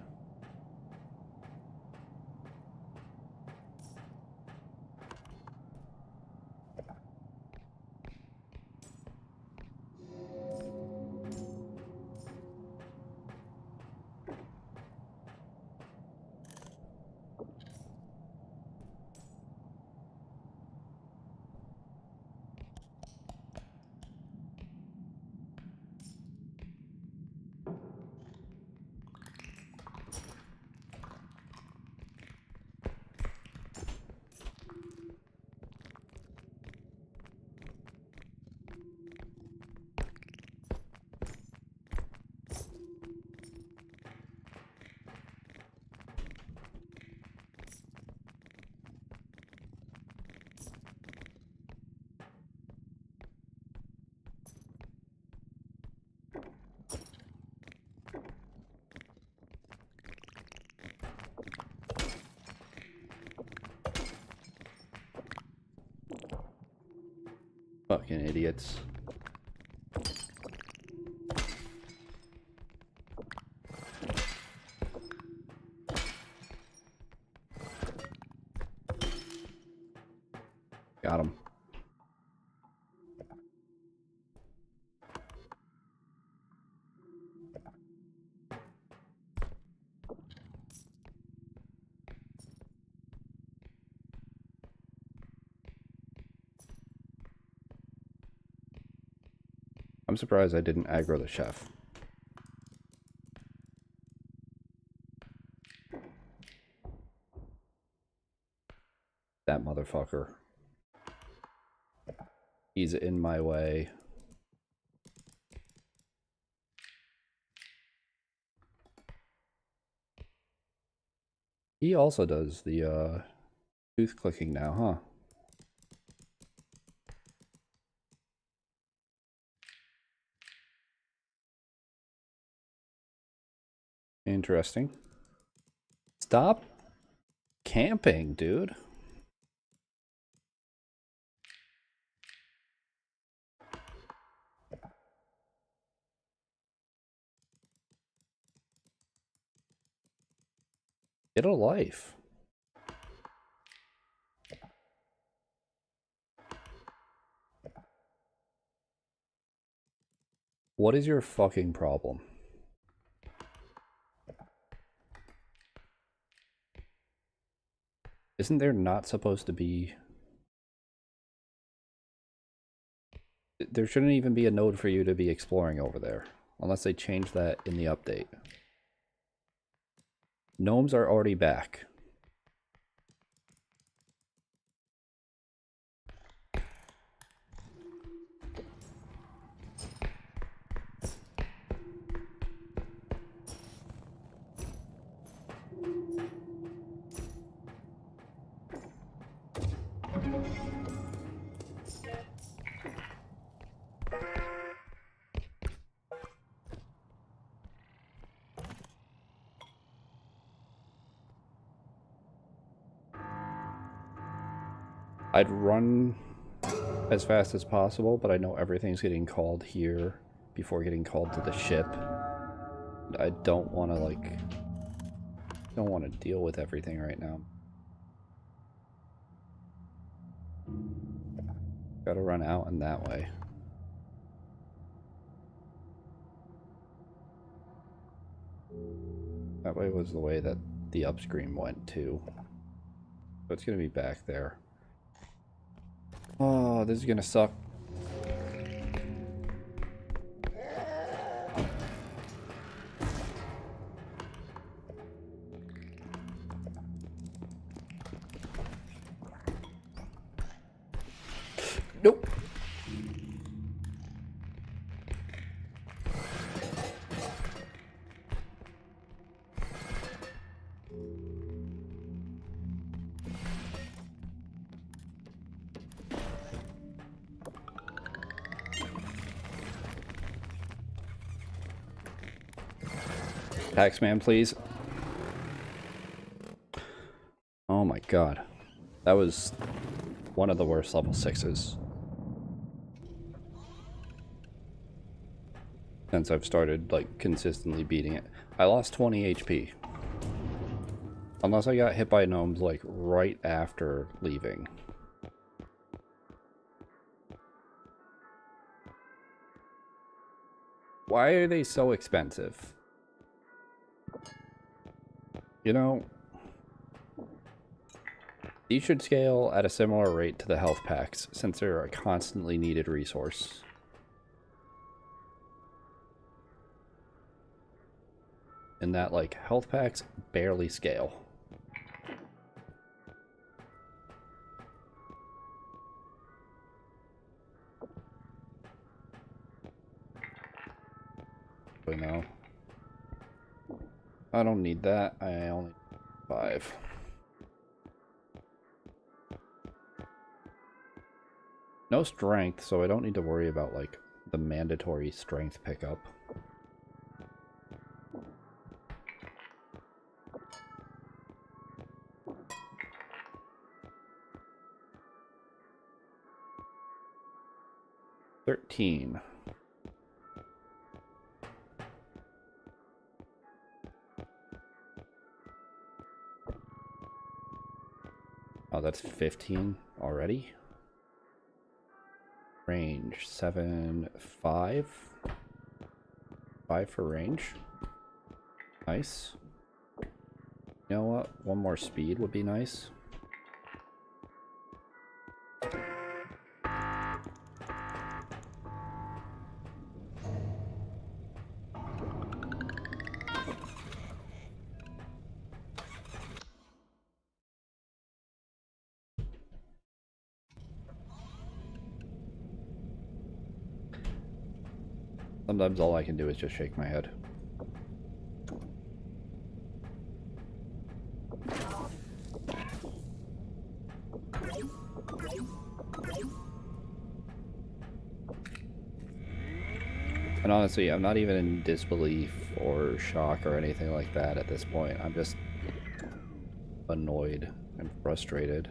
Fucking idiots. Got him. I'm surprised I didn't aggro the chef. That motherfucker. He's in my way. He also does the tooth clicking now, huh? Interesting. Stop camping, dude. Get a life. What is your fucking problem? Isn't there not supposed to be... There shouldn't even be a node for you to be exploring over there. Unless they change that in the update. Gnomes are already back. I'd run as fast as possible, but I know everything's getting called here before getting called to the ship. I don't want to, like... don't want to deal with everything right now. Gotta run out and that way. That way was the way that the upstream went too. So it's gonna be back there. Oh, this is gonna suck. Nope. Taxman, please. Oh my god. That was one of the worst level 6s. since I've started like consistently beating it. I lost 20 HP. Unless I got hit by gnomes like right after leaving. Why are they so expensive? You know, these should scale at a similar rate to the health packs, since they're a constantly needed resource. And that, like, health packs barely scale. But no. I don't need that. I only need 5. No strength, so I don't need to worry about, like, the mandatory strength pickup. $13. Oh, that's 15 already? Range 7, 5. 5 for range. Nice. You know what? One more speed would be nice. Sometimes all I can do is just shake my head. And honestly, I'm not even in disbelief or shock or anything like that at this point. I'm just annoyed and frustrated.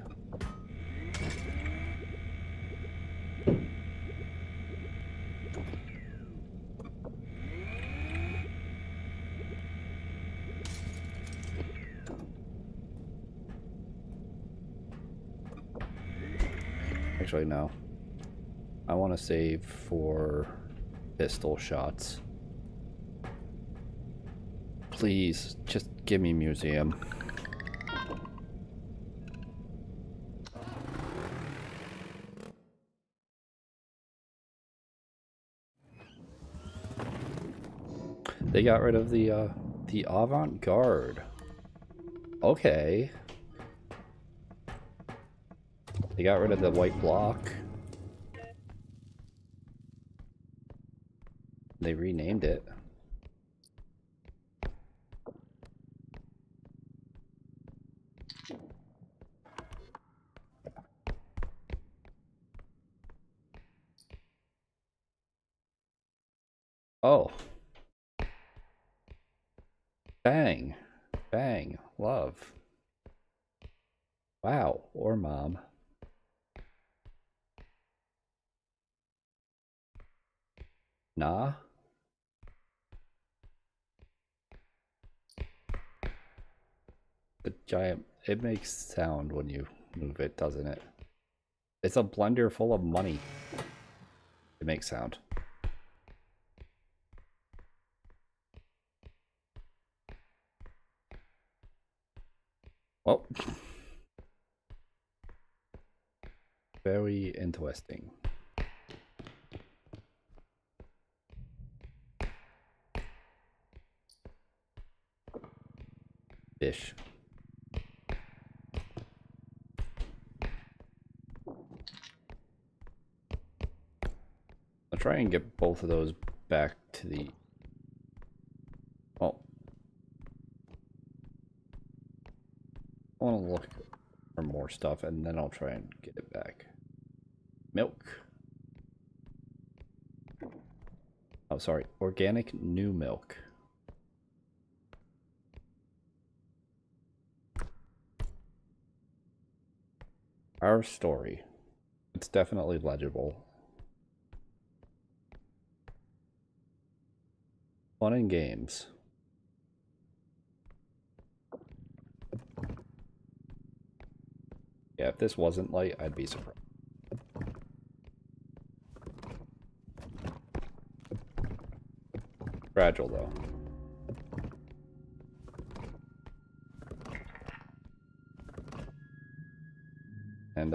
Actually, no. I want to save for pistol shots. Please, just give me museum. They got rid of the avant-garde. Okay. They got rid of the white block. They renamed it. Oh. Bang. Bang. Love. Wow. Or mom. Nah. The giant... It makes sound when you move it, doesn't it? It's a blender full of money. It makes sound. Well. Very interesting. Fish. I'll try and get both of those back to the... Well, I want to look for more stuff and then I'll try and get it back. Milk. Oh, sorry. Organic new milk. Our story. It's definitely legible. Fun and games. Yeah, if this wasn't light, I'd be surprised. Fragile, though. And,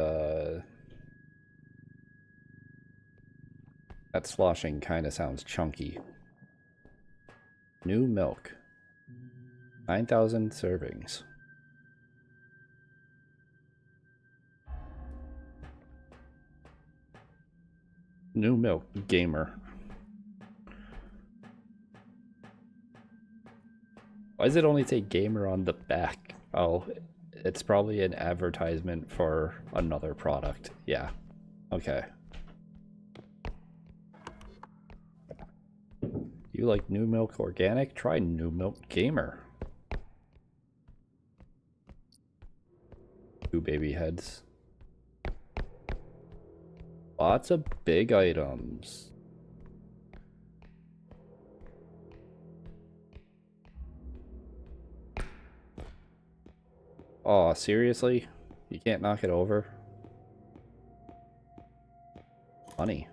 that sloshing kind of sounds chunky. New milk. 9,000 servings. New milk gamer. Why does it only say gamer on the back? Oh, it's probably an advertisement for another product. Yeah. Okay. You like New Milk Organic? Try New Milk Gamer. 2 baby heads. Lots of big items. Aw, seriously? You can't knock it over? Funny.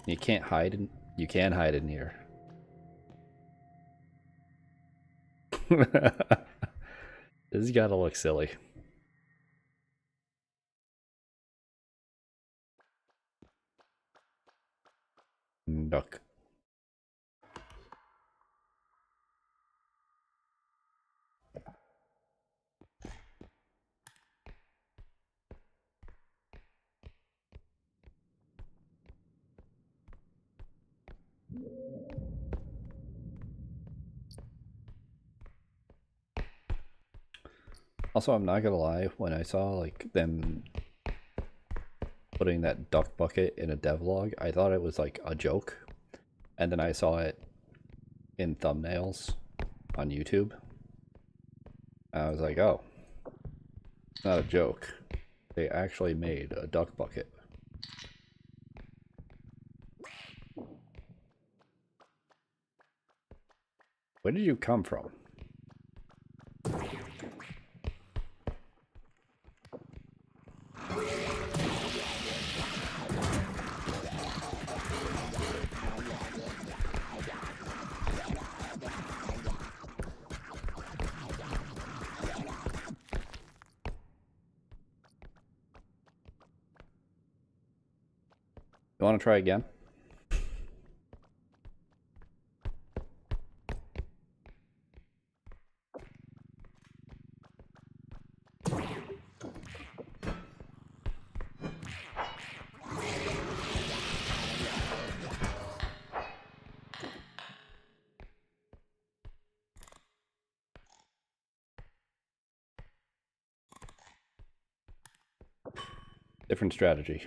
You can't hide in... You can hide in here. This has gotta look silly. Duck. Also, I'm not gonna lie, when I saw like them putting that duck bucket in a devlog, I thought it was like a joke. And then I saw it in thumbnails on YouTube. I was like, oh, it's not a joke. They actually made a duck bucket. Where did you come from? You want to try again? Different strategy.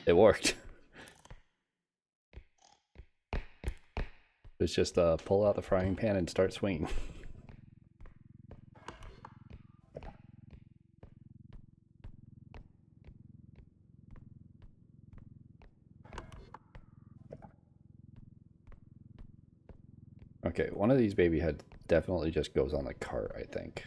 It worked. It's just pull out the frying pan and start swinging. Okay, one of these baby heads definitely just goes on the cart, I think.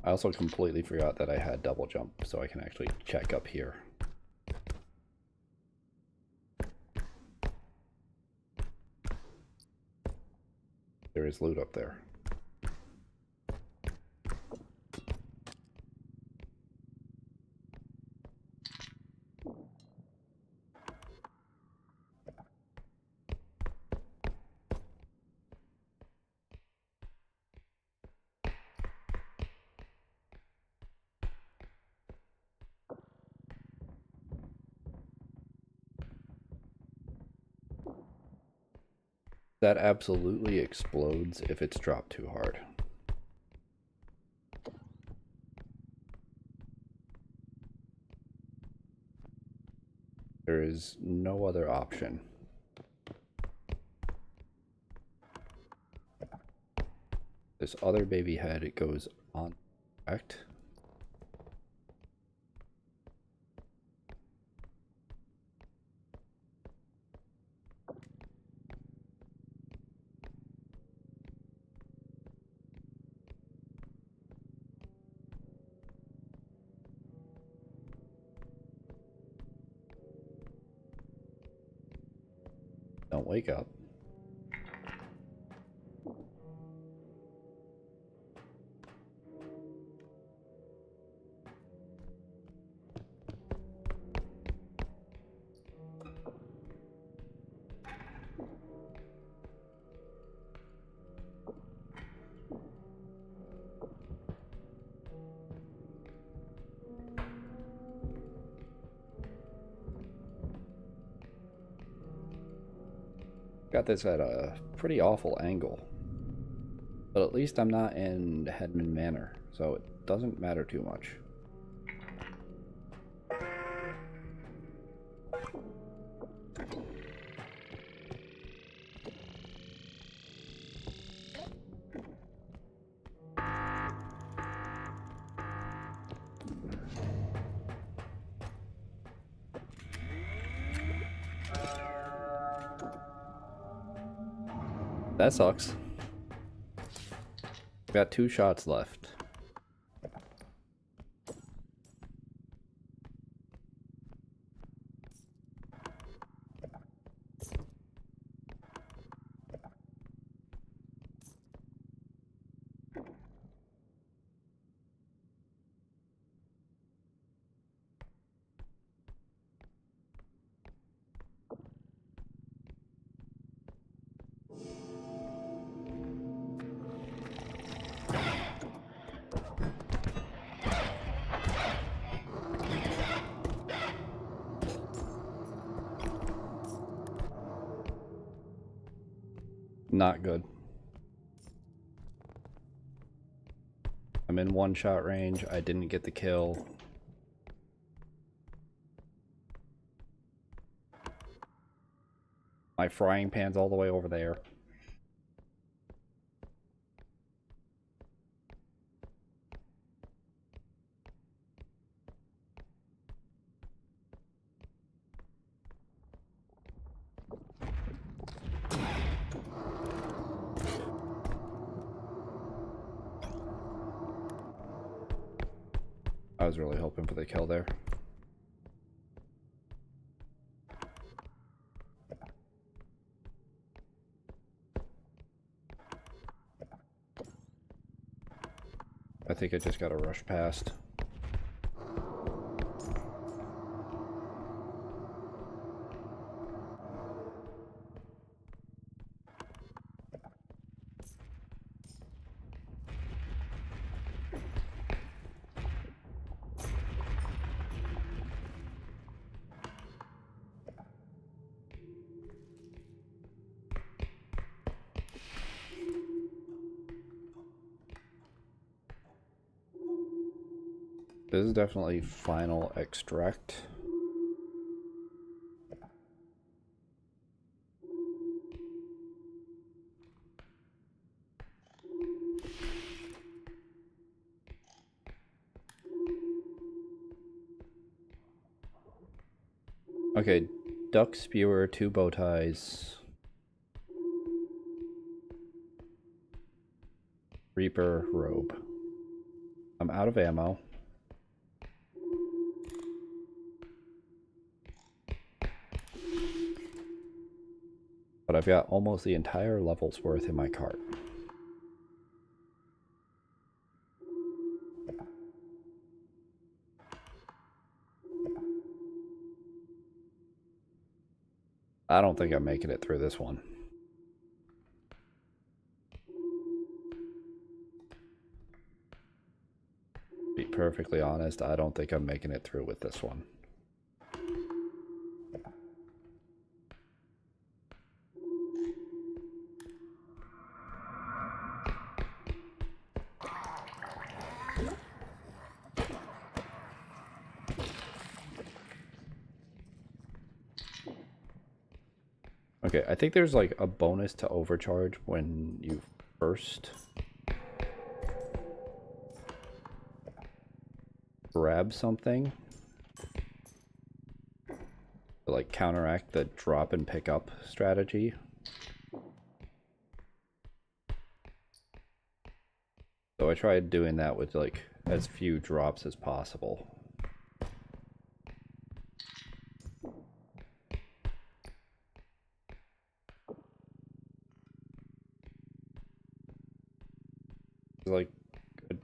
I also completely forgot that I had double jump, so I can actually check up here. There is loot up there. That absolutely explodes if it's dropped too hard. There is no other option. This other baby head, it goes on correct. Don't wake up. Got this at a pretty awful angle. But at least I'm not in Headman Manor, so it doesn't matter too much. That sucks. Got 2 shots left. Not good. I'm in 1-shot range. I didn't get the kill. My frying pan's all the way over there. I was really hoping for the kill there. I think I just got to rush past. This is definitely final extract. Okay, duck spewer, 2 bow ties. Reaper robe. I'm out of ammo. But I've got almost the entire level's worth in my cart. I don't think I'm making it through this one. To be perfectly honest, I don't think I'm making it through with this one. Okay, I think there's like a bonus to overcharge when you first grab something to like counteract the drop and pick up strategy. So I tried doing that with like as few drops as possible. Like a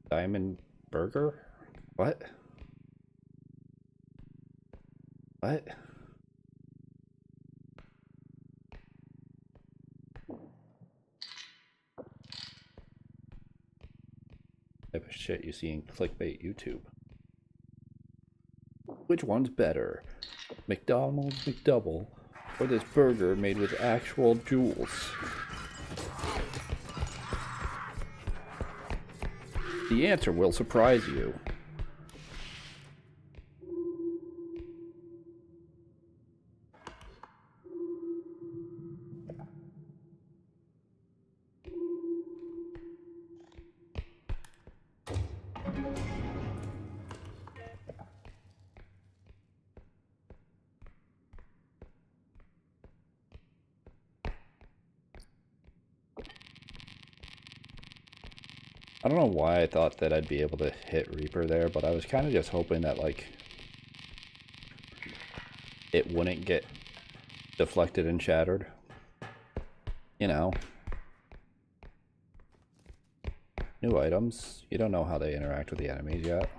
diamond burger? What? What? Type of shit you see in clickbait YouTube. Which one's better? McDonald's McDouble or this burger made with actual jewels? The answer will surprise you. I don't know why I thought that I'd be able to hit Reaper there, but I was kind of just hoping that, like, it wouldn't get deflected and shattered. You know. New items. You don't know how they interact with the enemies yet.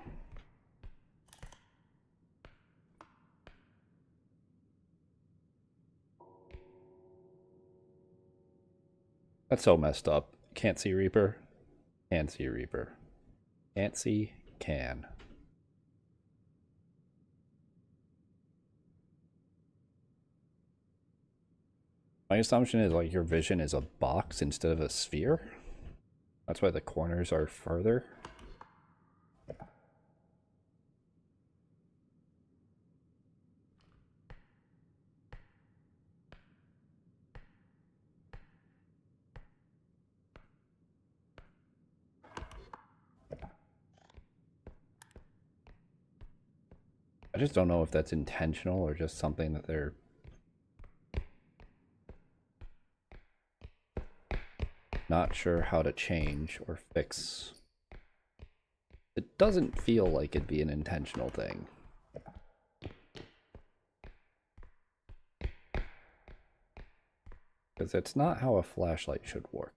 That's so messed up. Can't see Reaper. Can see Reaper. Can't see. Can. My assumption is like your vision is a box instead of a sphere. That's why the corners are further. I just don't know if that's intentional or just something that they're not sure how to change or fix. It doesn't feel like it'd be an intentional thing. Because it's not how a flashlight should work.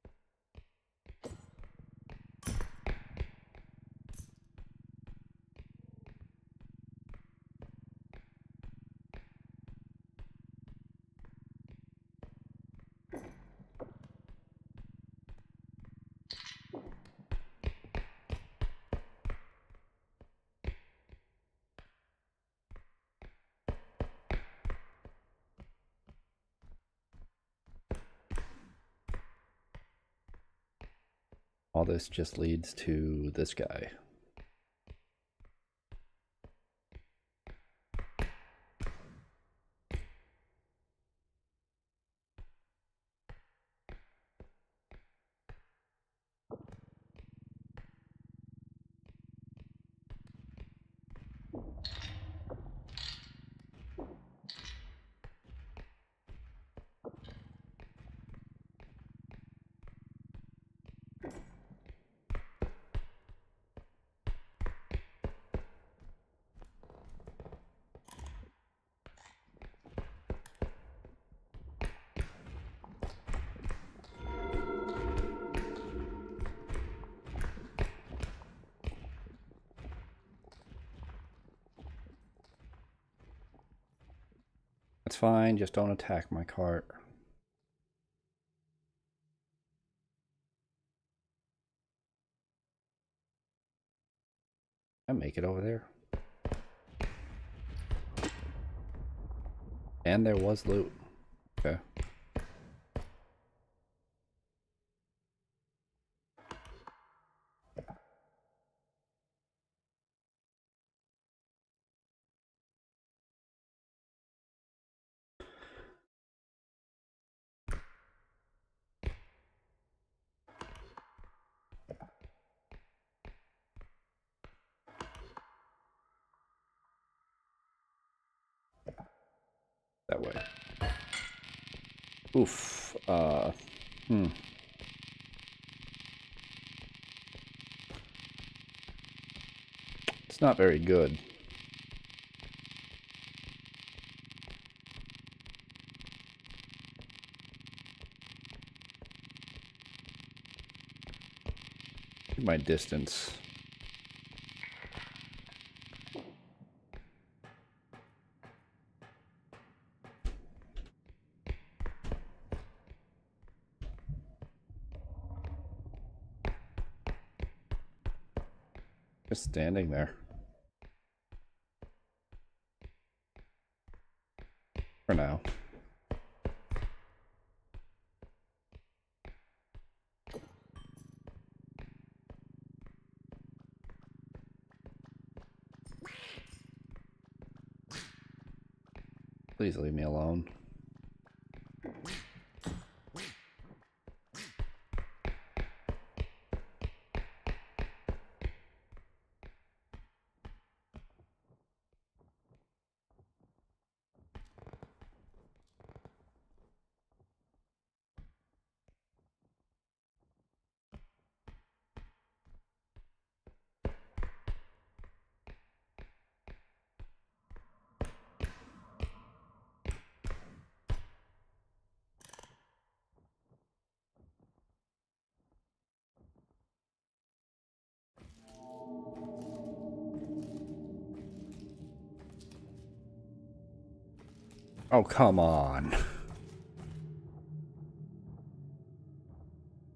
All this just leads to this guy. That's fine, just don't attack my cart. I make it over there. And there was loot. Okay. That way. Oof. It's not very good. My distance. Just standing there. For now. Please leave me alone. Oh, come on.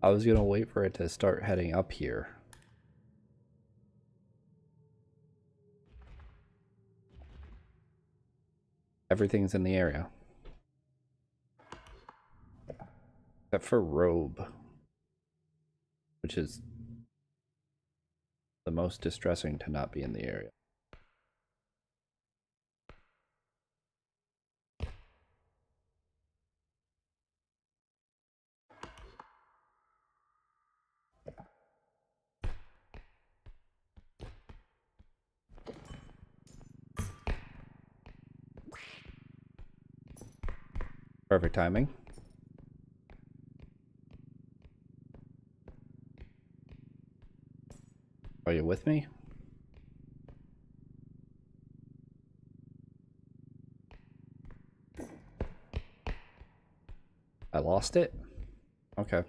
I was gonna wait for it to start heading up here. Everything's in the area. Except for Robe. Which is the most distressing to not be in the area. Perfect timing. Are you with me? I lost it? Okay.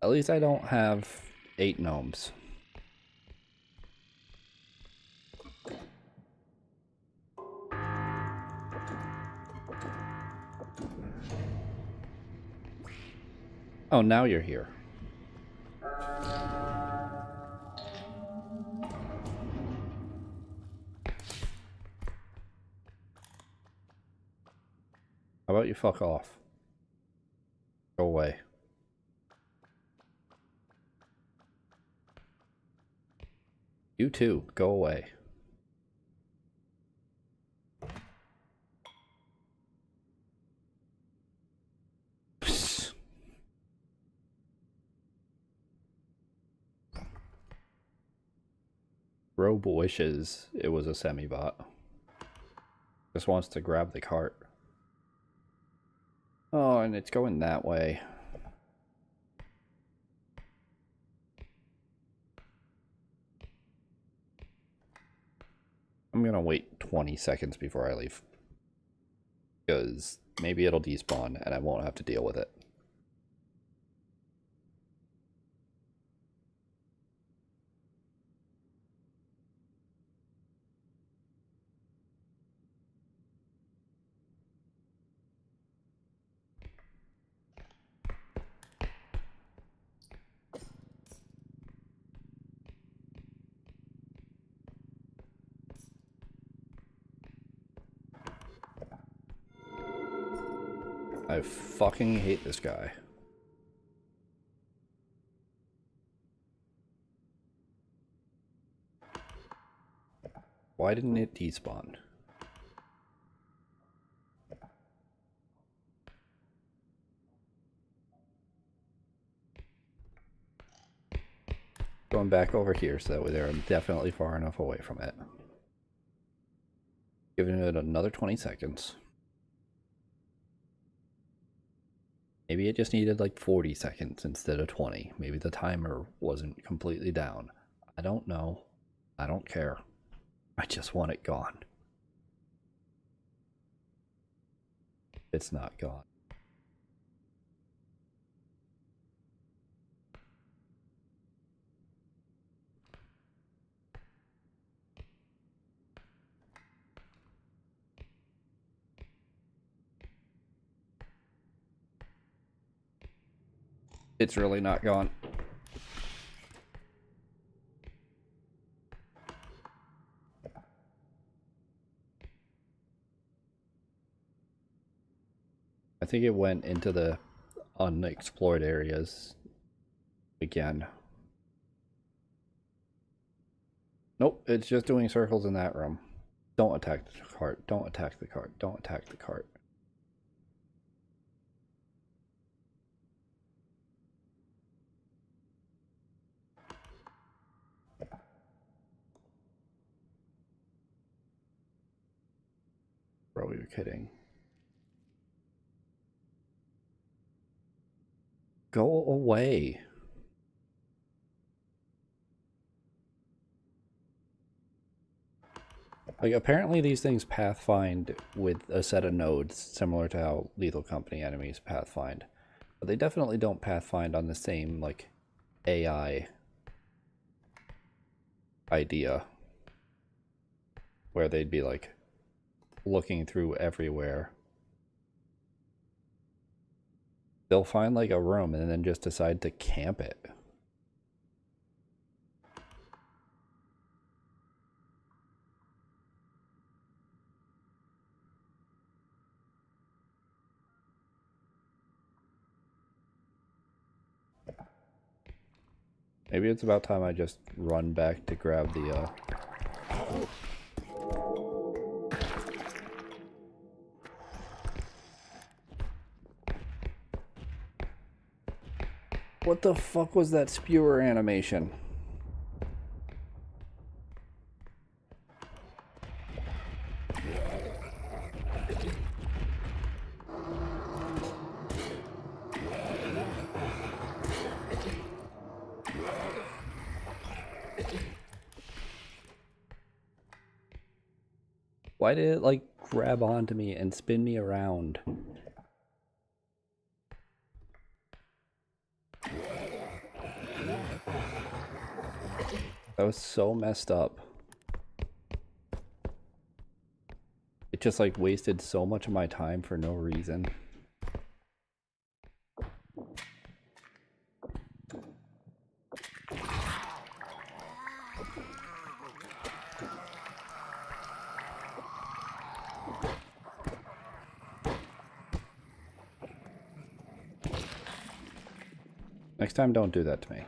At least I don't have 8 gnomes. Oh, now you're here. How about you fuck off? Go away. You too. Go away. Psst. Robe wishes it was a semi-bot. Just wants to grab the cart. Oh, and it's going that way. I'm gonna wait 20 seconds before I leave. Because maybe it'll despawn and I won't have to deal with it. I fucking hate this guy. Why didn't it despawn? Going back over here so that way they're definitely far enough away from it. Giving it another 20 seconds. Maybe it just needed like 40 seconds instead of 20. Maybe the timer wasn't completely down. I don't know. I don't care. I just want it gone. It's not gone. It's really not gone. I think it went into the unexplored areas again. Nope, it's just doing circles in that room. Don't attack the cart. Don't attack the cart. Don't attack the cart. Bro, you're kidding. Go away. Like, apparently these things pathfind with a set of nodes, similar to how Lethal Company enemies pathfind. But they definitely don't pathfind on the same, like, AI idea. Where they'd be, like, looking through everywhere. They'll find, like, a room and then just decide to camp it. Maybe it's about time I just run back to grab the, What the fuck was that spewer animation? Why did it, like, grab onto me and spin me around? That was so messed up. It just, like, wasted so much of my time for no reason. Next time, don't do that to me.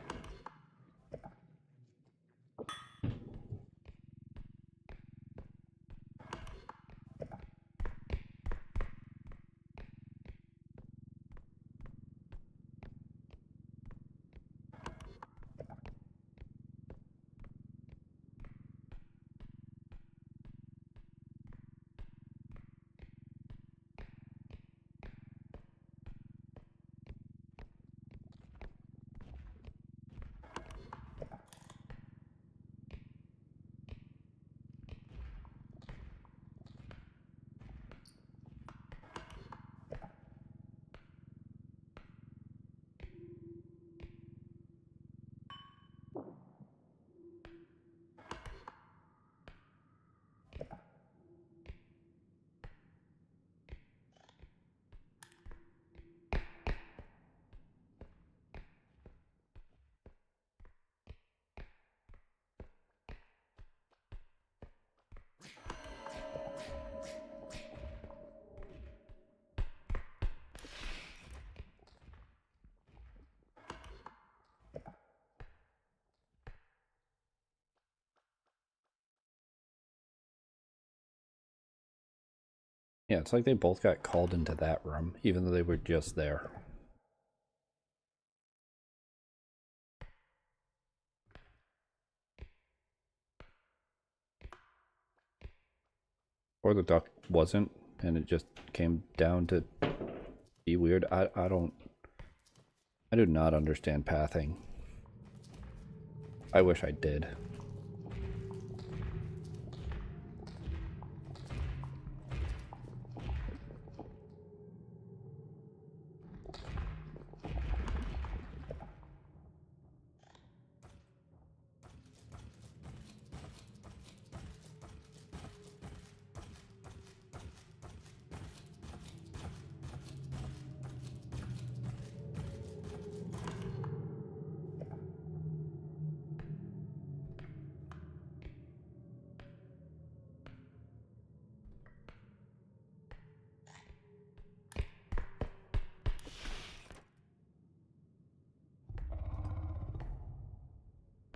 Yeah, it's like they both got called into that room, even though they were just there. Or the duck wasn't, and it just came down to be weird. I do not understand pathing. I wish I did.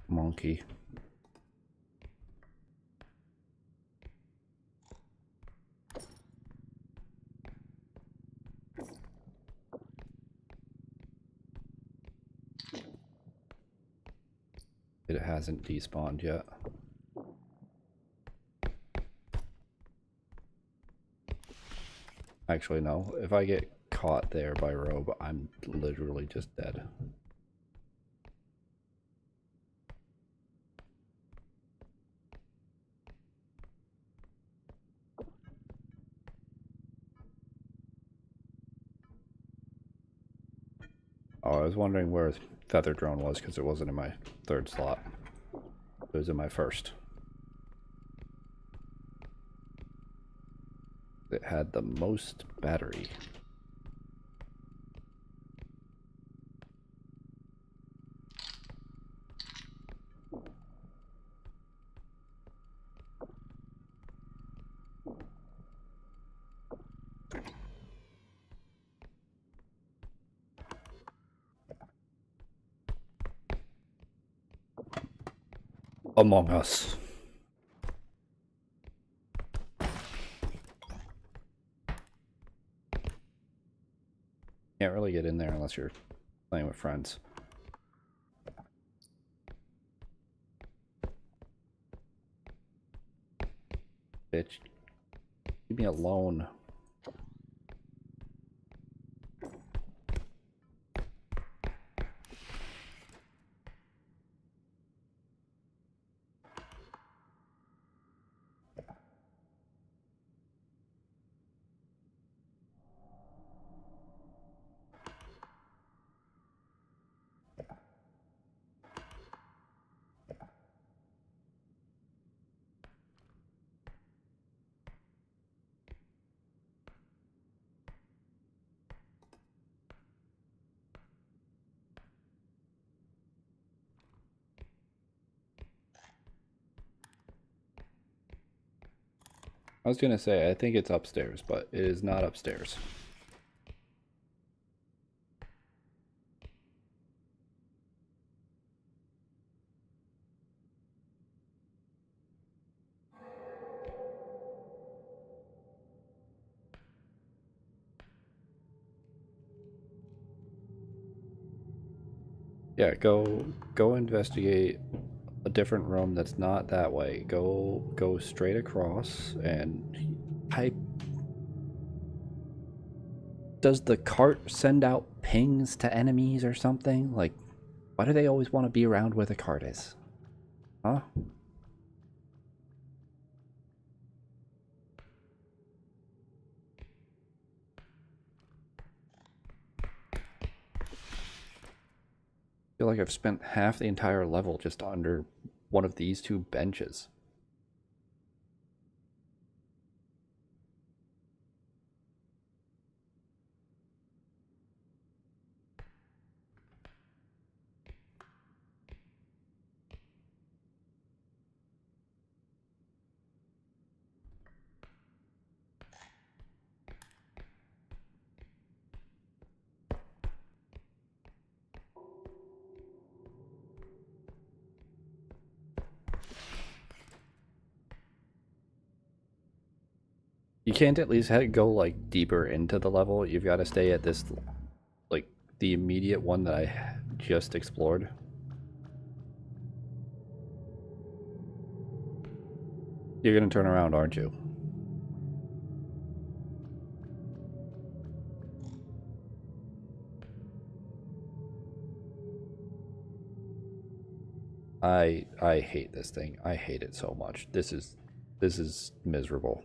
Monkey. It hasn't despawned yet. Actually, no. If I get caught there by Robe, I'm literally just dead. Oh, I was wondering where Feather Drone was because it wasn't in my third slot. It was in my first. It had the most battery. Among Us. Can't really get in there unless you're playing with friends. Bitch. Leave me alone. I was gonna say, I think it's upstairs, but it is not upstairs. Yeah, go investigate a different room that's not that way. Go straight across and I does the cart send out pings to enemies or something? Like, why do they always want to be around where the cart is? Huh? I feel like I've spent half the entire level just under one of these two benches. You can't at least go like deeper into the level. You've got to stay at this, like the immediate one that I just explored. You're gonna turn around, aren't you? I hate this thing. I hate it so much. This is miserable.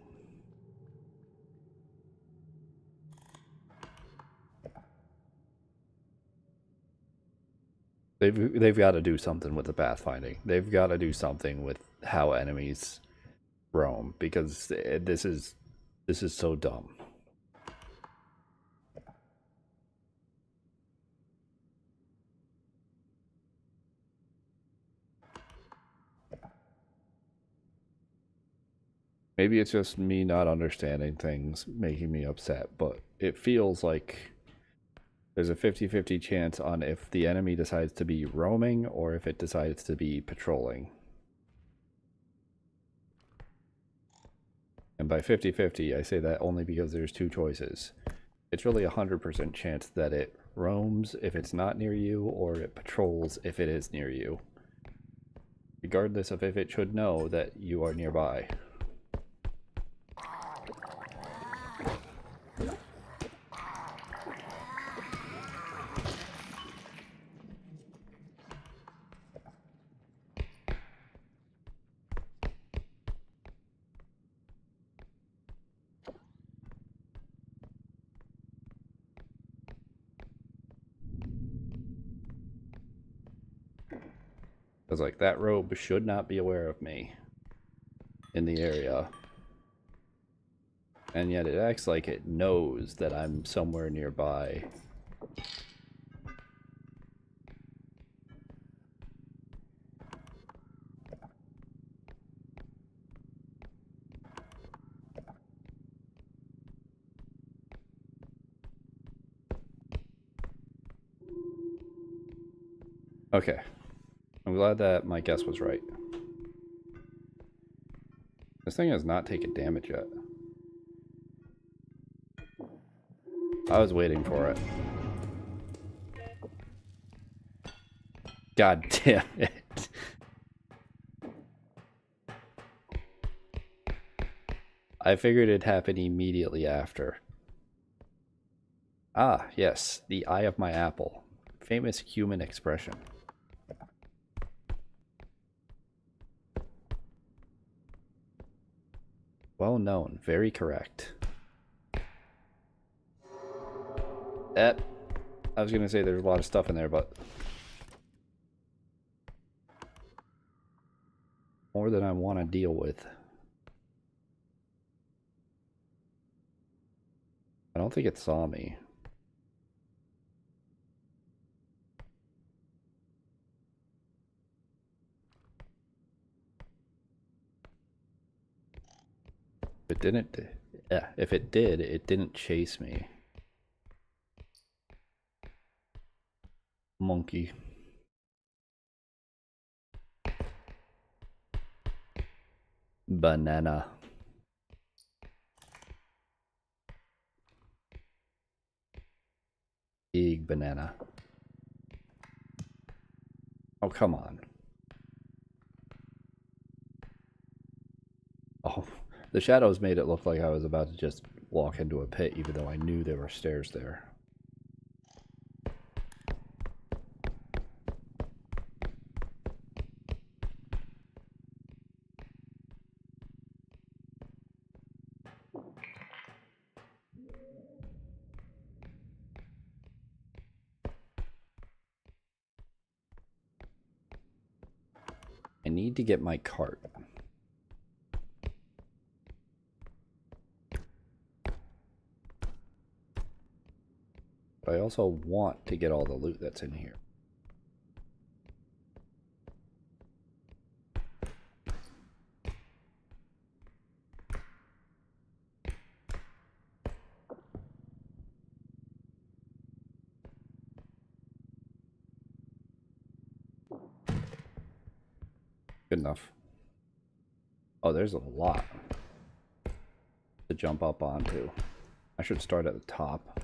They've got to do something with the pathfinding. They've got to do something with how enemies roam, because this is so dumb. Maybe it's just me not understanding things making me upset, but it feels like there's a 50-50 chance on if the enemy decides to be roaming or if it decides to be patrolling. And by 50-50, I say that only because there's two choices. It's really a 100% chance that it roams if it's not near you, or it patrols if it is near you, regardless of if it should know that you are nearby. Because, like, that robe should not be aware of me in the area. And yet it acts like it knows that I'm somewhere nearby. Okay. I'm glad that my guess was right. This thing has not taken damage yet. I was waiting for it. God damn it. I figured it'd happen immediately after. Ah, yes, the eye of my apple. Famous human expression. Well known, very correct. I was gonna say there's a lot of stuff in there, but more than I want to deal with. I don't think it saw me. If it didn't, yeah, if it did, it didn't chase me. Monkey. Banana. Big banana. Oh, come on. Oh, the shadows made it look like I was about to just walk into a pit, even though I knew there were stairs there. I need to get my cart. But I also want to get all the loot that's in here. Good enough. Oh, there's a lot to jump up onto. I should start at the top.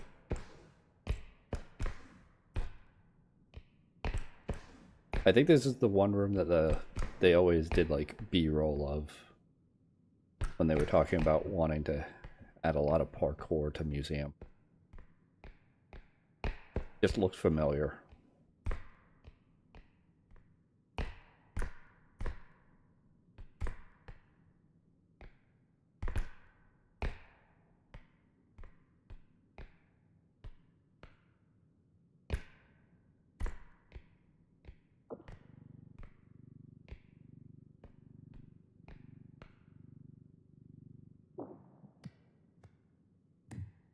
I think this is the one room that they always did like B-roll of when they were talking about wanting to add a lot of parkour to museum. Just looks familiar.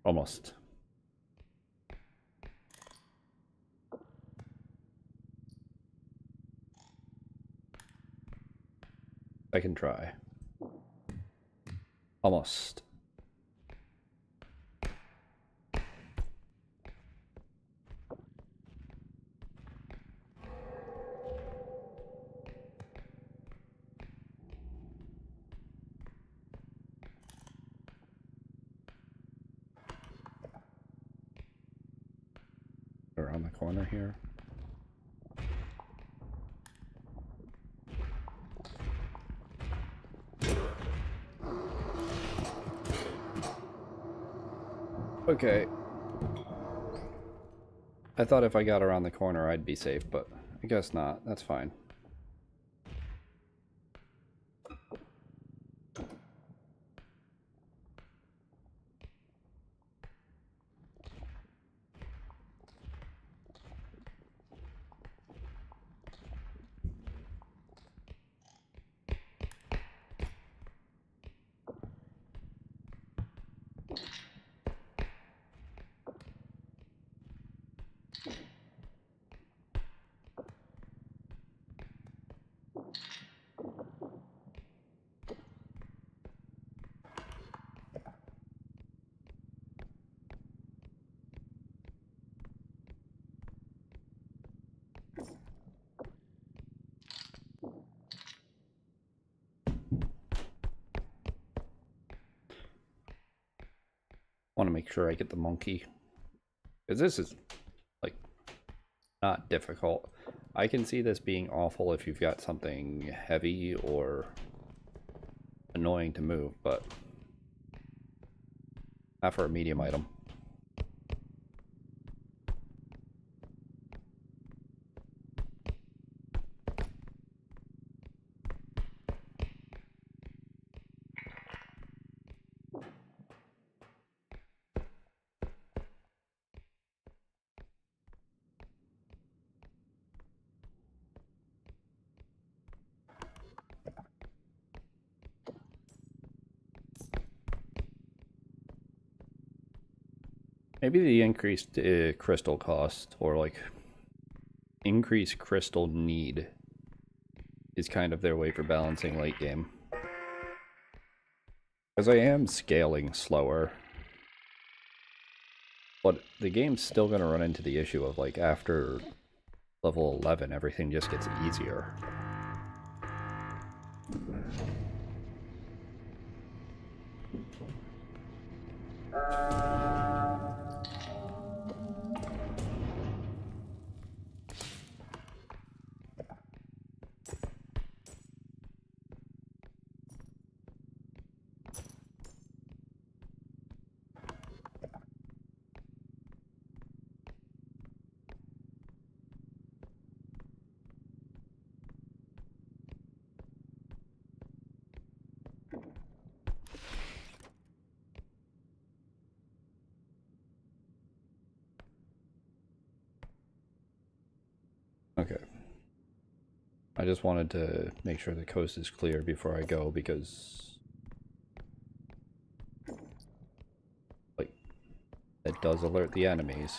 Almost. I can try. Almost. Around the corner here. Okay. I thought if I got around the corner I'd be safe, but I guess not. That's fine. Want to make sure I get the monkey. Because this is, like, not difficult. I can see this being awful if you've got something heavy or annoying to move, but not for a medium item. Maybe the increased crystal cost, or like increased crystal need, is kind of their way for balancing late game. Because I am scaling slower, but the game's still going to run into the issue of, like, after level 11 everything just gets easier. Okay. I just wanted to make sure the coast is clear before I go, because, like, it does alert the enemies.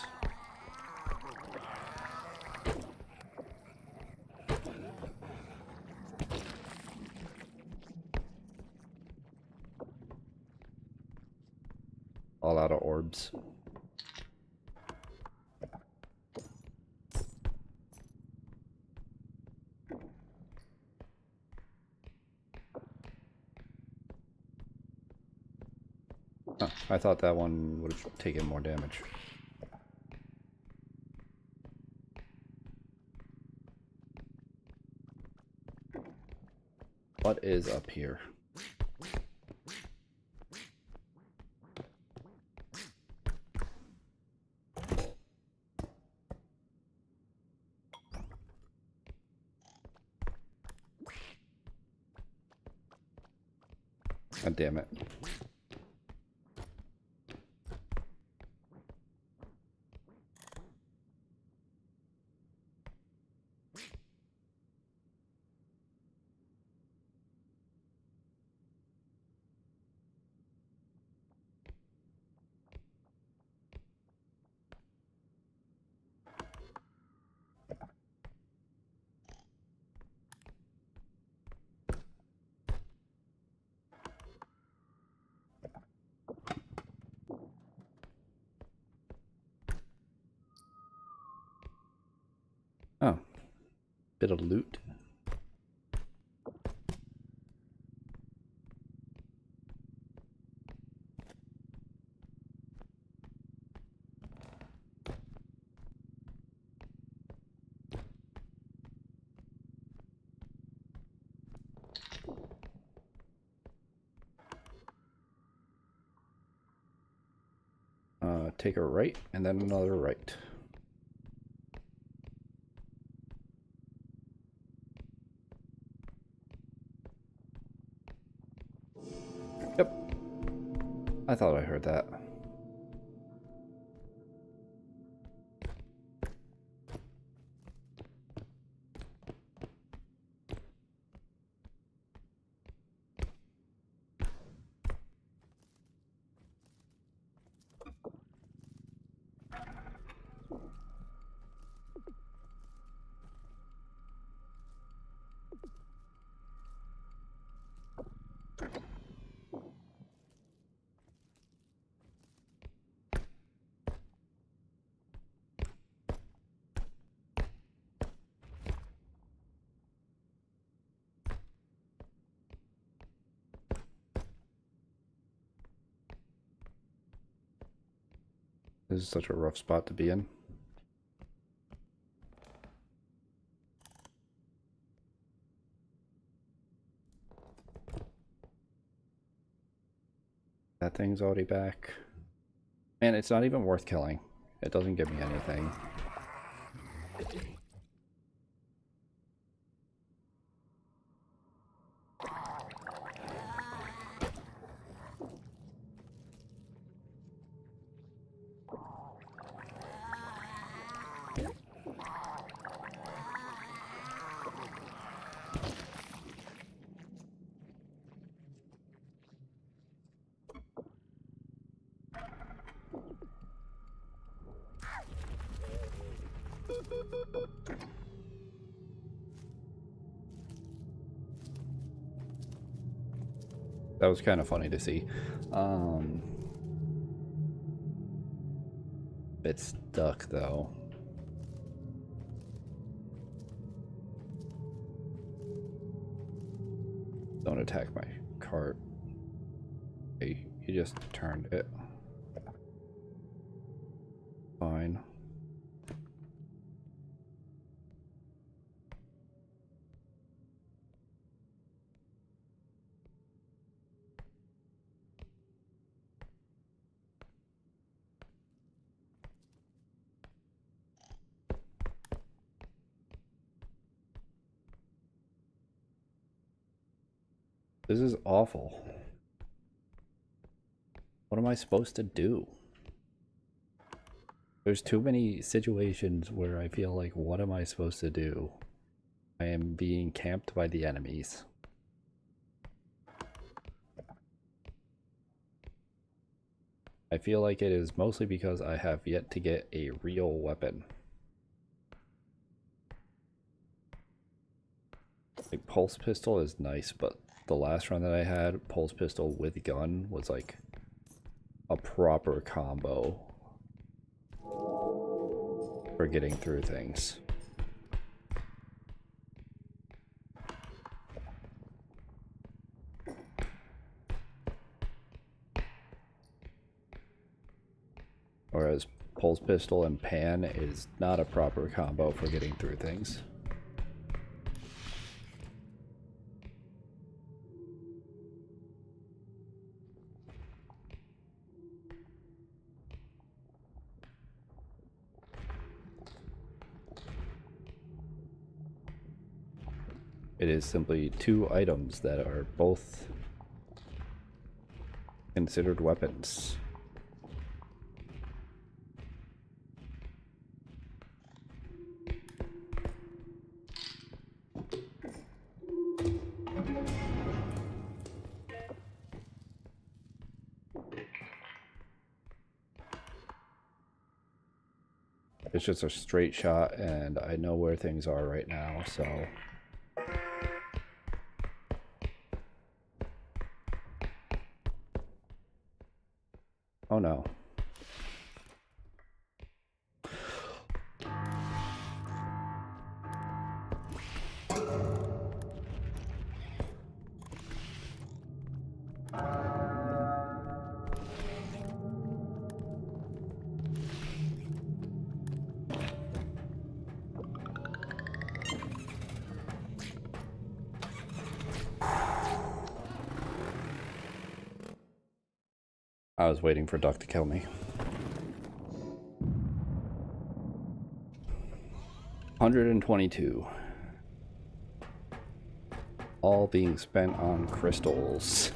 All out of orbs. Oh, I thought that one would have taken more damage. What is up here? God damn it. bit of loot. Take a right and then another right. Yep. I thought I heard that. This is such a rough spot to be in. That thing's already back. Man, it's not even worth killing. It doesn't give me anything. That was kind of funny to see. Bit stuck though. Don't attack my cart. Hey, you just turned it. Fine. This is awful. What am I supposed to do? There's too many situations where I feel like, what am I supposed to do? I am being camped by the enemies. I feel like it is mostly because I have yet to get a real weapon. Like, pulse pistol is nice, but the last run that I had, pulse pistol with gun, was like a proper combo for getting through things. Whereas pulse pistol and pan is not a proper combo for getting through things. It is simply two items that are both considered weapons. It's just a straight shot, and I know where things are right now, so... Oh no. I was waiting for Duck to kill me. 122. All being spent on crystals.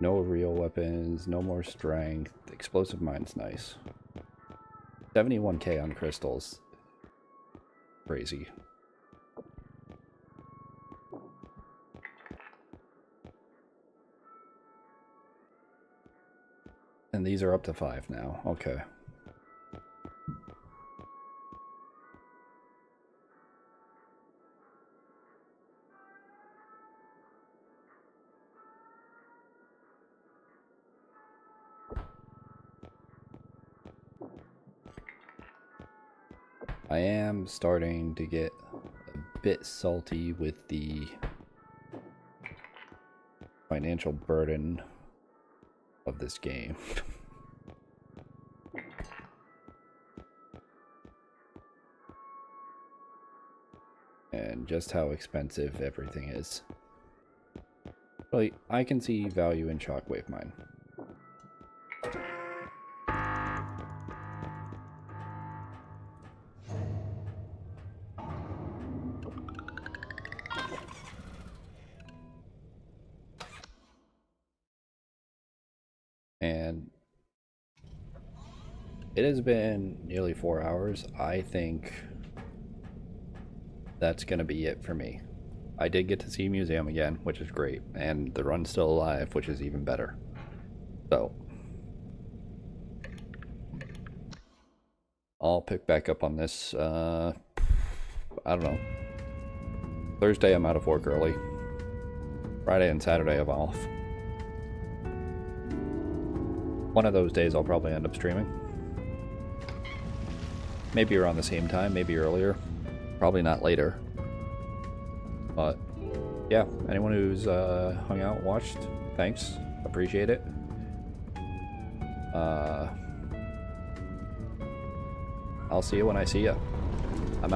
No real weapons, no more strength. Explosive mine's nice. 71k on crystals. Crazy. And these are up to 5 now. Okay. I am starting to get a bit salty with the financial burden of this game. And just how expensive everything is. But I can see value in Shockwave Mine. And it has been nearly 4 hours. I think that's gonna be it for me. I did get to see Museum again, which is great, and the run's still alive, which is even better. So I'll pick back up on this, I don't know. Thursday I'm out of work early. Friday and Saturday I'm off. One of those days I'll probably end up streaming. Maybe around the same time, maybe earlier. Probably not later. But yeah, anyone who's hung out and watched, thanks. Appreciate it. I'll see you when I see you.